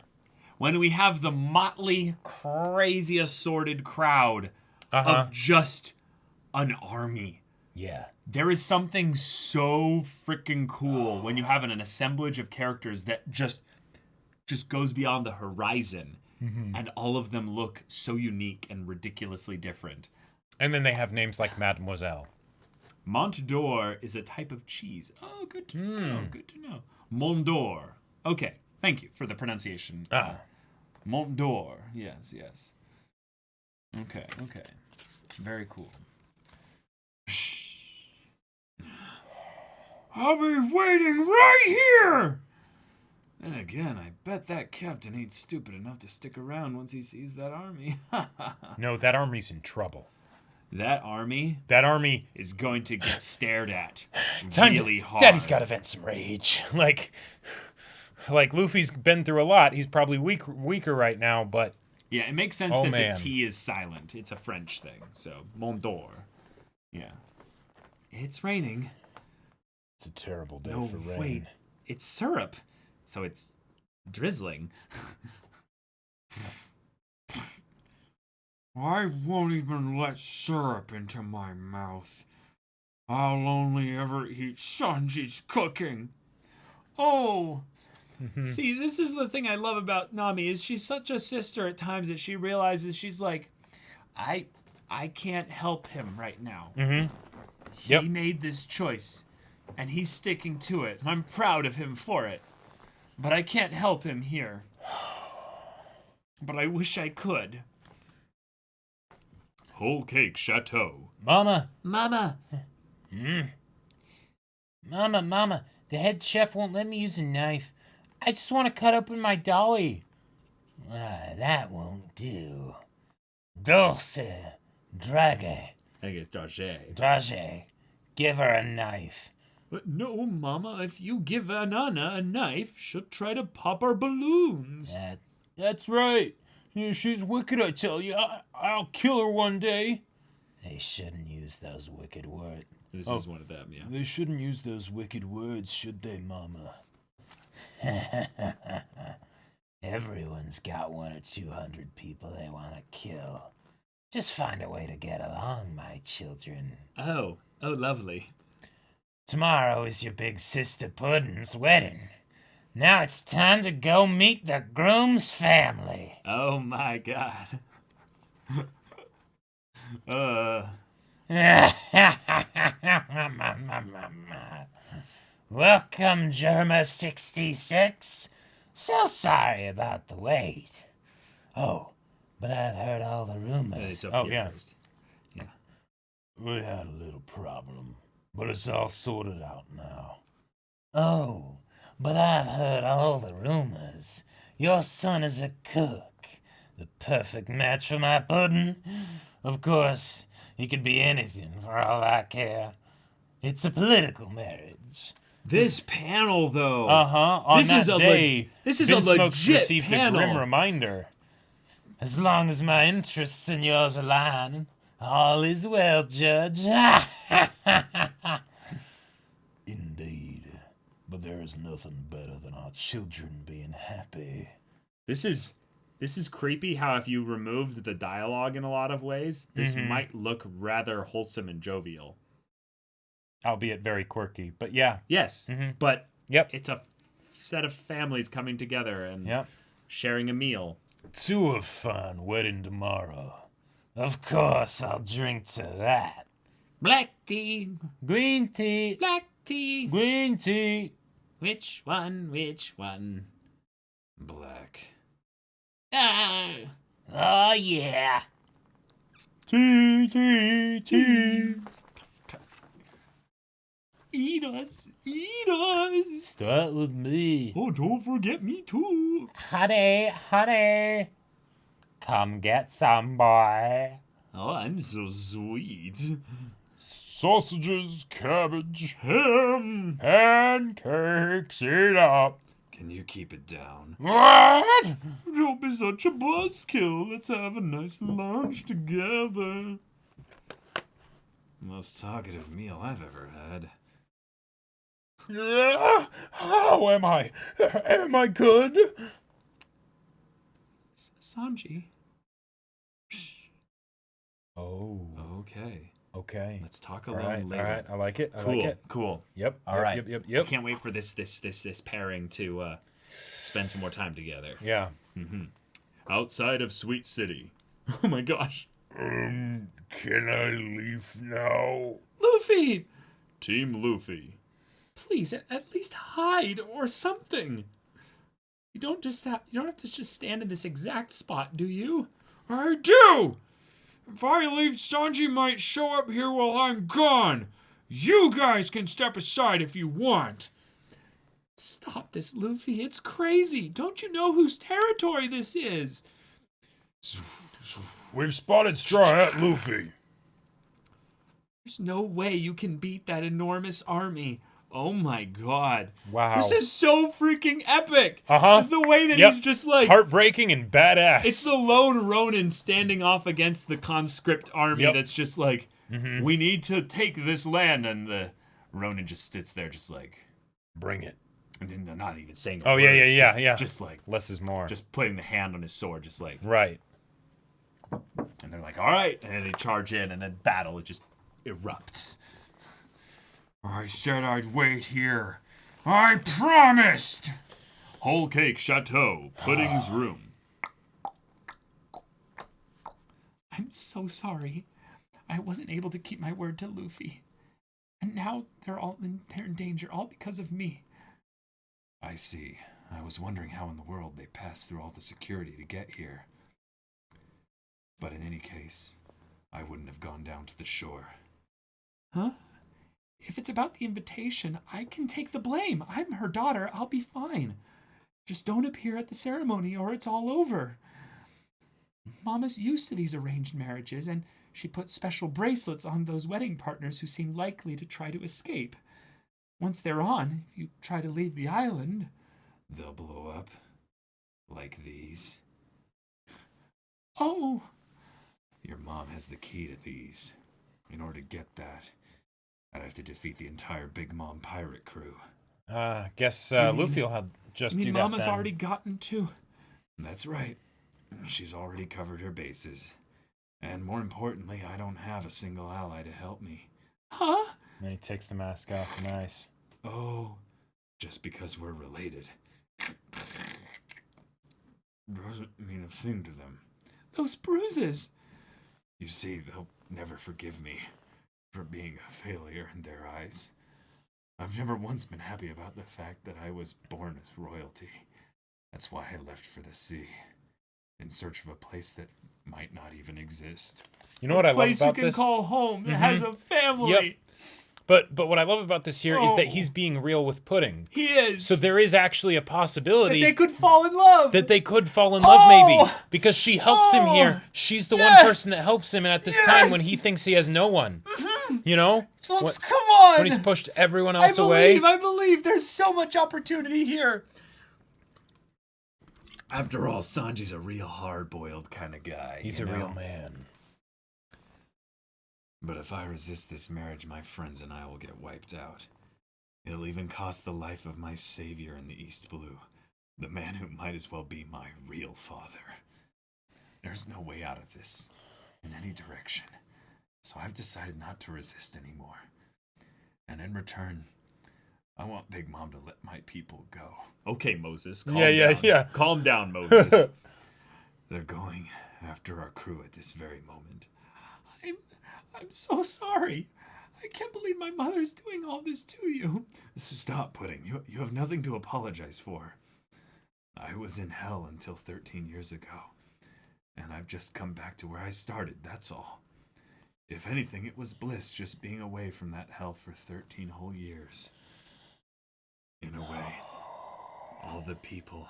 when we have the motley, crazy, assorted crowd of just an army. Yeah. There is something so freaking cool when you have an assemblage of characters that just goes beyond the horizon, and all of them look so unique and ridiculously different. And then they have names like Mademoiselle. Mont d'Or is a type of cheese. Oh, good to know. Good to know. Mont d'Or. Okay, thank you for the pronunciation. Mont d'Or. Yes, yes. Okay. Very cool. I'll be waiting right here. And again, I bet that captain ain't stupid enough to stick around once he sees that army. No, that army's in trouble. That army That army... is going to get stared at Time really to, hard. Daddy's got to vent some rage. Like Luffy's been through a lot. He's probably weaker right now, but... Yeah, it makes sense Oh, that man. the T is silent. It's a French thing. So, Mont d'Or. Yeah. It's raining. It's a terrible day No, for rain. wait. It's syrup. So it's drizzling. I won't even let syrup into my mouth. I'll only ever eat Sanji's cooking. Oh! See, this is the thing I love about Nami, is she's such a sister at times that she realizes she's like, I can't help him right now. Yep. He made this choice, and he's sticking to it. I'm proud of him for it. But I can't help him here. But I wish I could. Whole Cake Chateau. Mama. Mama, Mama, the head chef won't let me use a knife. I just want to cut open my dolly. That won't do. Dulce, drage, I think it's Darge. drage, give her a knife. But no, Mama, if you give Anana a knife, she'll try to pop our balloons. That's right. Yeah, she's wicked, I tell you. I'll kill her one day. They shouldn't use those wicked words. This is one of them, yeah. They shouldn't use those wicked words, should they, Mama? Everyone's got 100 or 200 people they want to kill. Just find a way to get along, my children. Oh, lovely. Tomorrow is your big sister Pudding's wedding. Now it's time to go meet the groom's family. Oh my god. Welcome, Germa 66. So sorry about the wait. Oh, but I've heard all the rumors. It's up Oh, here yeah. first. Yeah. We had a little problem, but it's all sorted out now. Oh, but I've heard all the rumors. Your son is a cook. The perfect match for my pudding. Of course, he could be anything for all I care. It's a political marriage. This panel, though. On This that is a day, this is a Vinsmoke's legit received panel. a grim reminder. As long as my interests and yours align, all is well, Judge. Indeed. But there is nothing better than our children being happy. This is creepy how if you removed the dialogue in a lot of ways, this might look rather wholesome and jovial. Albeit very quirky, but yeah. Yes, but Yep. it's a set of families coming together and Yep. sharing a meal. To a fine wedding tomorrow. Of course, I'll drink to that. Black tea, Green tea, black tea. green tea. Which one? Which one? Black. Ah, Oh, yeah. Tea, tea, tea. Eat us, eat us. Start with me. Oh, don't forget me too. Honey, honey. Come get some, boy. Oh, I'm so sweet. Sausages, cabbage, Ham. pancakes, eat up. Can you keep it down? What? Don't be such a buzzkill. Let's have a nice lunch together. Most talkative meal I've ever had. How am I? Am I good? Sanji. Oh, Okay. okay. Let's talk All alone right, later. all right. I like it. I Cool. like it. Cool. Yep. All yep, right. Yep. I can't wait for this pairing to spend some more time together. Yeah. Outside of Sweet City. Oh my gosh. Can I leave now? Luffy! Team Luffy. Please, at least hide or something. You don't have to just stand in this exact spot, do you? I do! If I leave, Sanji might show up here while I'm gone. You guys can step aside if you want. Stop this, Luffy. It's crazy. Don't you know whose territory this is? We've spotted Straw Hat Luffy. There's no way you can beat that enormous army. Oh my god. Wow. This is so freaking epic. Uh-huh. It's the way that Yep. he's just like... It's heartbreaking and badass. It's the lone Ronin standing off against the conscript army Yep. that's just like, we need to take this land. And the Ronin just sits there just like... Bring it. And then they're not even saying Oh, a yeah, word. yeah, It's yeah, just, yeah. Just like... Less is more. Just putting the hand on his sword, just like... right. And they're like, all right. And then they charge in, and then battle, it just erupts. I said I'd wait here. I promised! Whole Cake Chateau, Pudding's room. I'm so sorry. I wasn't able to keep my word to Luffy. And now they're in danger, all because of me. I see. I was wondering how in the world they passed through all the security to get here. But in any case, I wouldn't have gone down to the shore. Huh? If it's about the invitation, I can take the blame. I'm her daughter. I'll be fine. Just don't appear at the ceremony or it's all over. Mama's used to these arranged marriages, and she put special bracelets on those wedding partners who seem likely to try to escape. Once they're on, if you try to leave the island... They'll blow up. Like these. Oh! Your mom has the key to these. In order to get that, I'd have to defeat the entire Big Mom pirate crew. Guess mean- Luffy will have just do that Mama's then. already gotten to... That's right. She's already covered her bases. And more importantly, I don't have a single ally to help me. Huh? And he takes the mask off. Nice. Oh, just because we're related. Doesn't mean a thing to them. Those bruises. You see, they'll never forgive me for being a failure in their eyes. I've never once been happy about the fact that I was born as royalty. That's why I left for the sea, in search of a place that might not even exist. You know what I love about this? A place you can call home that has a family. Yep. But what I love about this here is that he's being real with Pudding. He is. So there is actually a possibility that they could fall in love. Maybe. Because she helps him here. She's the one person that helps him at this time when he thinks he has no one. You know? Come on. When he's pushed everyone else away. I believe. There's so much opportunity here. After all, Sanji's a real hard-boiled kind of guy. He's a real man. But if I resist this marriage, my friends and I will get wiped out. It'll even cost the life of my savior in the East Blue, the man who might as well be my real father. There's no way out of this, in any direction. So I've decided not to resist anymore. And in return, I want Big Mom to let my people go. Okay, Moses, calm down. Yeah. Calm down, Moses. They're going after our crew at this very moment. I'm so sorry. I can't believe my mother's doing all this to you. Stop, Pudding. You have nothing to apologize for. I was in hell until 13 years ago, and I've just come back to where I started, that's all. If anything, it was bliss just being away from that hell for 13 whole years. In a way, all the people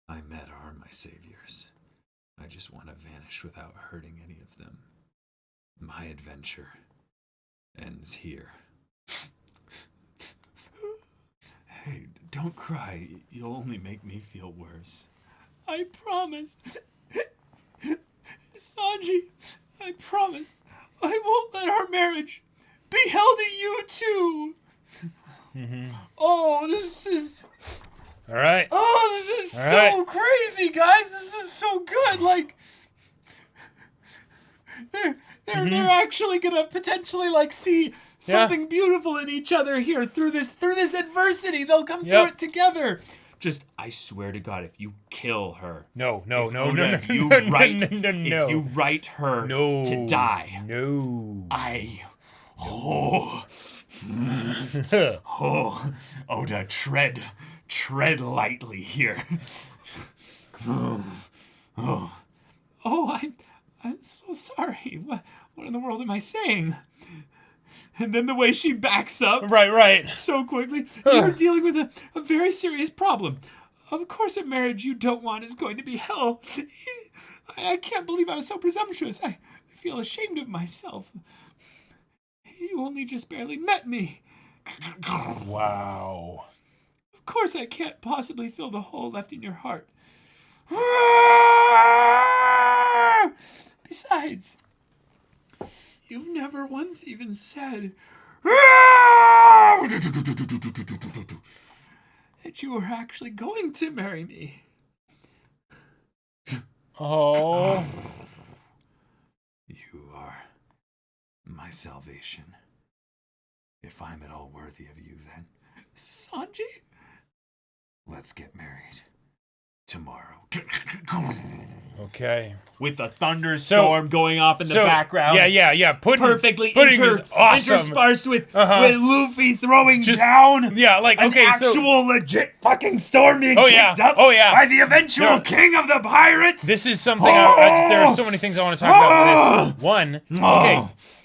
I met are my saviors. I just want to vanish without hurting any of them. My adventure ends here. Hey, don't cry. You'll only make me feel worse. I promise. Sanji, I promise. I won't let our marriage be held to you too. Oh, this is... All right. Oh, this is so crazy, guys. This is so good. Like, they're actually gonna potentially see something beautiful in each other here through this adversity. They'll come through it together. Just, I swear to God, if you kill her, No. if you write her to die, Oda, tread lightly here. I'm so sorry. What in the world am I saying? And then the way she backs up. Right. So quickly. You're dealing with a very serious problem. Of course a marriage you don't want is going to be hell. I can't believe I was so presumptuous. I feel ashamed of myself. You only just barely met me. Wow. Of course I can't possibly fill the hole left in your heart. Besides, you've never once even said that you were actually going to marry me. Oh. You are my salvation. If I'm at all worthy of you, then, Sanji, let's get married tomorrow. Okay. With a thunderstorm going off in the background. Yeah. Perfectly Pudding is awesome. interspersed with Luffy throwing down. Yeah, an actual legit fucking storm being kicked up by the eventual king of the pirates. This is something there are so many things I want to talk about with this. One,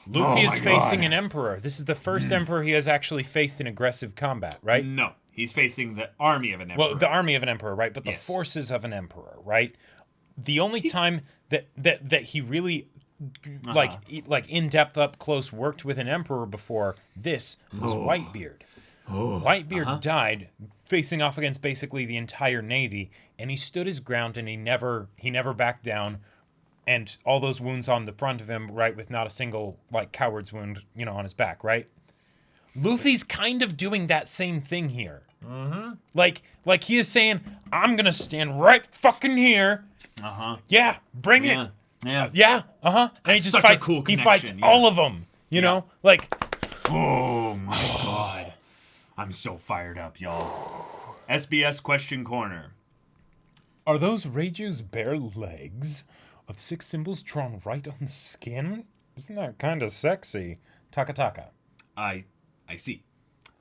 Luffy is facing an emperor. This is the first emperor he has actually faced in aggressive combat, right? No, he's facing the army of an emperor. Well, the army of an emperor, right? But the forces of an emperor, right? The only time that he really like in depth up close worked with an emperor before this was Whitebeard. Whitebeard died facing off against basically the entire navy, and he stood his ground and he never backed down. And all those wounds on the front of him, right, with not a single coward's wound, on his back, right? Luffy's kind of doing that same thing here. Mm-hmm. Like he is saying, I'm gonna stand right fucking here. Yeah, bring it. Yeah. And he just fights. He fights all of them. You know, Oh my God, I'm so fired up, y'all. SBS question corner. Are those Reiju's bare legs, Are the 6 symbols drawn right on the skin? Isn't that kind of sexy? Taka. I see.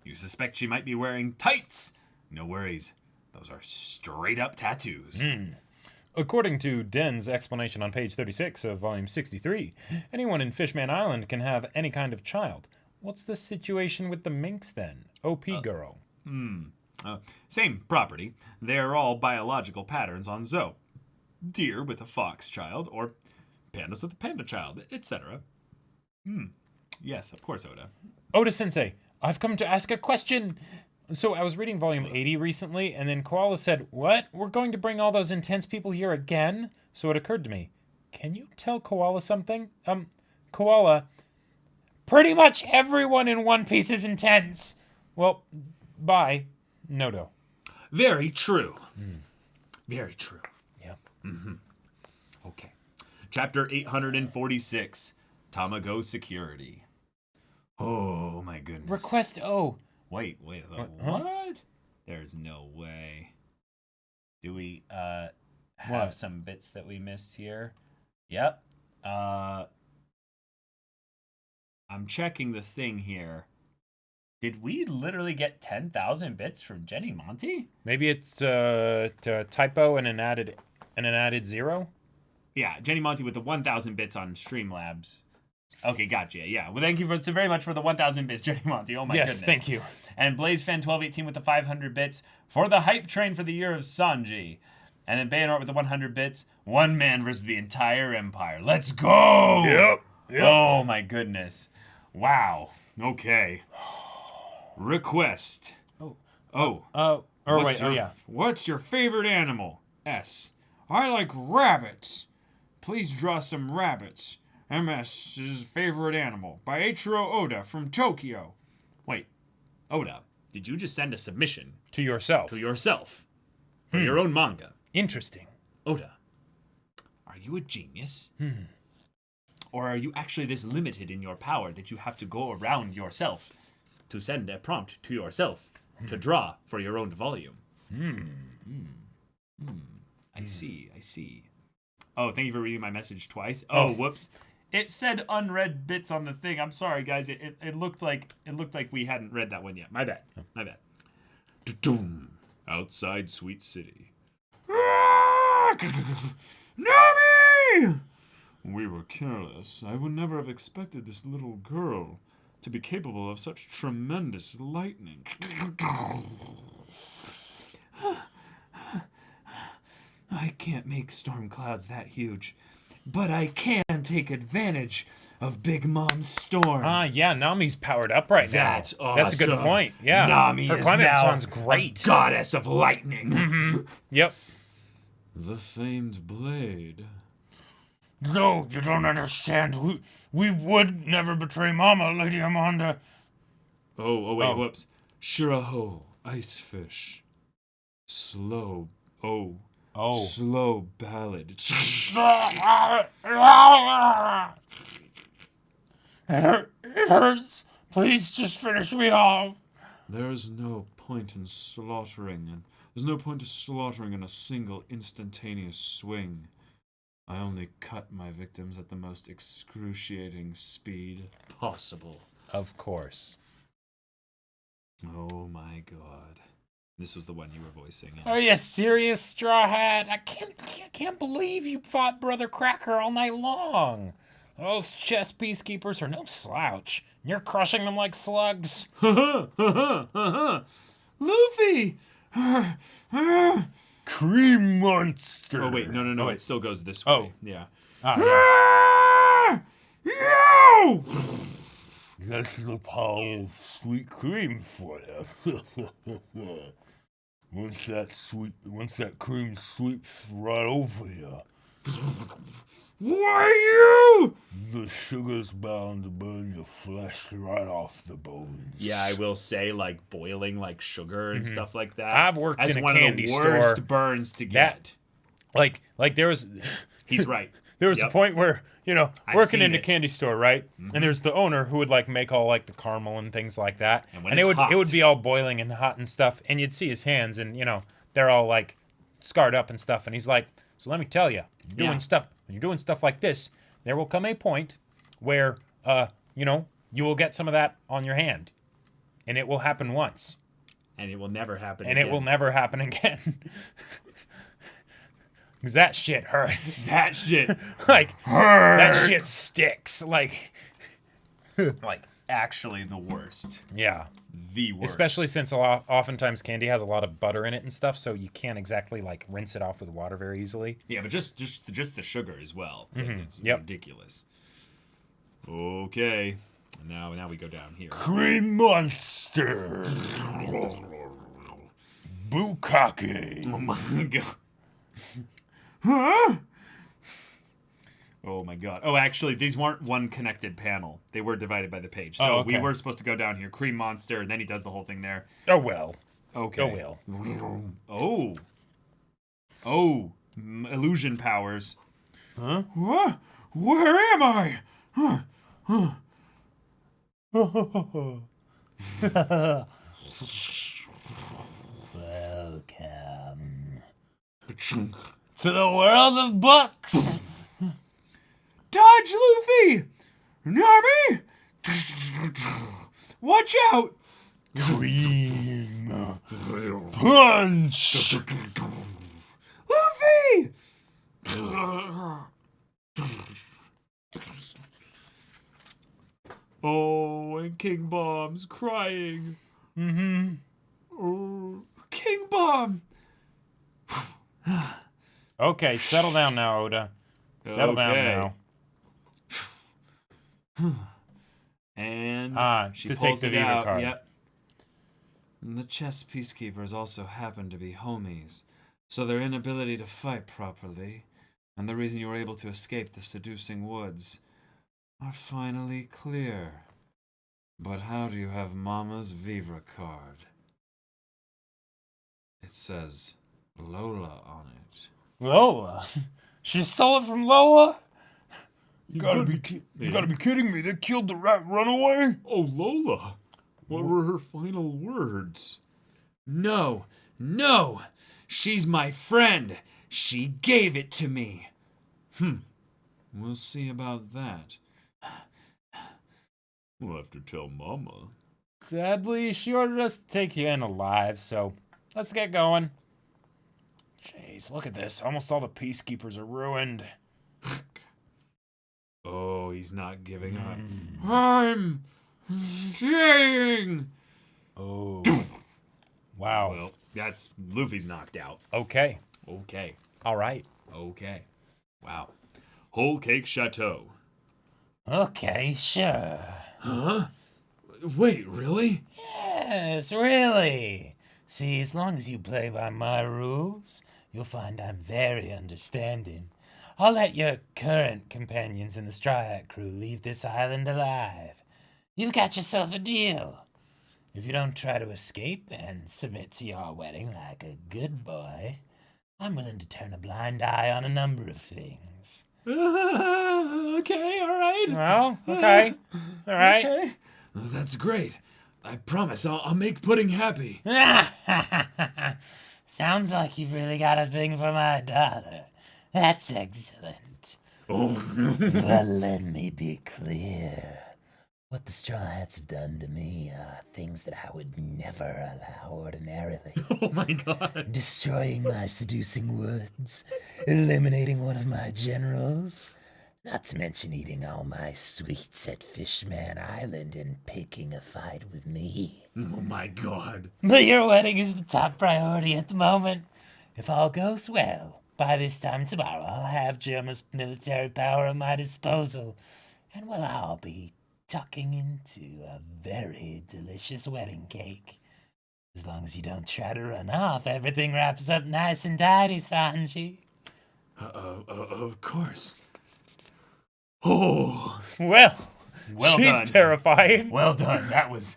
You suspect she might be wearing tights. No worries. Those are straight up tattoos. According to Den's explanation on page 36 of volume 63, anyone in Fishman Island can have any kind of child. What's the situation with the minks then? OP girl. Same property. They're all biological patterns on Zoe. Deer with a fox child, or pandas with a panda child, etc. Yes, of course, Oda. Oda-sensei, I've come to ask a question. So I was reading volume 80 recently, and then Koala said, what? We're going to bring all those intense people here again? So it occurred to me, can you tell Koala something? Koala, pretty much everyone in One Piece is intense. Well, bye, Nodo. Very true. Very true. Yep. Okay. Chapter 846, Tamago Security. Oh, my goodness. Request O. Wait, Huh? what? There's no way. Do we have What? some bits that we missed here? Yep. I'm checking the thing here. Did we literally get 10,000 bits from Jenny Monty? Maybe it's a typo and an added 0? Yeah, Jenny Monty with the 1,000 bits on Streamlabs. Okay, gotcha. Yeah. Well, thank you very much for the 1,000 bits, Jenny Monty. Oh my goodness. Yes, thank you. And BlazeFan1218 with the 500 bits for the hype train for the year of Sanji. And then Baynor with the 100 bits. One man versus the entire empire. Let's go! Yep. Oh my goodness. Wow. Okay. Request. What's your favorite animal? S. I like rabbits. Please draw some rabbits. MS's favorite animal by Eiichiro Oda from Tokyo. Wait. Oda, did you just send a submission To yourself. to yourself for your own manga? Interesting. Oda, are you a genius? Or are you actually this limited in your power that you have to go around yourself to send a prompt to yourself to draw for your own volume? I see. Oh, thank you for reading my message twice. Oh, whoops. It said unread bits on the thing. I'm sorry, guys. It looked like we hadn't read that one yet. My bad. Outside Sweet City. Nami! We were careless. I would never have expected this little girl to be capable of such tremendous lightning. I can't make storm clouds that huge, but I can take advantage of Big Mom's storm. Yeah, Nami's powered up right now. That's awesome. That's a good point. Yeah. Nami Her is climate now sounds great. a goddess of lightning. Yep. The famed blade. No, you don't understand. We would never betray Mama, Lady Amanda. Wait, whoops. Shiraho, ice fish. Slow ballad. It hurts. Please just finish me off. There's no point in slaughtering in a single instantaneous swing. I only cut my victims at the most excruciating speed possible. Of course. Oh my god. This was the one you were voicing. Are you serious, Straw Hat? I can't believe you fought Brother Cracker all night long. Those chess peacekeepers are no slouch. You're crushing them like slugs. Luffy! Cream monster. Oh, wait, no, it still goes this way. Oh. Yeah. Yo! That's the power of sweet cream for you. Once that cream sweeps right over you, Why you? the sugar's bound to burn your flesh right off the bones. Yeah, I will say, like, boiling, like, sugar and stuff like that. I've worked That's in a one candy of the worst store. burns to get. Like there was He's right. there was Yep. a point where, I've working seen in a it. candy store, right? And there's the owner who would like make all like the caramel and things like that. And when it it's would hot. it would be all boiling and hot and stuff, and you'd see his hands and they're all like scarred up and stuff, and he's like, So let me tell you, when you're doing stuff like this, there will come a point where, you will get some of that on your hand. And it will happen once. And it will never happen And again. it will never happen again. Because that shit hurts. That shit. That shit sticks. Actually the worst. Yeah. The worst. Especially since oftentimes candy has a lot of butter in it and stuff, so you can't exactly rinse it off with water very easily. Yeah, but just the sugar as well. It's Yep. ridiculous. Okay. Now we go down here. Cream monster. Bukkake. Oh my god. Huh? Oh my god. Oh, actually, these weren't one connected panel. They were divided by the page. So okay. we were supposed to go down here. Cream monster, and then he does the whole thing there. Oh, well. Okay. Oh, well. Oh. Illusion powers. Huh? Where am I? Welcome to the world of books. Dodge, Luffy! Nami! Watch out! Cream punch. Luffy! Oh, and King Bomb's crying. Mm-hmm. Oh, King Bomb! Okay, settle down now, Oda. Settle down now. And she to take pulls the it Viva out. card. Yep. And the chess peacekeepers also happen to be homies, so their inability to fight properly, and the reason you were able to escape the seducing woods, are finally clear. But how do you have Mama's Viva card? It says Lola on it. Lola? She stole it from Lola? You gotta be kidding me. They killed the rat runaway? Oh, Lola. What were her final words? No. She's my friend. She gave it to me. We'll see about that. We'll have to tell Mama. Sadly, she ordered us to take you in alive, so let's get going. Jeez, look at this. Almost all the peacekeepers are ruined. Oh, he's not giving up. I'm staying. Oh. Wow. Well, that's Luffy's knocked out. Okay. All right. Okay. Wow. Whole Cake Chateau. Okay, sure. Huh? Wait, really? Yes, really. See, as long as you play by my rules, you'll find I'm very understanding. I'll let your current companions in the Straw Hat crew leave this island alive. You've got yourself a deal. If you don't try to escape and submit to your wedding like a good boy, I'm willing to turn a blind eye on a number of things. Okay, all right. Well, okay. All right. Okay. That's great. I promise I'll make Pudding happy. Sounds like you've really got a thing for my daughter. That's excellent. Oh. But let me be clear. What the Straw Hats have done to me are things that I would never allow ordinarily. Oh my god. Destroying my seducing woods, eliminating one of my generals, not to mention eating all my sweets at Fishman Island and picking a fight with me. Oh my god. But your wedding is the top priority at the moment. If all goes well, by this time tomorrow I'll have Germa's military power at my disposal, and we'll all be tucking into a very delicious wedding cake. As long as you don't try to run off, everything wraps up nice and tidy, Sanji. Of course. Oh. Well Well she's done. terrifying. Well done. That was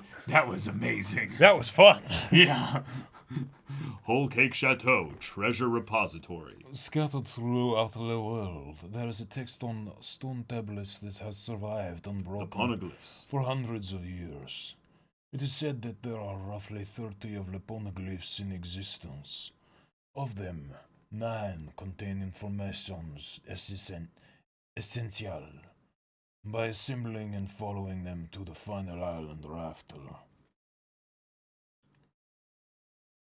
amazing. That was fun. Yeah. Whole Cake Chateau, treasure repository. Scattered throughout the world, there is a text on stone tablets that has survived The unbroken poneglyphs. for hundreds of years. It is said that there are roughly 30 of the poneglyphs in existence. Of them, 9 contain informations essential. By assembling and following them to the final island rafter.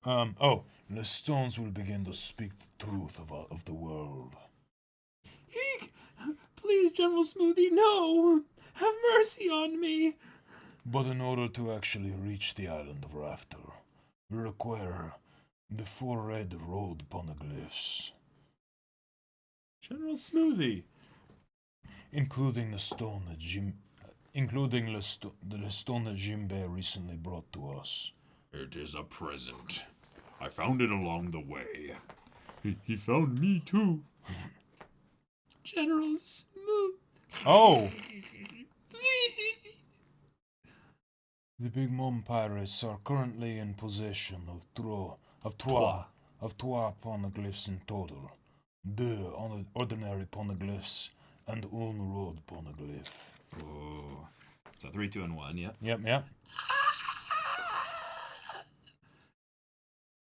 The stones will begin to speak the truth of the world. Eek! Please, General Smoothie, no! Have mercy on me! But in order to actually reach the island of Rafter, we require the 4 red road poneglyphs, General Smoothie. including the stone that the stone that Jinbei recently brought to us. It is a present. I found it along the way. He found me too. General Smooth. Oh! The Big Mom pirates are currently in possession of trois poneglyphs in total. 2 ordinary poneglyphs and 1 road poneglyph. Oh. So 3, 2, and 1, yeah. Yep.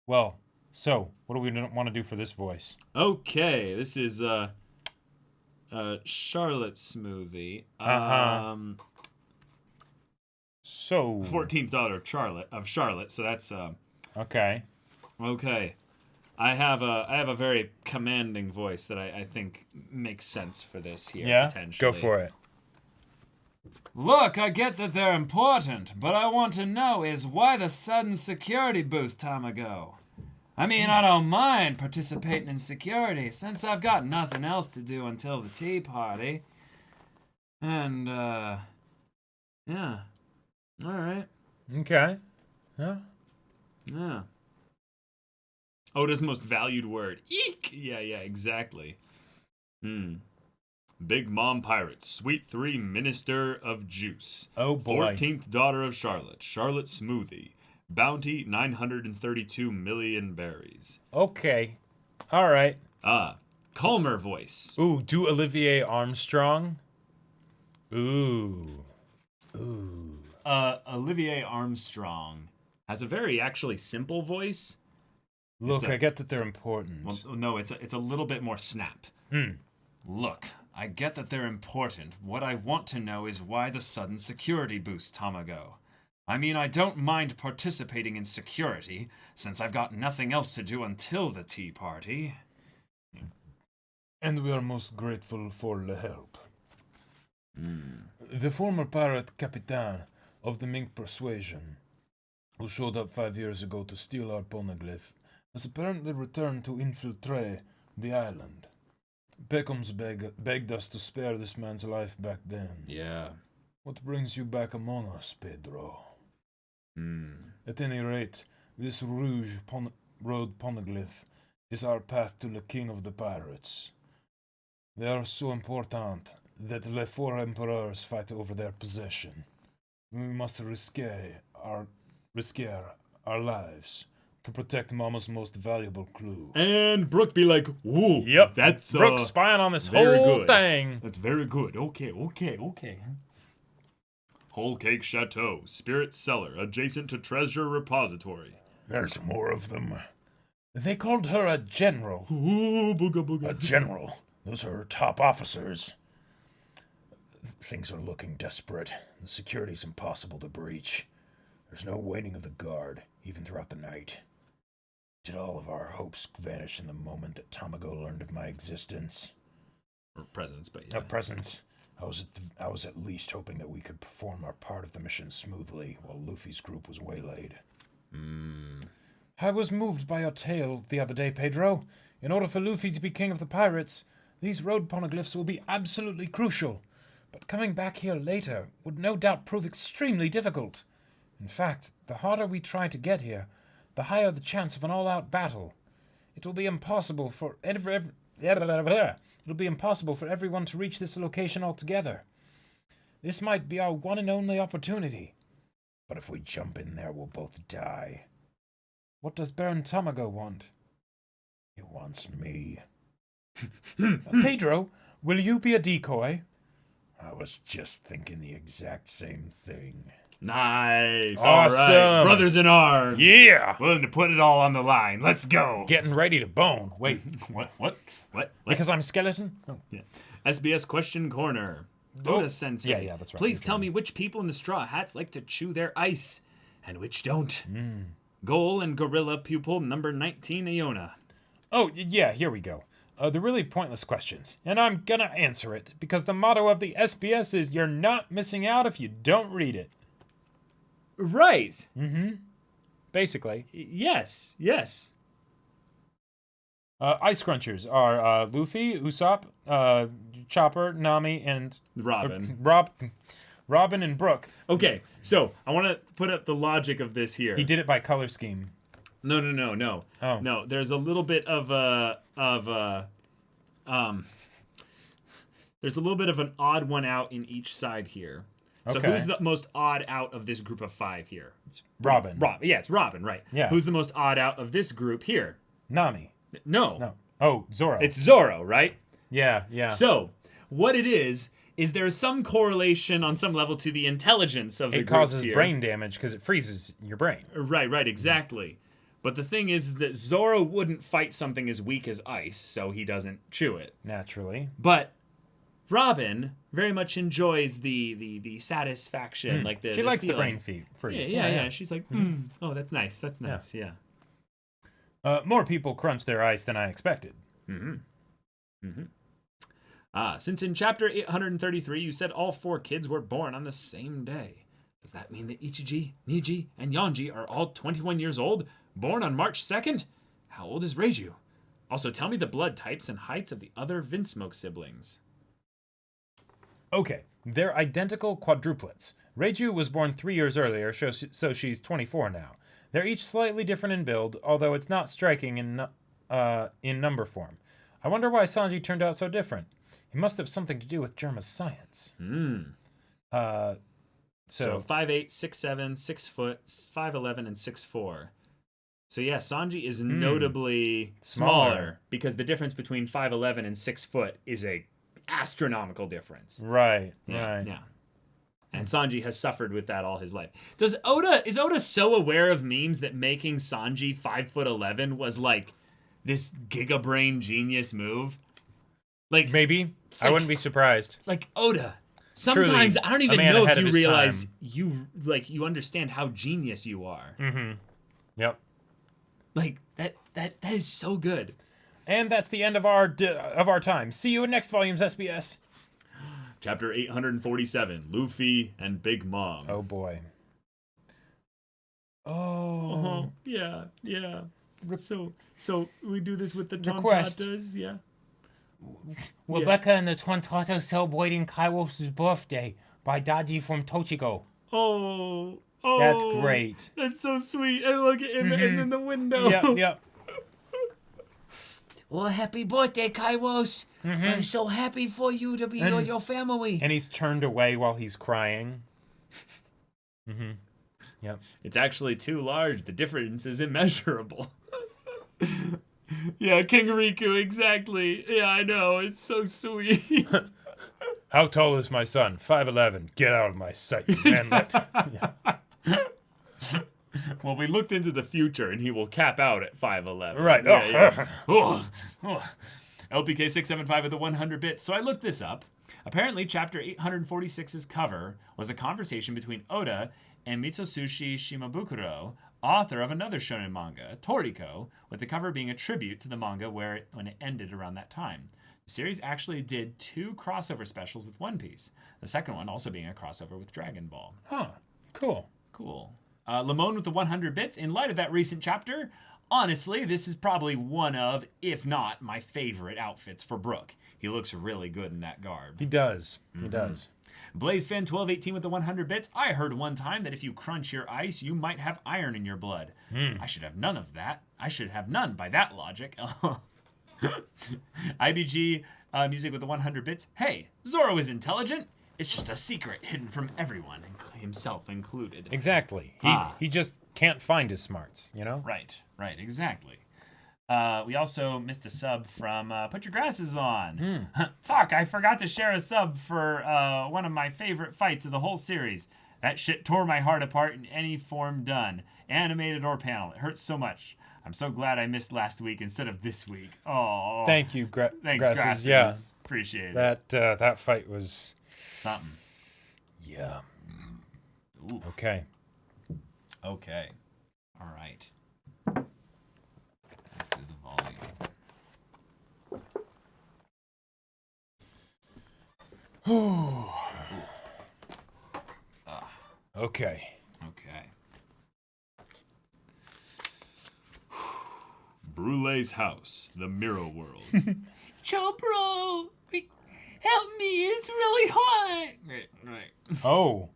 Well, so, what do we want to do for this voice? Okay, this is Charlotte Smoothie. So... 14th daughter of Charlotte, so that's Okay. okay. I have a very commanding voice that I think makes sense for this here, Yeah? potentially. Go for it. Look, I get that they're important, but I want to know is why the sudden security boost time ago? I mean, I don't mind participating in security since I've got nothing else to do until the tea party. And, yeah. All right. Okay. Yeah. Yeah. Oda's most valued word. Eek! Yeah, exactly. Big Mom Pirates, Sweet 3 Minister of Juice. Oh, boy. 14th daughter of Charlotte, Charlotte Smoothie. Bounty, 932 million berries. Okay. All right. Calmer voice. Ooh, do Olivier Armstrong. Ooh. Olivier Armstrong has a very actually simple voice. Look, I get that they're important. Well, no, it's a little bit more snap. Look, I get that they're important. What I want to know is why the sudden security boost, Tamago. I mean, I don't mind participating in security, since I've got nothing else to do until the tea party. And we are most grateful for the help. The former pirate Capitan of the Mink Persuasion, who showed up 5 years ago to steal our poneglyph, has apparently returned to infiltrate the island. Peckham's begged us to spare this man's life back then. Yeah. What brings you back among us, Pedro? At any rate, this Rouge Road poneglyph is our path to the king of the pirates. They are so important that the 4 emperors fight over their possession. We must risk our lives to protect Mama's most valuable clue. And Brook be like, "Whoa, Yep. that's Brooke's spying on this very whole good. thing. That's very good. Okay. Whole Cake Chateau, Spirit Cellar, adjacent to Treasure Repository. There's more of them. They called her a general. Ooh, booga. A general. Those are her top officers. Things are looking desperate. The security's impossible to breach. There's no waning of the guard, even throughout the night. Did all of our hopes vanish in the moment that Tamago learned of my existence? Or presence, but yeah. Presence. I was at least hoping that we could perform our part of the mission smoothly while Luffy's group was waylaid. I was moved by your tale the other day, Pedro. In order for Luffy to be king of the pirates, these road poneglyphs will be absolutely crucial. But coming back here later would no doubt prove extremely difficult. In fact, the harder we try to get here, the higher the chance of an all-out battle. It will be impossible for everyone to reach this location altogether. This might be our one and only opportunity. But if we jump in there, we'll both die. What does Baron Tamago want? He wants me. Pedro, will you be a decoy? I was just thinking the exact same thing. Nice. Awesome. All right. Brothers in arms. Yeah. Willing to put it all on the line. Let's go. Getting ready to bone. Wait, What? because I'm a skeleton? Oh. Yeah. SBS question corner. Oda Sensei. Yeah, that's right. Please Your tell turn. me which people in the Straw Hats like to chew their ice and which don't. Goal and Gorilla Pupil number 19 Iona. Oh, yeah, here we go. The really pointless questions. And I'm gonna answer it, because the motto of the SBS is you're not missing out if you don't read it. Right. Basically. Yes. Ice Crunchers are Luffy, Usopp, Chopper, Nami, and Robin. Robin and Brook. Okay, so I want to put up the logic of this here. He did it by color scheme. No. Oh. No, there's a little bit of there's a little bit of an odd one out in each side here. So Okay. who's the most odd out of this group of 5 here? It's Robin. Yeah, it's Robin, right? Yeah. Who's the most odd out of this group here? Nami. No. Oh, Zoro. It's Zoro, right? Yeah. So, what it is there's some correlation on some level to the intelligence of the it groups causes here. brain damage because it freezes your brain. Right, exactly. But the thing is that Zoro wouldn't fight something as weak as ice, so he doesn't chew it. Naturally. But Robin very much enjoys the satisfaction, like the She likes the feeling. brain freeze. Yeah. She's like, oh, that's nice. That's nice. Yeah. More people crunch their ice than I expected. Since in chapter 833 you said all 4 kids were born on the same day, does that mean that Ichiji, Niji, and Yonji are all 21 years old, born on March 2nd? How old is Reiju? Also, tell me the blood types and heights of the other Vinsmoke siblings. Okay, they're identical quadruplets. Reiju was born 3 years earlier, so she's 24 now. They're each slightly different in build, although it's not striking in number form. I wonder why Sanji turned out so different. It must have something to do with Germa's science. So 5'8", 6'7", 6 foot, 5'11", and 6'4". So yeah, Sanji is notably smaller because the difference between 5'11" and 6 foot is a astronomical difference. Right. Yeah. And Sanji has suffered with that all his life. Is Oda so aware of memes that making Sanji 5'11" was like this gigabrain genius move? Like Maybe. I wouldn't be surprised. like Oda. Sometimes Truly, I don't a even man know ahead if of you his realize time. you understand how genius you are. Yep. Like that is so good. And that's the end of our time. See you in next volume's SBS. Chapter 847, Luffy and Big Mom. Oh boy. Oh. Yeah. So we do this with the Request. Tontatas, yeah. Rebecca and the Twantata celebrating Kairos' birthday by Daji from Tochiko. Oh, That's great. That's so sweet. And look in the window. Yep. Well, happy birthday, Kairos. I'm so happy for you to be with your family. And he's turned away while he's crying. Yep. It's actually too large. The difference is immeasurable. Yeah, King Riku, exactly. Yeah, I know. It's so sweet. How tall is my son? 5'11". Get out of my sight, you manlet. Well, we looked into the future, and he will cap out at 5'11". Right. Yeah. LPK 675 with the 100 bits. So I looked this up. Apparently, chapter 846's cover was a conversation between Oda and Mitsusushi Shimabukuro, author of another shonen manga, Toriko, with the cover being a tribute to the manga when it ended around that time. The series actually did 2 crossover specials with One Piece, the second one also being a crossover with Dragon Ball. Huh. Cool. Lamone with the 100 bits. In light of that recent chapter, honestly, this is probably one of, if not my favorite outfits for Brook. He looks really good in that garb. He does. He does. BlazeFan1218 with the 100 bits. I heard one time that if you crunch your ice, you might have iron in your blood. I should have none of that. I should have none by that logic. IBG music with the 100 bits. Hey, Zoro is intelligent. It's just a secret hidden from everyone, himself included. Exactly. He just can't find his smarts, you know? Right, exactly. We also missed a sub from Put Your Glasses On. Fuck, I forgot to share a sub for one of my favorite fights of the whole series. That shit tore my heart apart in any form done, animated or panel. It hurts so much. I'm so glad I missed last week instead of this week. Oh, Thank you, thanks, Grasses. Grasses. Yeah, Appreciate it. that fight was Something. yeah. Ooh. Okay. Okay. All right. Back to the volume. Okay. Okay. Brulee's house, the mirror world. Joe, bro, help me! It's really hot. Right. Oh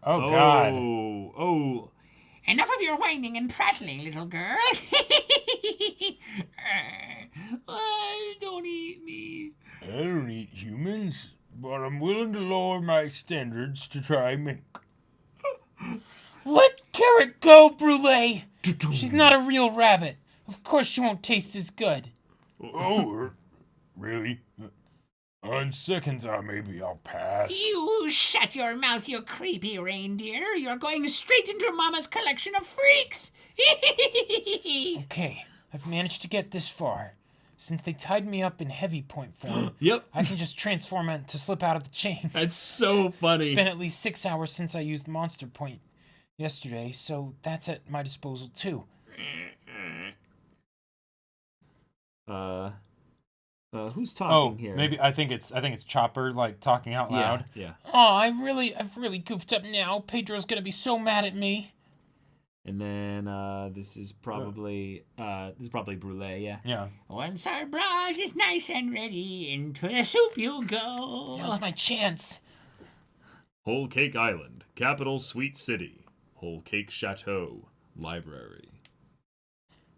God. Oh. Enough of your whining and prattling, little girl. Don't eat me. I don't eat humans, but I'm willing to lower my standards to try mink. Let Carrot go, Brule. She's not a real rabbit. Of course she won't taste as good. Oh, really? On second thought, maybe I'll pass. You shut your mouth, you creepy reindeer. You're going straight into Mama's collection of freaks. Okay, I've managed to get this far. Since they tied me up in heavy point form, Yep. I can just transform it to slip out of the chains. That's so funny. It's been at least 6 hours since I used Monster Point yesterday, so that's at my disposal too. Who's Oh, talking here? maybe I think it's Chopper like talking out loud. Yeah. Oh, I've really goofed up now. Pedro's gonna be so mad at me. And then this is probably Brule, yeah. Yeah. Once our broth is nice and ready, into the soup you go. Now's my chance. Whole Cake Island, capital Sweet City. Whole Cake Chateau, library.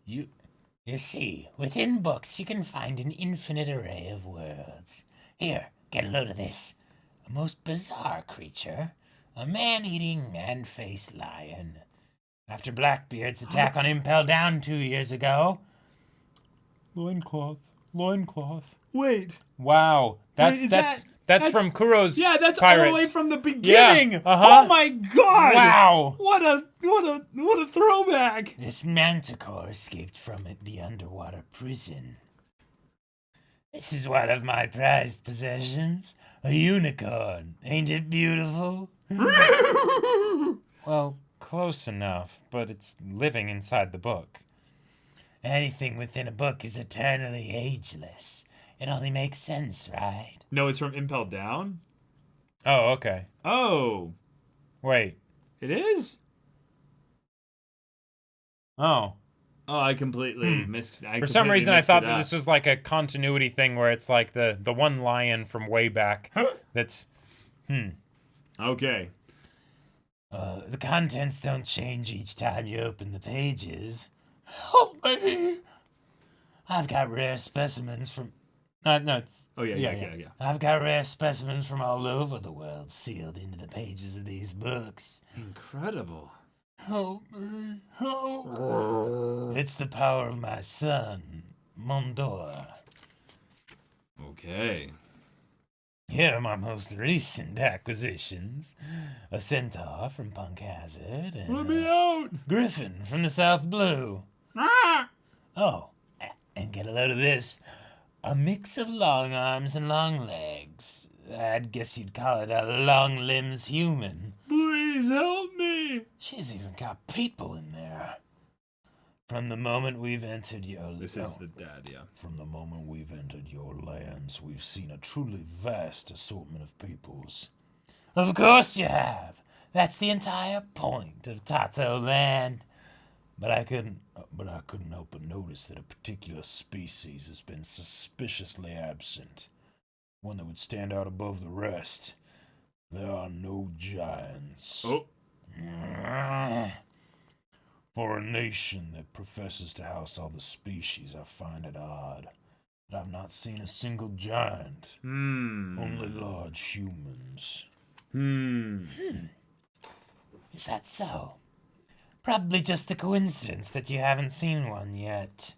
You see, within books you can find an infinite array of worlds. Here, get a load of this. A most bizarre creature. A man-eating, man-faced lion. After Blackbeard's attack on Impel Down 2 years ago. Loincloth. Wait. Wow. That's Wait, that's from Kuro's Yeah, that's Pirates. all the way from the beginning. Yeah, uh-huh. Oh my god. Wow. What a throwback. This manticore escaped from the underwater prison. This is one of my prized possessions. A unicorn. Ain't it beautiful? Well, close enough, but it's living inside the book. Anything within a book is eternally ageless. It only makes sense, right? No, it's from Impel Down? Oh, okay. Oh. Wait. It is? Oh. Oh, I completely missed. For some reason, I thought that this was like a continuity thing where it's like the one lion from way back that's... Okay. The contents don't change each time you open the pages. Help me! I've got rare specimens from... no, it's... Oh, yeah. I've got rare specimens from all over the world sealed into the pages of these books. Incredible. Help me! Help! It's the power of my son, Mondor. Okay. Here are my most recent acquisitions. A centaur from Punk Hazard and Let me out. Griffin from the South Blue. Ah! Oh, and get a load of this. A mix of long arms and long legs. I'd guess you'd call it a long limbs human. Please help me. She's even got people in there. From the moment we've entered your... This is the dad, yeah. From the moment we've entered your lands, we've seen a truly vast assortment of peoples. Of course you have. That's the entire point of Tato Land. But I couldn't help but notice that a particular species has been suspiciously absent. One that would stand out above the rest. There are no giants. Oh. For a nation that professes to house all the species, I find it odd that I've not seen a single giant. Only large humans. Is that so? Probably just a coincidence that you haven't seen one yet.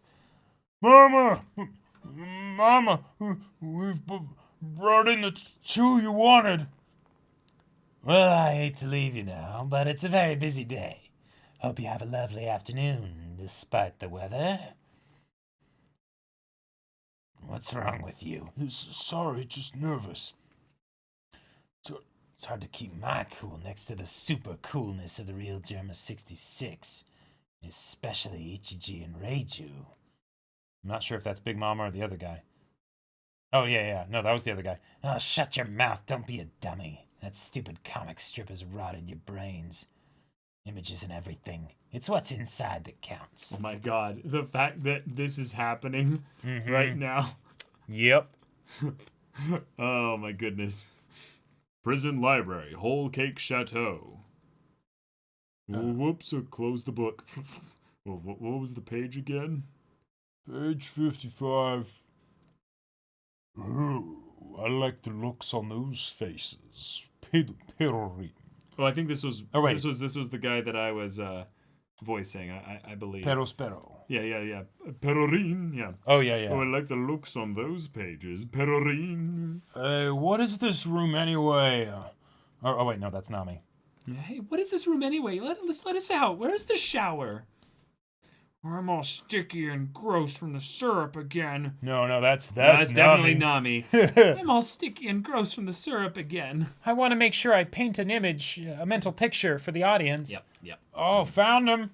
Mama! We've brought in the two you wanted. Well, I hate to leave you now, but it's a very busy day. Hope you have a lovely afternoon, despite the weather. What's wrong with you? Sorry, just nervous. It's hard to keep my cool next to the super coolness of the real Germa 66. Especially Ichiji and Reiju. I'm not sure if that's Big Mama or the other guy. Oh, yeah. No, that was the other guy. Oh, shut your mouth. Don't be a dummy. That stupid comic strip has rotted your brains. Images and everything. It's what's inside that counts. Oh my god, the fact that this is happening right now. Yep. Oh my goodness. Prison library, whole Cake Chateau. Whoops, I closed the book. What was the page again? Page 55. Oh, I like the looks on those faces. Perorin. Oh, I think this was Oh, wait. this was the guy that I was voicing, I believe. Perospero. Yeah. Perorin, yeah. Oh, yeah. Oh, I like the looks on those pages. Perorin. What is this room anyway? Oh, wait, no, that's Nami. Yeah, hey, what is this room anyway? Let's let us out. Where's the shower? I'm all sticky and gross from the syrup again. No, that's definitely Nami. I'm all sticky and gross from the syrup again. I want to make sure I paint an image, a mental picture for the audience. Yep. Oh, found him.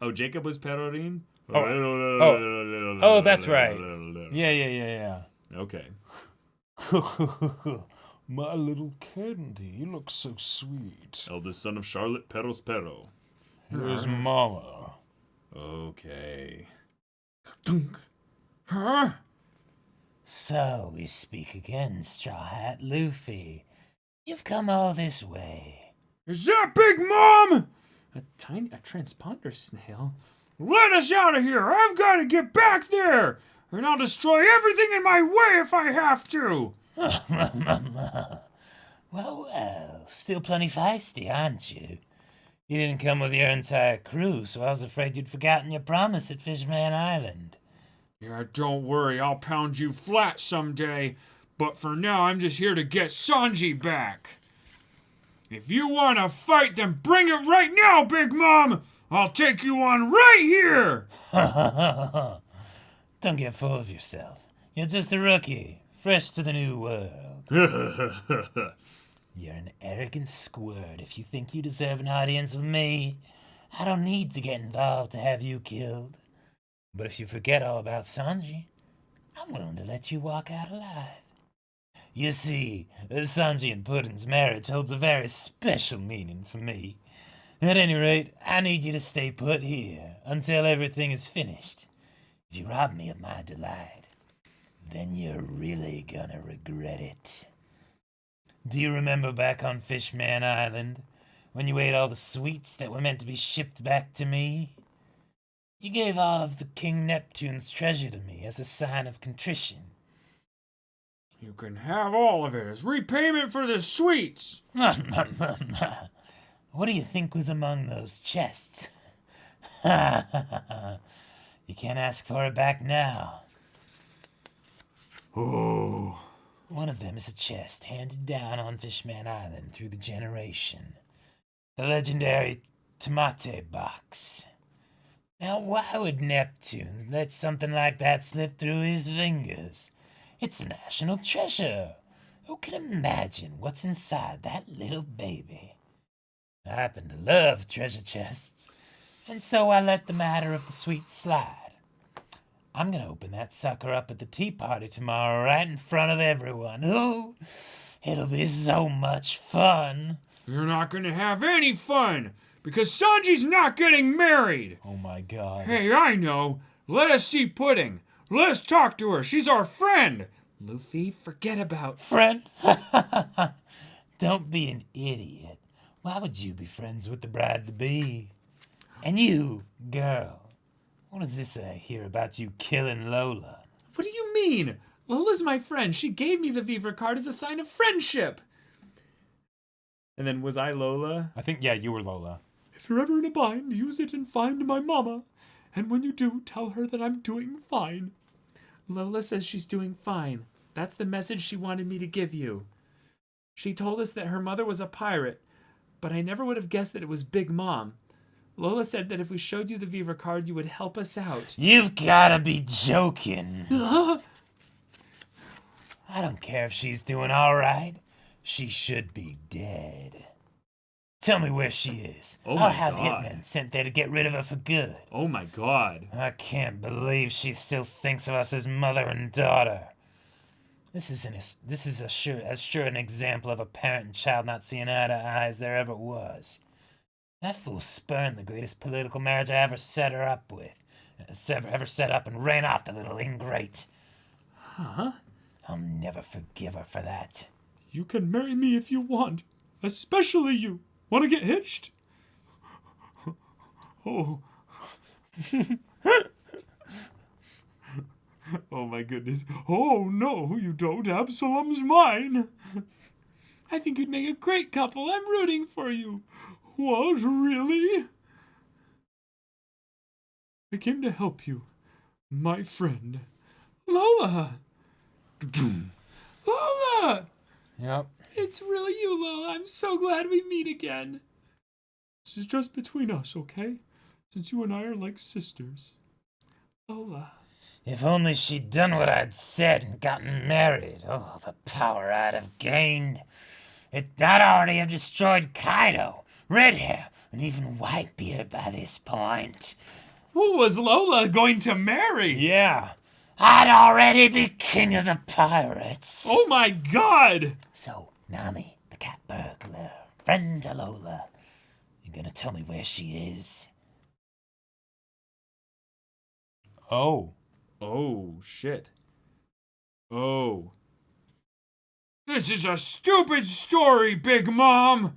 Oh, Jacob was Perorin? Oh, that's right. Yeah. Okay. My little candy, you look so sweet. Eldest son of Charlotte Perospero. Here's Mama. Okay. Huh? So we speak again, Straw Hat Luffy. You've come all this way. Is that Big Mom? A transponder snail? Let us out of here! I've got to get back there! And I'll destroy everything in my way if I have to! Well, still plenty feisty, aren't you? You didn't come with your entire crew, so I was afraid you'd forgotten your promise at Fishman Island. Yeah, don't worry, I'll pound you flat someday. But for now, I'm just here to get Sanji back. If you want to fight, then bring it right now, Big Mom! I'll take you on right here! Don't get full of yourself. You're just a rookie, fresh to the new world. You're an arrogant squirt if you think you deserve an audience with me. I don't need to get involved to have you killed. But if you forget all about Sanji, I'm willing to let you walk out alive. You see, Sanji and Pudding's marriage holds a very special meaning for me. At any rate, I need you to stay put here until everything is finished. If you rob me of my delight, then you're really gonna regret it. Do you remember back on Fishman Island, when you ate all the sweets that were meant to be shipped back to me? You gave all of the King Neptune's treasure to me as a sign of contrition. You can have all of it as repayment for the sweets! What do you think was among those chests? You can't ask for it back now. Oh. One of them is a chest handed down on Fishman Island through the generation. The legendary Tamate box. Now, why would Neptune let something like that slip through his fingers? It's a national treasure. Who can imagine what's inside that little baby? I happen to love treasure chests, and so I let the matter of the sweets slide. I'm gonna open that sucker up at the tea party tomorrow right in front of everyone. Oh, it'll be so much fun. You're not gonna have any fun, because Sanji's not getting married. Oh my god. Hey, I know. Let us see Pudding. Let us talk to her. She's our friend. Luffy, forget about... Friend? Don't be an idiot. Why would you be friends with the bride-to-be? And you, girl, what is this I hear about you killing Lola? What do you mean? Lola's my friend. She gave me the Viver card as a sign of friendship. And then was I Lola? I think, yeah, you were Lola. If you're ever in a bind, use it and find my mama. And when you do, tell her that I'm doing fine. Lola says she's doing fine. That's the message she wanted me to give you. She told us that her mother was a pirate, but I never would have guessed that it was Big Mom. Lola said that if we showed you the Viva card, you would help us out. You've gotta be joking. I don't care if she's doing all right. She should be dead. Tell me where she is. Oh I'll my have God. hitmen sent there to get rid of her for good. Oh my God. I can't believe she still thinks of us as mother and daughter. This is as sure an example of a parent and child not seeing eye to eye as there ever was. That fool spurned the greatest political marriage I ever set her up with. Ever set up and ran off the little ingrate. Huh? I'll never forgive her for that. You can marry me if you want. Especially you. Want to get hitched? Oh. Oh my goodness. Oh no, you don't. Absalom's mine. I think you'd make a great couple. I'm rooting for you. What, really? I came to help you, my friend. Lola! Lola! Yep. It's really you, Lola. I'm so glad we meet again. This is just between us, okay? Since you and I are like sisters. Lola. If only she'd done what I'd said and gotten married. Oh, the power I'd have gained. I'd already have destroyed Kaido, Red Hair, and even Whitebeard by this point. Who was Lola going to marry? Yeah. I'd already be king of the pirates. Oh my God! So, Nami, the cat burglar, friend to Lola, you gonna tell me where she is? Oh. Oh, shit. Oh. This is a stupid story, Big Mom.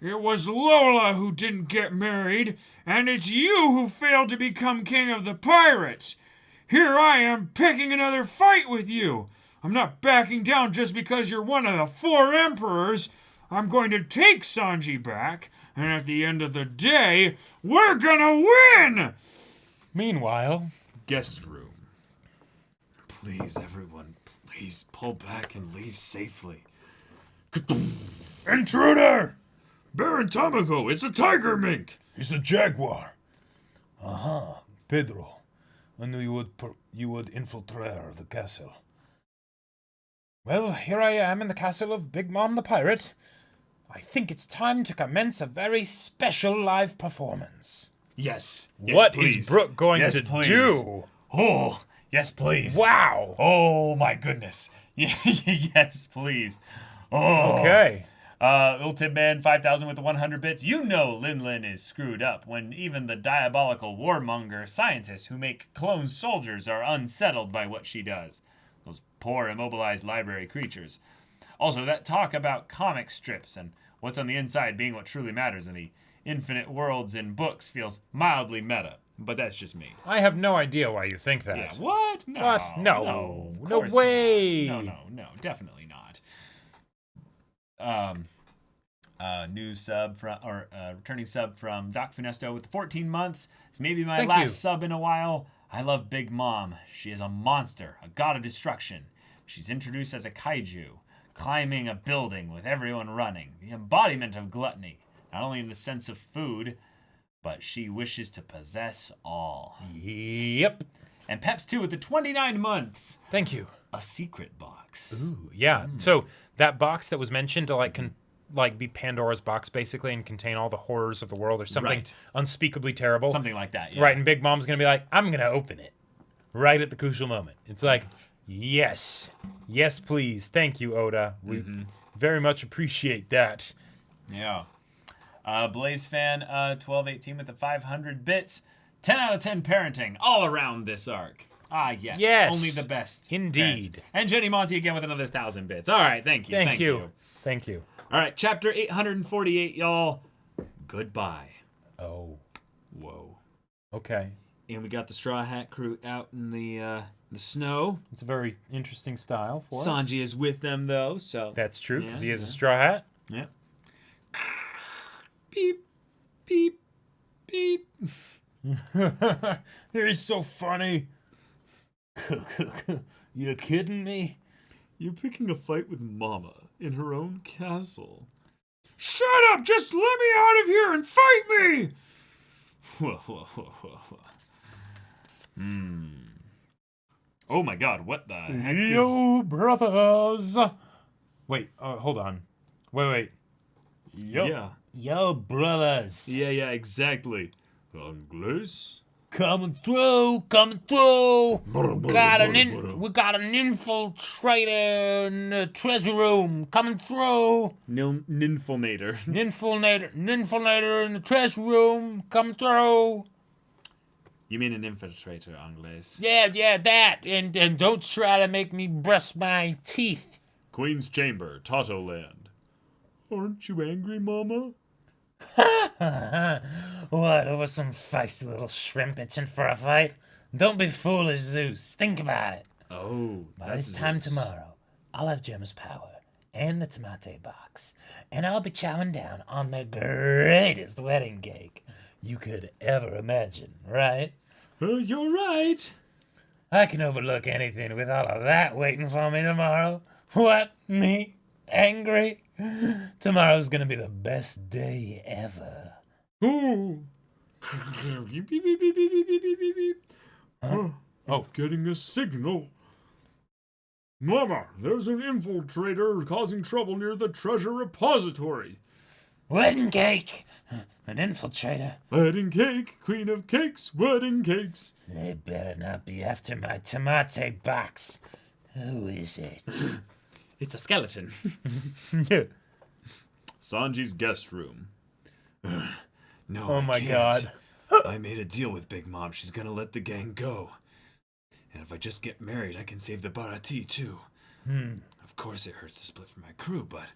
It was Lola who didn't get married, and it's you who failed to become king of the pirates. Here I am picking another fight with you. I'm not backing down just because you're one of the 4 emperors. I'm going to take Sanji back, and at the end of the day, we're gonna win! Meanwhile, Guest room. Please, everyone, please pull back and leave safely. Intruder! Baron Tamago, it's a tiger mink! He's a jaguar. Pedro. I knew you would infiltrate the castle. well, here I am in the castle of Big Mom the Pirate. I think it's time to commence a very special live performance. Yes. What is Brook going to please. do? Oh, yes, please. Wow. Oh, my goodness. Yes, please. Oh. Okay. Ultimate Man 5000 with the 100 bits. You know Lin Lin is screwed up when even the diabolical warmonger scientists who make clone soldiers are unsettled by what she does. Those poor immobilized library creatures. Also, that talk about comic strips and what's on the inside being what truly matters in the infinite worlds in books feels mildly meta. But that's just me. I have no idea why you think that. Yeah, what? No. What? No. of No course way. not. No, definitely not. New sub from, returning sub from Doc Finesto with 14 months. It's maybe my Thank last you. sub in a while. I love Big Mom. She is a monster, a god of destruction. She's introduced as a kaiju, climbing a building with everyone running, the embodiment of gluttony, not only in the sense of food, but she wishes to possess all. Yep. And Peps 2 with the 29 months. Thank you. A secret box. Ooh, yeah. So that box that was mentioned to be Pandora's box basically and contain all the horrors of the world or something Right. unspeakably terrible. Something like that, yeah. Right, and Big Mom's gonna be like, I'm gonna open it. Right at the crucial moment. It's like, yes. Yes, please. Thank you, Oda. We very much appreciate that. Yeah. Blaze fan 1218 with the 500 bits. 10 out of 10 parenting all around this arc. Ah, yes. Yes. Only the best. Indeed. parents. And Jenny Monty again with another 1,000 bits. All right, thank you. Thank you. Thank you. All right, chapter 848, y'all. Goodbye. Oh, Whoa. okay. And we got the Straw Hat crew out in the snow. It's a very interesting style for it. Sanji is with them, though, so... That's true, because he has Yeah. a straw hat. Yeah. Beep, beep, beep. He's so funny. You kidding me? You're picking a fight with Mama in her own castle. Shut up! Just let me out of here and fight me! Oh my god, what the heck is... Yo, brothers. Wait, hold on. Wait. Yo. Yeah. Yo, brothers. Yeah, exactly. Anglais? Coming through. We got an infiltrator in the treasure room. Coming through. Ninfonator. Ninfiltrator in the treasure room. Coming through. You mean an infiltrator, Anglais? Yeah, that. And don't try to make me brush my teeth. Queen's Chamber, Toto Land. Aren't you angry, Mama? What, over some feisty little shrimp itching for a fight? Don't be foolish, Zeus. Think about it. Oh, By this time tomorrow, I'll have Germa's power and the tomate box, and I'll be chowing down on the greatest wedding cake you could ever imagine, right? You're right. I can overlook anything with all of that waiting for me tomorrow. What? Me? Angry? Tomorrow's gonna be the best day ever. Oh. Oh, getting a signal. Mama, there's an infiltrator causing trouble near the treasure repository. Wedding cake! An infiltrator? Wedding cake, queen of cakes, wedding cakes. They better not be after my tomate box. Who is it? It's a skeleton. Sanji's guest room. No, Oh I my can't. god. I made a deal with Big Mom. She's gonna let the gang go. And if I just get married, I can save the Barati too. Of course it hurts to split from my crew, but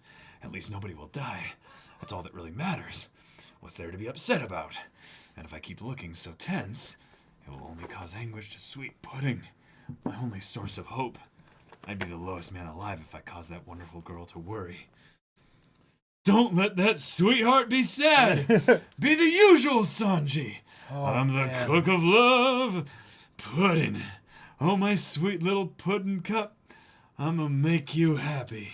at least nobody will die. That's all that really matters. What's there to be upset about? And if I keep looking so tense, it will only cause anguish to Sweet Pudding, my only source of hope. I'd be the lowest man alive if I caused that wonderful girl to worry. Don't let that sweetheart be sad. Be the usual Sanji. I'm the cook of love. Pudding. Oh, my sweet little pudding cup. I'ma make you happy.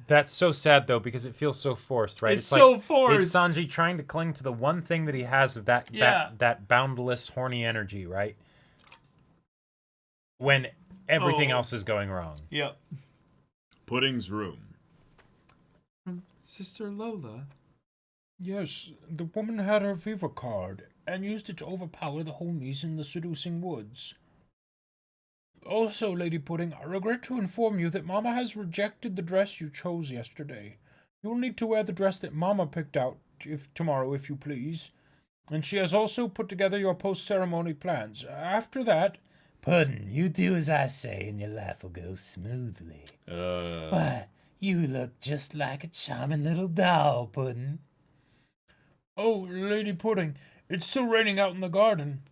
That's so sad though, because it feels so forced, right? It's so like, forced. It's Sanji trying to cling to the one thing that he has of that boundless horny energy, right? When everything else is going wrong. Yep. Pudding's room. Sister Lola. Yes, the woman had her fever card and used it to overpower the homies in the seducing woods. Also, Lady Pudding, I regret to inform you that Mama has rejected the dress you chose yesterday. You'll need to wear the dress that Mama picked out tomorrow, if you please. And she has also put together your post-ceremony plans. After that... Pudding, you do as I say and your life will go smoothly. Why, you look just like a charming little doll, Pudding. Oh, Lady Pudding, it's still raining out in the garden.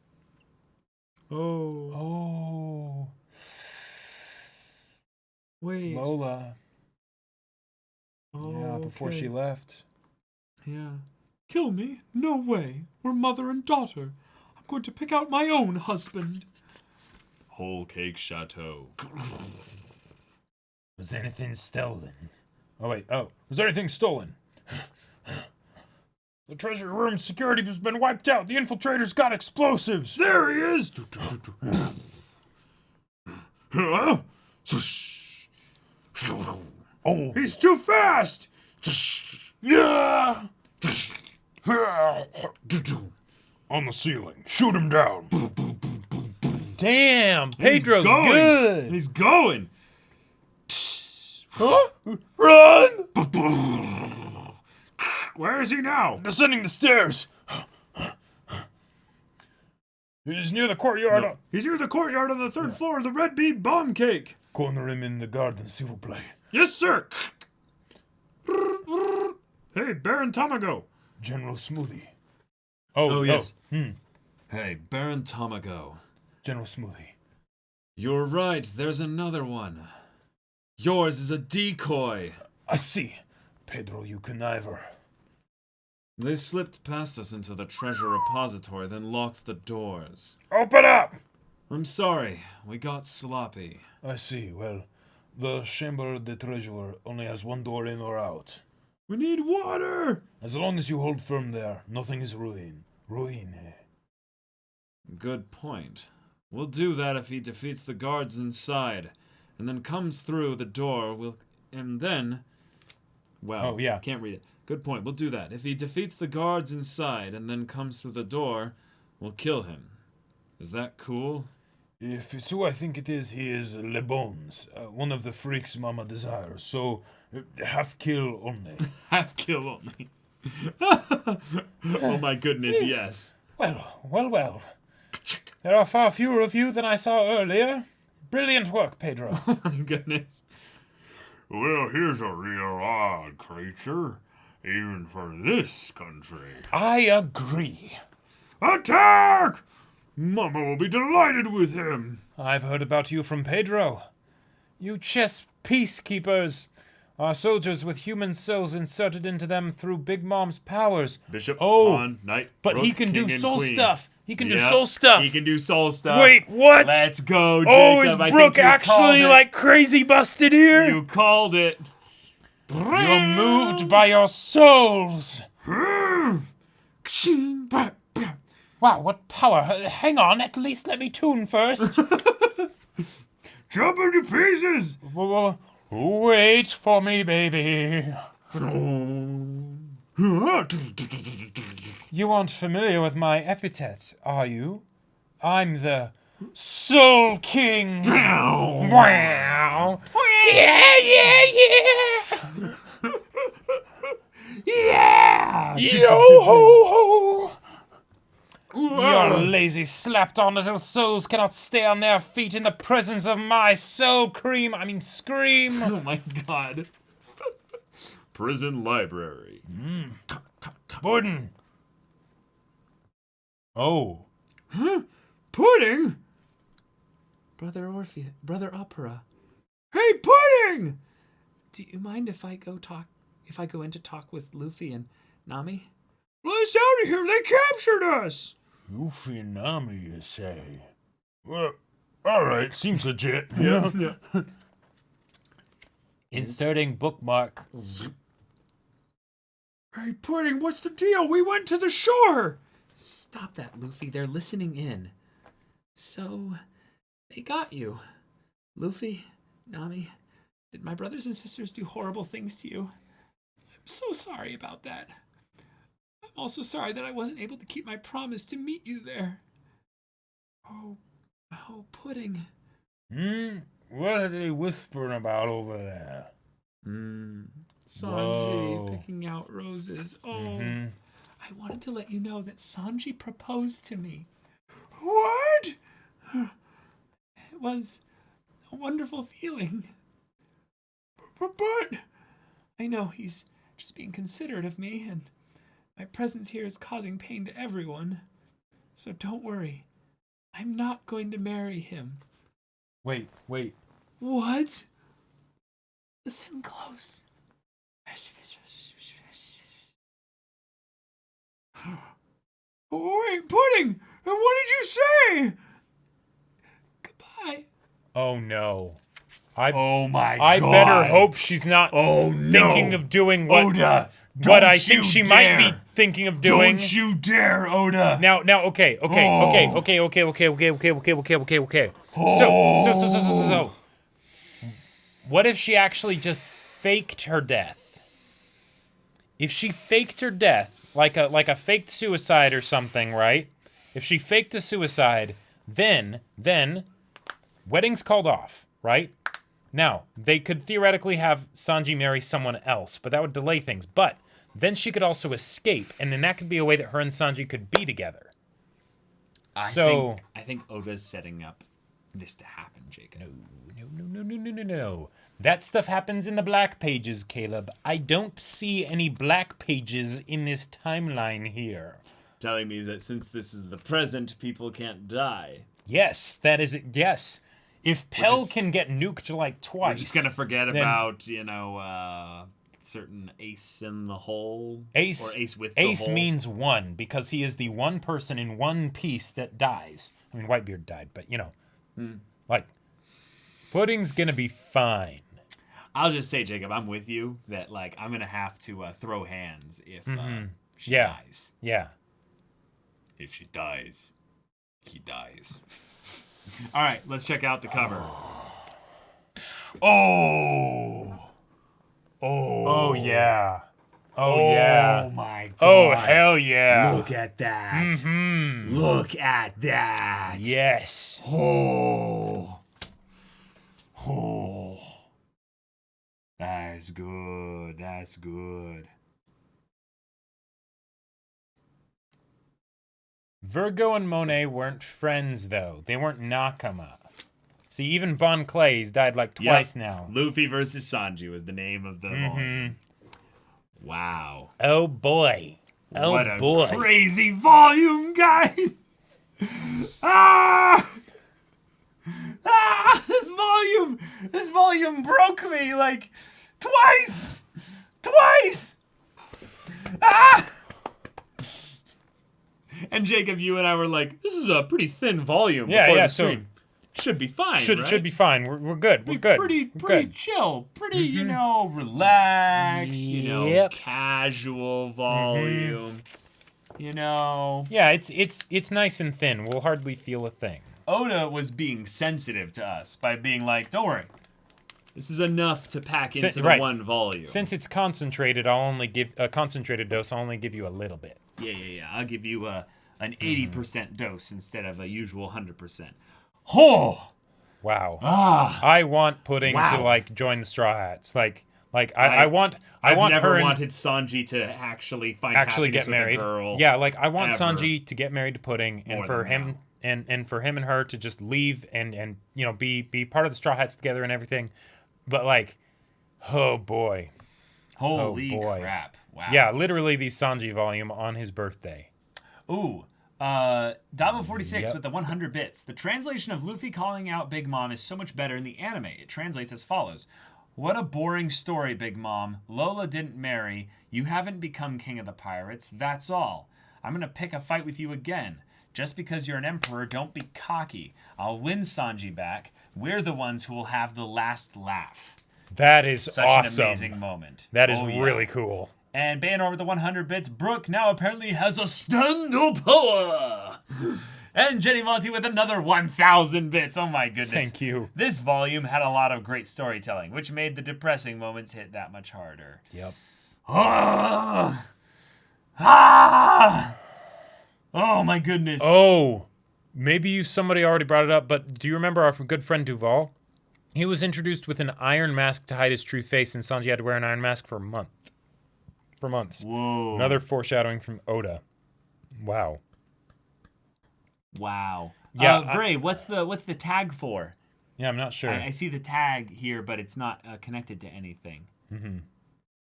Oh. Wait. Lola. Oh, Yeah, before okay. she left. Yeah. Kill me? No way. We're mother and daughter. I'm going to pick out my own husband. Whole Cake Chateau. Was anything stolen? Was anything stolen? The treasure room security has been wiped out. The infiltrators got explosives. There he is. Oh, He's too fast. yeah! On the ceiling. Shoot him down. Damn, Pedro's going. good. He's going. Run! Where is he now? Descending the stairs. He's near the courtyard. He's near the courtyard on the third floor of the Red Bee Bomb Cake. Corner him in the garden, s'il vous plaît. Yes, sir. Hey, Baron Tamago. General Smoothie. Oh, yes. Hey, Baron Tamago. General Smoothie. You're right, there's another one. Yours is a decoy. I see. Pedro, you conniver. They slipped past us into the treasure repository, then locked the doors. Open up! I'm sorry, we got sloppy. I see. Well, the Chamber de Treasure only has one door in or out. We need water! As long as you hold firm there, nothing is ruin. Ruin. Good point. We'll do that if he defeats the guards inside, and then comes through the door. Oh, yeah. Can't read it. Good point. We'll do that. If he defeats the guards inside and then comes through the door, we'll kill him. Is that cool? If it's who I think it is, he is Le Bones, one of the freaks Mama desires. So, half kill only. Half kill only. Oh my goodness, yes. Well. There are far fewer of you than I saw earlier. Brilliant work, Pedro. Oh my goodness. Well, here's a real odd creature, even for this country. I agree. Attack! Mama will be delighted with him. I've heard about you from Pedro. You chess peacekeepers are soldiers with human souls inserted into them through Big Mom's powers. Bishop, Oh, pawn, knight, But rook, he can do king, and soul queen. stuff. He can do Yep, soul stuff. He can do soul stuff. Wait, what? Let's go, Jacob. Oh, is I think Brook you called actually it. like crazy busted here? You called it. You're moved by your souls. Wow, what power. Hang on, at least let me tune first. Jump into pieces! Wait for me, baby. You aren't familiar with my epithet, are you? I'm the Soul King. Wow. Yeah. Yeah. Yo ho ho. Your lazy, slapped-on little souls cannot stay on their feet in the presence of my scream. Oh my god. Prison library. Pudding. Oh. Pudding? Brother Opera. Hey, Pudding! Do you mind if I go in to talk with Luffy and Nami? Let us out of here! They captured us! Luffy and Nami, you say? Well, alright, seems legit. Yeah. Inserting bookmark. Hey, Pudding, what's the deal? We went to the shore! Stop that, Luffy. They're listening in. So, they got you. Luffy, Nami, did my brothers and sisters do horrible things to you? I'm so sorry about that. I'm also sorry that I wasn't able to keep my promise to meet you there. Oh, Pudding. What are they whispering about over there? Sanji Whoa. picking out roses. Oh, I wanted to let you know that Sanji proposed to me. What? It was a wonderful feeling. But I know he's just being considerate of me, and my presence here is causing pain to everyone. So don't worry. I'm not going to marry him. Wait. What? Listen close. Wait, Pudding! What did you say? Goodbye. Oh no. Oh my god. I better hope she's not thinking of doing what I think she might be thinking of doing. Don't you dare, Oda. Now, okay. So, what if she actually just faked her death? If she faked her death, like a faked suicide or something, right? If she faked a suicide, then wedding's called off, right? Now, they could theoretically have Sanji marry someone else, but that would delay things. But then she could also escape, and then that could be a way that her and Sanji could be together. I think Oda's setting up this to happen, Jacob. No. That stuff happens in the Black Pages, Caleb. I don't see any Black Pages in this timeline here. Telling me that since this is the present, people can't die. Yes, that is it. Yes. If Pell can get nuked like twice. We're just gonna forget about, certain ace in the hole. Ace, or ace with the Ace hole. means one, because he is the one person in One Piece that dies. I mean, Whitebeard died, but, like, Pudding's gonna be fine. I'll just say, Jacob, I'm with you that like I'm gonna have to throw hands if she Yeah. dies. Yeah. If she dies, he dies. All right, let's check out the cover. Oh. Oh yeah. Oh Oh yeah. my god. Oh hell yeah. Look at that. Mm-hmm. Look at that. Yes. Oh. Oh. That's good. That's good. Virgo and Monet weren't friends though. They weren't Nakama. See, even Bon Clay's died like twice now. Luffy versus Sanji was the name of the volume. Wow. Oh boy. Oh What a boy. crazy volume, guys. Ah! Ah! This volume broke me like twice. Ah! And Jacob, you and I were like, this is a pretty thin volume before the stream. Should be fine, right? Should be fine. We're good. We're good. Pretty We're good. chill. Pretty, you know, relaxed, you know, Yep. casual volume. You know. Yeah, it's nice and thin. We'll hardly feel a thing. Oda was being sensitive to us by being like, don't worry. This is enough to pack into the one volume. Since it's concentrated, I'll only give a concentrated dose. I'll only give you a little bit. Yeah. I'll give you an 80% dose instead of a usual 100%. Oh! Wow. Ah! I want Pudding Wow. to like join the Straw Hats. I want I've want never her and wanted Sanji to actually find actually happiness get married. with a girl. Yeah, like I want ever. Sanji to get married to Pudding, and More for than him and for him and her to just leave and you know be part of the Straw Hats together and everything. But like, oh boy. Holy boy. crap. Wow. Yeah, literally the Sanji volume on his birthday. Ooh. Dabo46 Yep. with the 100 bits. The translation of Luffy calling out Big Mom is so much better in the anime. It translates as follows. What a boring story, Big Mom. Lola didn't marry. You haven't become king of the pirates. That's all. I'm going to pick a fight with you again. Just because you're an emperor, don't be cocky. I'll win Sanji back. We're the ones who will have the last laugh. That is Such awesome. an amazing moment. That is Oh, yeah. really cool. And Bayanor with the 100 bits. Brook now apparently has a stand-up power. And Jenny Monty with another 1,000 bits. Oh my goodness. Thank you. This volume had a lot of great storytelling, which made the depressing moments hit that much harder. Yep. Ah! Ah! Oh my goodness. Oh, maybe somebody already brought it up, but do you remember our good friend Duval? He was introduced with an iron mask to hide his true face, and Sanji had to wear an iron mask for a month. For months. Whoa. Another foreshadowing from Oda. Wow. Wow. Yeah, Vray, what's the tag for? Yeah, I'm not sure. I see the tag here, but it's not connected to anything.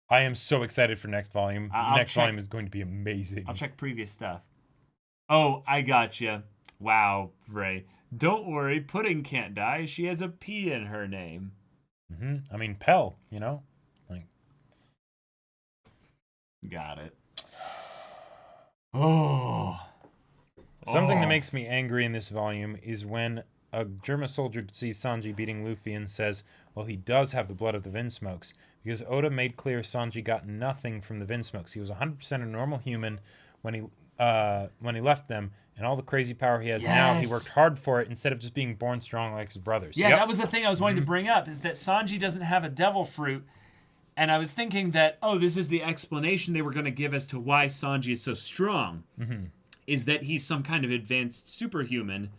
I am so excited for next volume. I'll Next check. volume is going to be amazing. I'll check previous stuff. Oh, I gotcha. Wow, Vray. Don't worry, Pudding can't die. She has a P in her name. I mean, Pell, you know? Like, Got it. Oh. something that Oh. makes me angry in this volume is when a Germa soldier sees Sanji beating Luffy and says, well, he does have the blood of the Vinsmokes, because Oda made clear Sanji got nothing from the Vinsmokes. He was 100% a normal human when he left them, and all the crazy power he has now, he Yes. worked hard for it instead of just being born strong like his brothers. Yeah, Yep. that was the thing I was wanting to bring up, is that Sanji doesn't have a devil fruit. And I was thinking that, oh, this is the explanation they were going to give as to why Sanji is so strong. Is that he's some kind of advanced superhuman.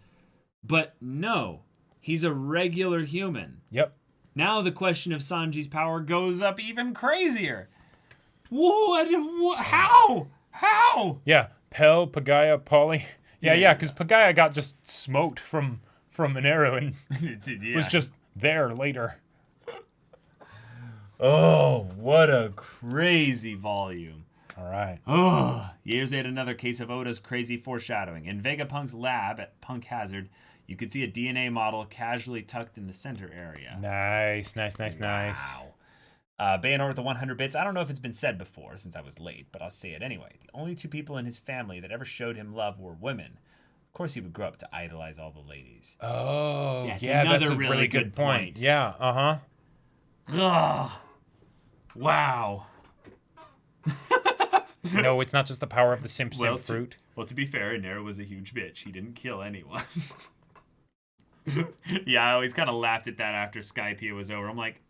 But no, he's a regular human. Yep. Now the question of Sanji's power goes up even crazier. What? How? How? Yeah, Pell, Pagaya, Polly. Yeah, because Pagaya got just smoked from an arrow and was just there later. Oh, what a crazy volume. All right. Oh, here's yet another case of Oda's crazy foreshadowing. In Vegapunk's lab at Punk Hazard, you could see a DNA model casually tucked in the center area. Nice. Wow. Bayanor with the 100 bits. I don't know if it's been said before since I was late, but I'll say it anyway. The only two people in his family that ever showed him love were women. Of course, he would grow up to idolize all the ladies. Oh, Yeah, it's yeah, that's another a really really good good point. point. Yeah, uh-huh. Ugh. Wow. No, it's not just the power of the simp Well, fruit. Well, to be fair, Nero was a huge bitch. He didn't kill anyone. Yeah, I always kind of laughed at that after Skypiea was over. I'm like,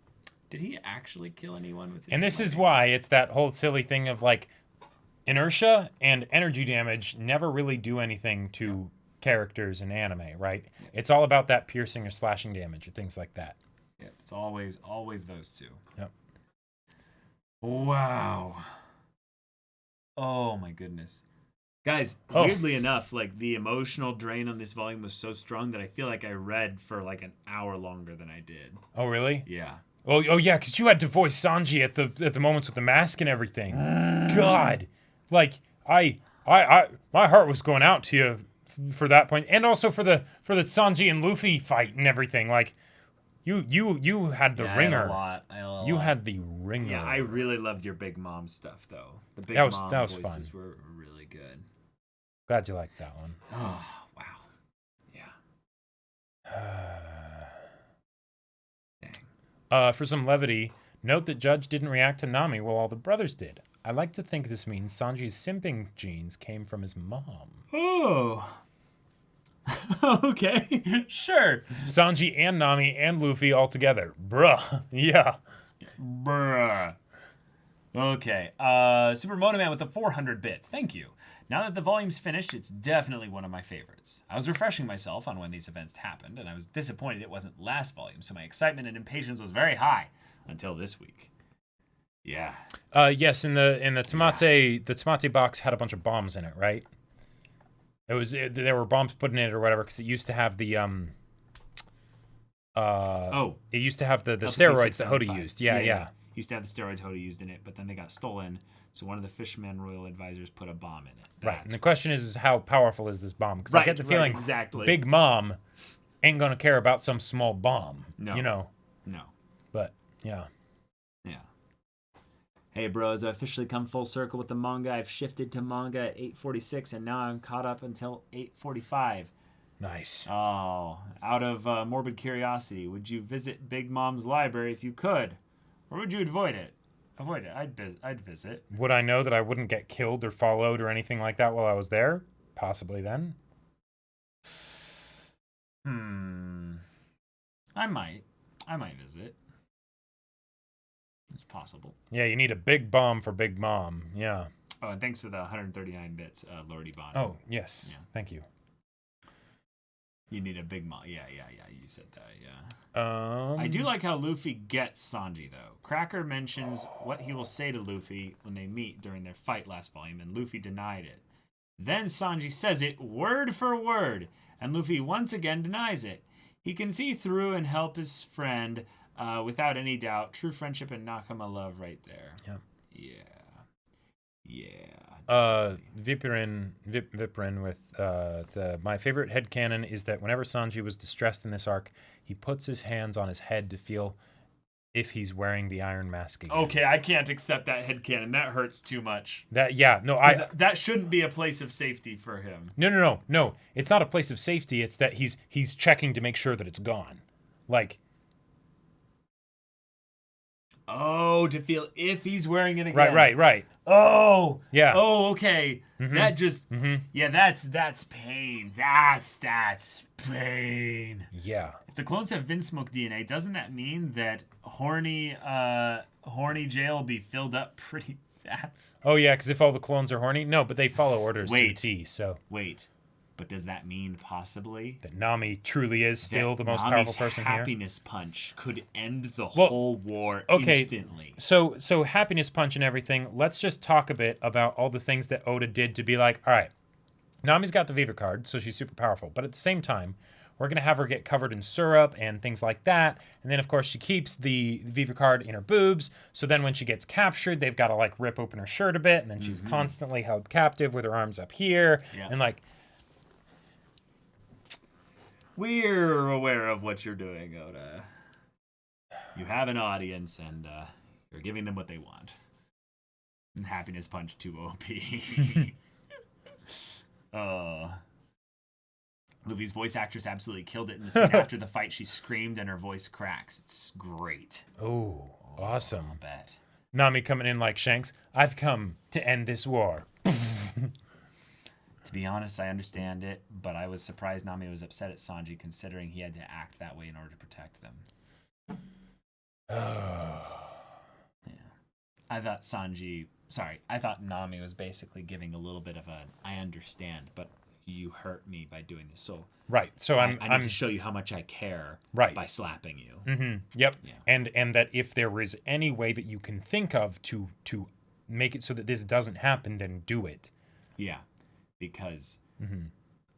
did he actually kill anyone with his And this is smiting? why it's that whole silly thing of like inertia and energy damage never really do anything to characters in anime, right? It's all about that piercing or slashing damage or things like that. Yeah, it's always those two. Yep. Wow. Oh my goodness. Guys, Oh. weirdly enough, like the emotional drain on this volume was so strong that I feel like I read for like an hour longer than I did. Oh, really? Yeah. Oh yeah, because you had to voice Sanji at the moments with the mask and everything. God, like I my heart was going out to you for that point, and also for the Sanji and Luffy fight and everything. Like you had the Yeah, ringer. I had a lot. You had the ringer. Yeah, I really loved your Big Mom stuff though. The Big That was- Mom that was voices fun. were really good. Glad you liked that one. Oh, wow. Yeah. Dang. For some levity, note that Judge didn't react to Nami while all the brothers did. I like to think this means Sanji's simping genes came from his mom. Oh. Okay. Sure. Sanji and Nami and Luffy all together. Bruh. Yeah. Bruh. Okay. Super Moto Man with the 400 bits. Thank you. Now that the volume's finished, it's definitely one of my favorites. I was refreshing myself on when these events happened, and I was disappointed it wasn't last volume, so my excitement and impatience was very high until this week. Yeah. Yes, in the tomate the tomate box had a bunch of bombs in it, right? There were bombs put in it or whatever because it used to have the it used to have the steroids that Hoda used. Yeah. Used to have the steroids Hoda used in it, but then they got stolen, so one of the Fishman Royal Advisors put a bomb in it. Right. And the question is how powerful is this bomb? Because I get the feeling exactly. Big Mom ain't gonna care about some small bomb. No. You know. No. But yeah. Yeah. Hey bros, I officially come full circle with the manga. I've shifted to manga at 8:46 and now I'm caught up until 8:45. Nice. Oh, out of morbid curiosity, would you visit Big Mom's library if you could? Or would you avoid it? Avoid it. I'd visit. Would I know that I wouldn't get killed or followed or anything like that while I was there? Possibly then. I might visit. It's possible. Yeah, you need a big bomb for Big Mom. Yeah. Oh, and thanks for the 139 bits, Lord Ebon. Oh, yes. Yeah. Thank you. You need a big mom. Yeah, you said that, yeah. I do like how Luffy gets Sanji, though. Cracker mentions what he will say to Luffy when they meet during their fight last volume, and Luffy denied it. Then Sanji says it word for word, and Luffy once again denies it. He can see through and help his friend without any doubt. True friendship and Nakama love right there. Yeah. Vipirin with my favorite headcanon is that whenever Sanji was distressed in this arc, he puts his hands on his head to feel if he's wearing the iron mask again. Okay, I can't accept that headcanon. That hurts too much. That shouldn't be a place of safety for him. No. It's not a place of safety. It's that he's checking to make sure that it's gone. Like, oh, to feel if he's wearing it again. Right. Oh. Yeah. Oh, okay. Mm-hmm. That just yeah, that's pain. That's pain. Yeah. If the clones have Vinsmoke DNA, doesn't that mean that horny jail will be filled up pretty fast? Oh yeah, because if all the clones are horny, no, but they follow orders to the Wait. T. So Wait, but does that mean possibly that Nami truly is still that the most Nami's powerful person here? happiness punch could end the whole war instantly? So happiness punch and everything. Let's just talk a bit about all the things that Oda did to be like, all right, Nami's got the Viva card, so she's super powerful. But at the same time, we're going to have her get covered in syrup and things like that. And then, of course, she keeps the Viva card in her boobs. So then when she gets captured, they've got to, like, rip open her shirt a bit. And then she's constantly held captive with her arms up here. Yeah. And, like... We're aware of what you're doing, Oda. You have an audience, and you're giving them what they want. And happiness punch 2 OP. Luffy's voice actress absolutely killed it in the scene. After the fight, she screamed and her voice cracks. It's great. Oh, awesome. I bet. Nami coming in like Shanks. I've come to end this war. To be honest, I understand it, but I was surprised Nami was upset at Sanji considering he had to act that way in order to protect them. Yeah. I thought Nami was basically giving a little bit of a, I understand, but you hurt me by doing this. So Right. So I need to show you how much I care by slapping you. Yep. Yeah. And that if there is any way that you can think of to make it so that this doesn't happen, then do it. Yeah. Because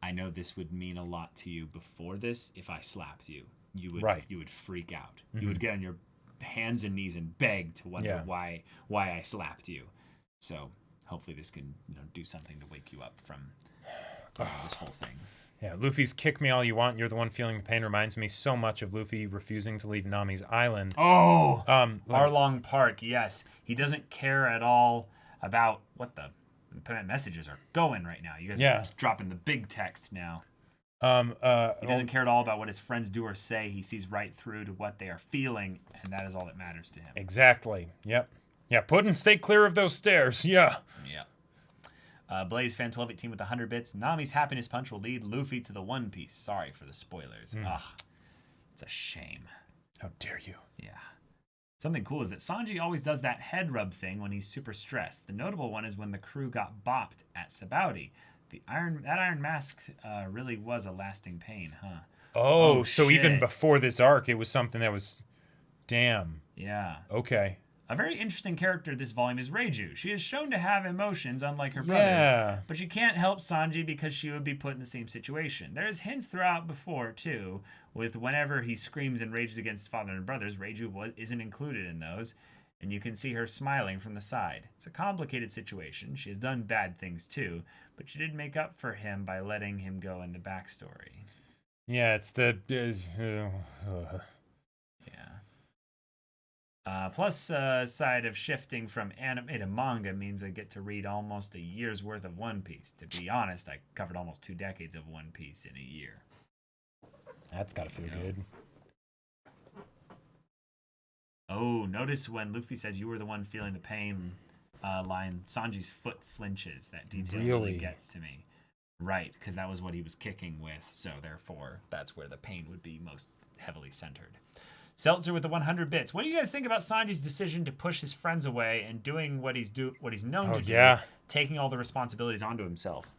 I know this would mean a lot to you before this. If I slapped you, you would freak out. You would get on your hands and knees and beg to wonder why I slapped you. So hopefully this can do something to wake you up from this whole thing. Yeah, Luffy's kick me all you want. You're the one feeling the pain reminds me so much of Luffy refusing to leave Nami's island. Oh, Arlong Park. Yes, he doesn't care at all about what the messages are going right now. You guys are dropping the big text now. He doesn't care at all about what his friends do or say. He sees right through to what they are feeling, and that is all that matters to him. Exactly. Yep. Yeah, Puddin', stay clear of those stairs. Yeah. Yeah. Blaze Fan 1218 with 100 bits. Nami's happiness punch will lead Luffy to the One Piece. Sorry for the spoilers. Ugh. It's a shame. How dare you? Yeah. Something cool is that Sanji always does that head rub thing when he's super stressed. The notable one is when the crew got bopped at Sabaody. That iron mask really was a lasting pain, huh? Oh, so even before this arc, it was something that was... Damn. Yeah. Okay. A very interesting character this volume is Reiju. She is shown to have emotions, unlike her brothers, but she can't help Sanji because she would be put in the same situation. There's hints throughout before, too, with whenever he screams and rages against his father and brothers, Reiju isn't included in those, and you can see her smiling from the side. It's a complicated situation. She has done bad things, too, but she did make up for him by letting him go into backstory. Yeah, it's the... Plus, side of shifting from anime to manga means I get to read almost a year's worth of One Piece. To be honest, I covered almost 2 decades of One Piece in a year. That's gotta feel good. Oh, notice when Luffy says you were the one feeling the pain line, Sanji's foot flinches. That detail really gets to me. Right, because that was what he was kicking with, so therefore that's where the pain would be most heavily centered. Seltzer with the 100 bits. What do you guys think about Sanji's decision to push his friends away and doing what he's known to do, taking all the responsibilities onto himself?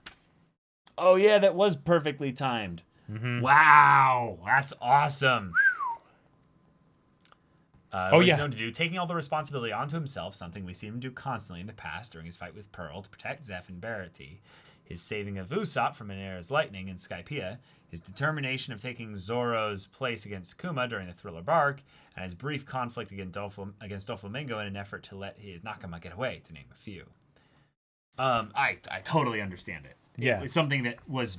Oh yeah, that was perfectly timed. Wow, that's awesome. What he's known to do, taking all the responsibility onto himself, something we see him do constantly in the past during his fight with Pearl to protect Zeff and Barity. His saving of Usopp from Minera's lightning in Skypiea, his determination of taking Zoro's place against Kuma during the Thriller Bark, and his brief conflict against Doflamingo in an effort to let his Nakama get away, to name a few. I totally understand it. Yeah. It was something that was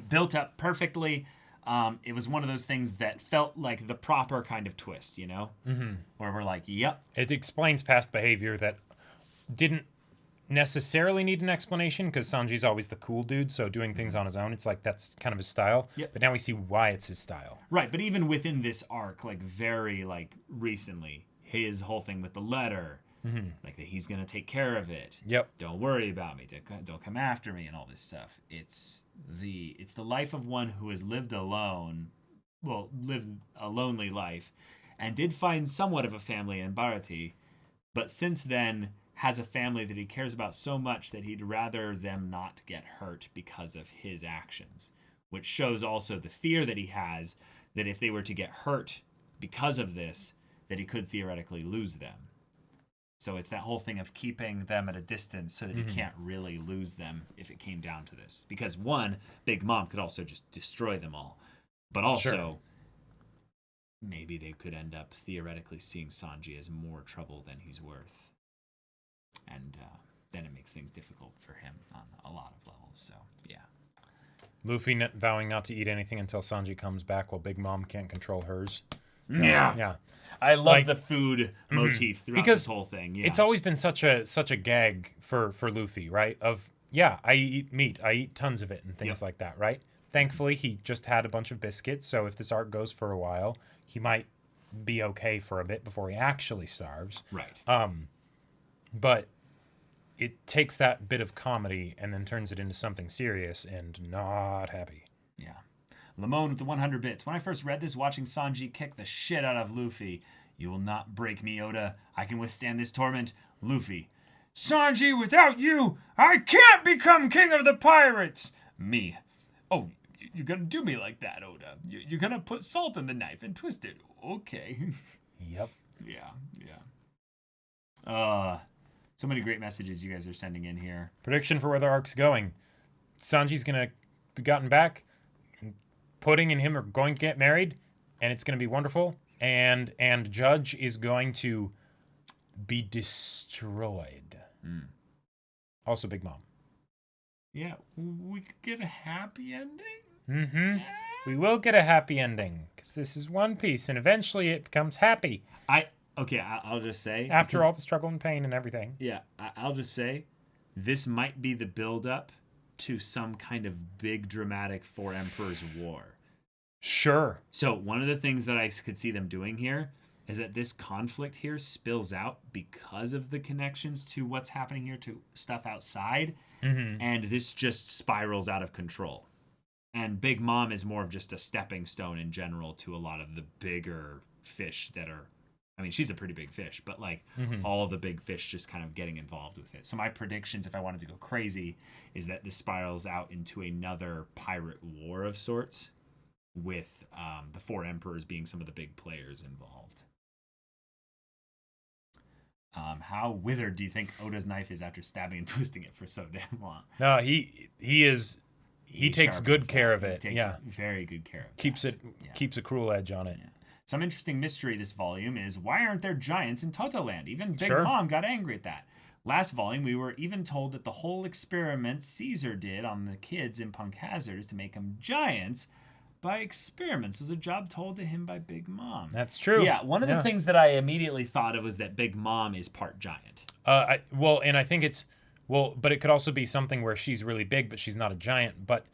built up perfectly. It was one of those things that felt like the proper kind of twist, you know? Where we're like, yep. It explains past behavior that didn't necessarily need an explanation because Sanji's always the cool dude, so doing things on his own, it's like that's kind of his style. Yep. But now we see why it's his style. Right, but even within this arc, like very like recently, his whole thing with the letter, like that he's gonna take care of it. Yep. Don't worry about me. Don't come after me and all this stuff. It's the life of one who has lived alone, lived a lonely life, and did find somewhat of a family in Barati, but since then has a family that he cares about so much that he'd rather them not get hurt because of his actions, which shows also the fear that he has that if they were to get hurt because of this, that he could theoretically lose them. So it's that whole thing of keeping them at a distance so that he can't really lose them if it came down to this. Because one, Big Mom could also just destroy them all. But also, maybe they could end up theoretically seeing Sanji as more trouble than he's worth. And then it makes things difficult for him on a lot of levels. So, yeah. Luffy vowing not to eat anything until Sanji comes back while Big Mom can't control hers. Yeah. I love the food motif throughout this whole thing. Yeah. It's always been such a gag for Luffy, right? I eat meat. I eat tons of it and things like that, right? Thankfully, he just had a bunch of biscuits, so if this arc goes for a while, he might be okay for a bit before he actually starves. Right. But it takes that bit of comedy and then turns it into something serious and not happy. Yeah. Lamone with the 100 bits. When I first read this, watching Sanji kick the shit out of Luffy. You will not break me, Oda. I can withstand this torment. Luffy. Sanji, without you, I can't become king of the pirates. Me. Oh, you're gonna do me like that, Oda. You're gonna put salt in the knife and twist it. Okay. Yep. Yeah. So many great messages you guys are sending in here. Prediction for where the arc's going. Sanji's going to be gotten back. Pudding and him are going to get married, and it's going to be wonderful. And Judge is going to be destroyed. Also Big Mom. Yeah, we could get a happy ending? Mm-hmm. We will get a happy ending, because this is One Piece, and eventually it becomes happy. I'll just say... After all the struggle and pain and everything. Yeah, I'll just say, this might be the build-up to some kind of big dramatic Four Emperors War. Sure. So one of the things that I could see them doing here is that this conflict here spills out because of the connections to what's happening here to stuff outside, and this just spirals out of control. And Big Mom is more of just a stepping stone in general to a lot of the bigger fish that are... I mean, she's a pretty big fish, but like all of the big fish just kind of getting involved with it. So my predictions, if I wanted to go crazy, is that this spirals out into another pirate war of sorts, with the Four Emperors being some of the big players involved. How withered do you think Oda's knife is after stabbing and twisting it for so damn long? No, he takes good care of it. He takes very good care of it. Keeps a cruel edge on it. Yeah. Some interesting mystery this volume is, why aren't there giants in Totoland? Even Big Sure. Mom got angry at that. Last volume, we were even told that the whole experiment Caesar did on the kids in Punk Hazard is to make them giants by experiments. It was a job told to him by Big Mom. That's true. Yeah, one of the things that I immediately thought of was that Big Mom is part giant. I think it's... Well, but it could also be something where she's really big, but she's not a giant, but...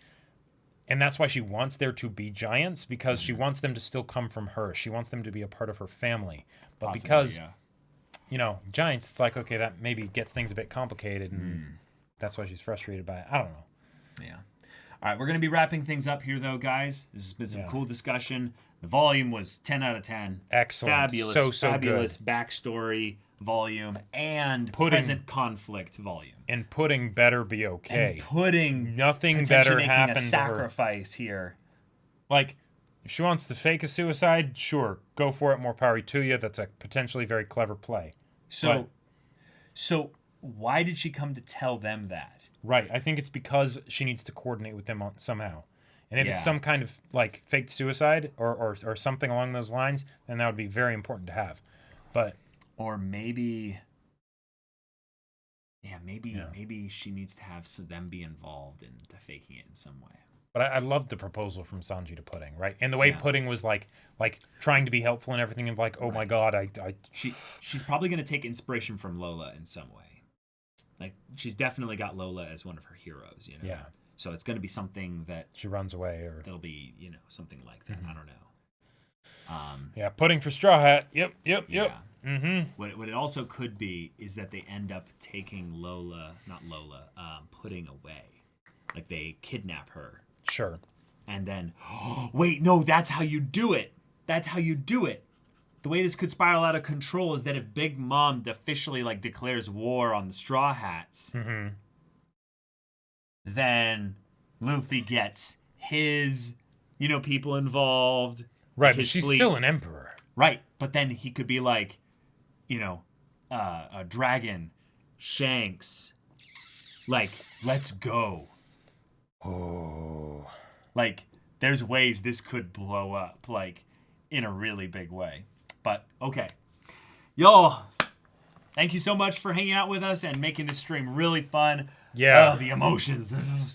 And that's why she wants there to be giants, because she wants them to still come from her. She wants them to be a part of her family. But because, giants, it's like, okay, that maybe gets things a bit complicated, and that's why she's frustrated by it. I don't know. Yeah. All right, we're going to be wrapping things up here, though, guys. This has been some cool discussion. The volume was 10 out of 10. Excellent. Fabulous, So fabulous good. backstory volume and Pudding. present conflict volume. And Pudding better be okay. And Pudding Nothing potentially better making happened a to her. sacrifice here. Like, if she wants to fake a suicide, sure, go for it. More power to you. That's a potentially very clever play. So why did she come to tell them that? Right. I think it's because she needs to coordinate with them somehow. And if it's some kind of like faked suicide or something along those lines, then that would be very important to have. But or maybe she needs to have them be involved in the faking it in some way. But I loved the proposal from Sanji to Pudding, right? And the way Pudding was like trying to be helpful and everything, and like, oh my god, she's probably going to take inspiration from Lola in some way. Like, she's definitely got Lola as one of her heroes, you know? Yeah. So it's going to be something that... She runs away or... There'll be, something like that. I don't know. Yeah, Pudding for Straw Hat. Yep. Yeah. Mm-hmm. What it also could be is that they end up taking Pudding away. Like, they kidnap her. Sure. And then, wait, no, that's how you do it. The way this could spiral out of control is that if Big Mom officially declares war on the Straw Hats, then Luffy gets his, people involved. Right, but she's still an emperor. Right, but then he could be like, a dragon, Shanks, let's go. Oh. There's ways this could blow up, in a really big way. But, okay. Y'all, thank you so much for hanging out with us and making this stream really fun. Yeah. Oh, the emotions.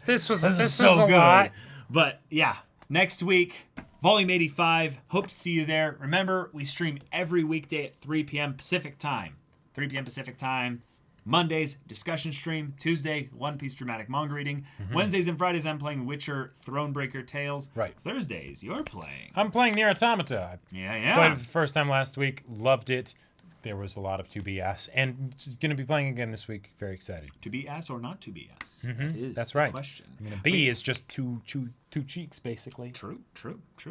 This was so good. Lot. But, yeah, next week, Volume 85. Hope to see you there. Remember, we stream every weekday at 3 p.m. Pacific time. 3 p.m. Pacific time. Mondays, discussion stream. Tuesday, One Piece dramatic manga reading. Wednesdays and Fridays, I'm playing Witcher Thronebreaker Tales. Right. Thursdays, you're playing. I'm playing Nier Automata. Yeah. Played it for the first time last week. Loved it. There was a lot of 2BS. And going to be playing again this week. Very excited. To be S or not to be S? That is That's the right. question. I mean, a B is just two cheeks, basically. True,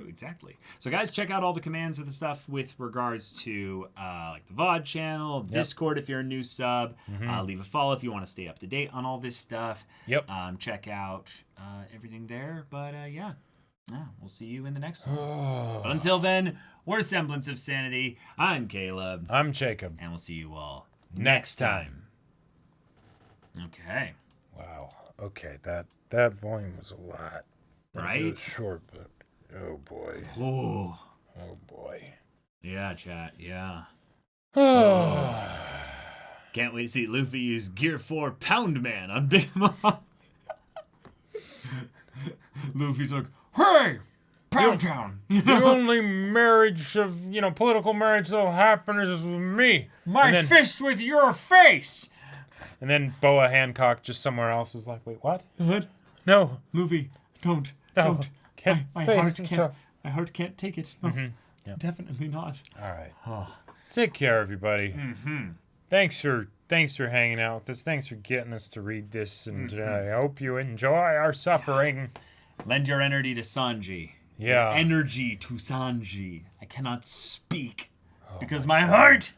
exactly. So, guys, check out all the commands of the stuff with regards to like the VOD channel, Discord if you're a new sub. Leave a follow if you want to stay up to date on all this stuff. Yep. Check out everything there. But yeah, we'll see you in the next one. But until then, we're Semblance of Sanity. I'm Caleb. I'm Jacob. And we'll see you all Next time. Okay. Wow. Okay, that volume was a lot. Right? It was short, but oh boy. Oh. Oh boy. Yeah, chat. Yeah. Oh. Can't wait to see Luffy use Gear 4 Pound Man on Big Mom. Luffy's like, hey, Pound Town. The only marriage of, political marriage that'll happen is with me. My fist with your face. And then Boa Hancock just somewhere else is like, wait, what? What? No. Luffy, don't. No. Don't. Can't My say heart so. can't. My heart can't take it. No, Yep. definitely not. All right. Take care, everybody. Thanks for hanging out with us. Thanks for getting us to read this, and I hope you enjoy our suffering. Lend your energy to Sanji. Yeah. Energy to Sanji. I cannot speak because my heart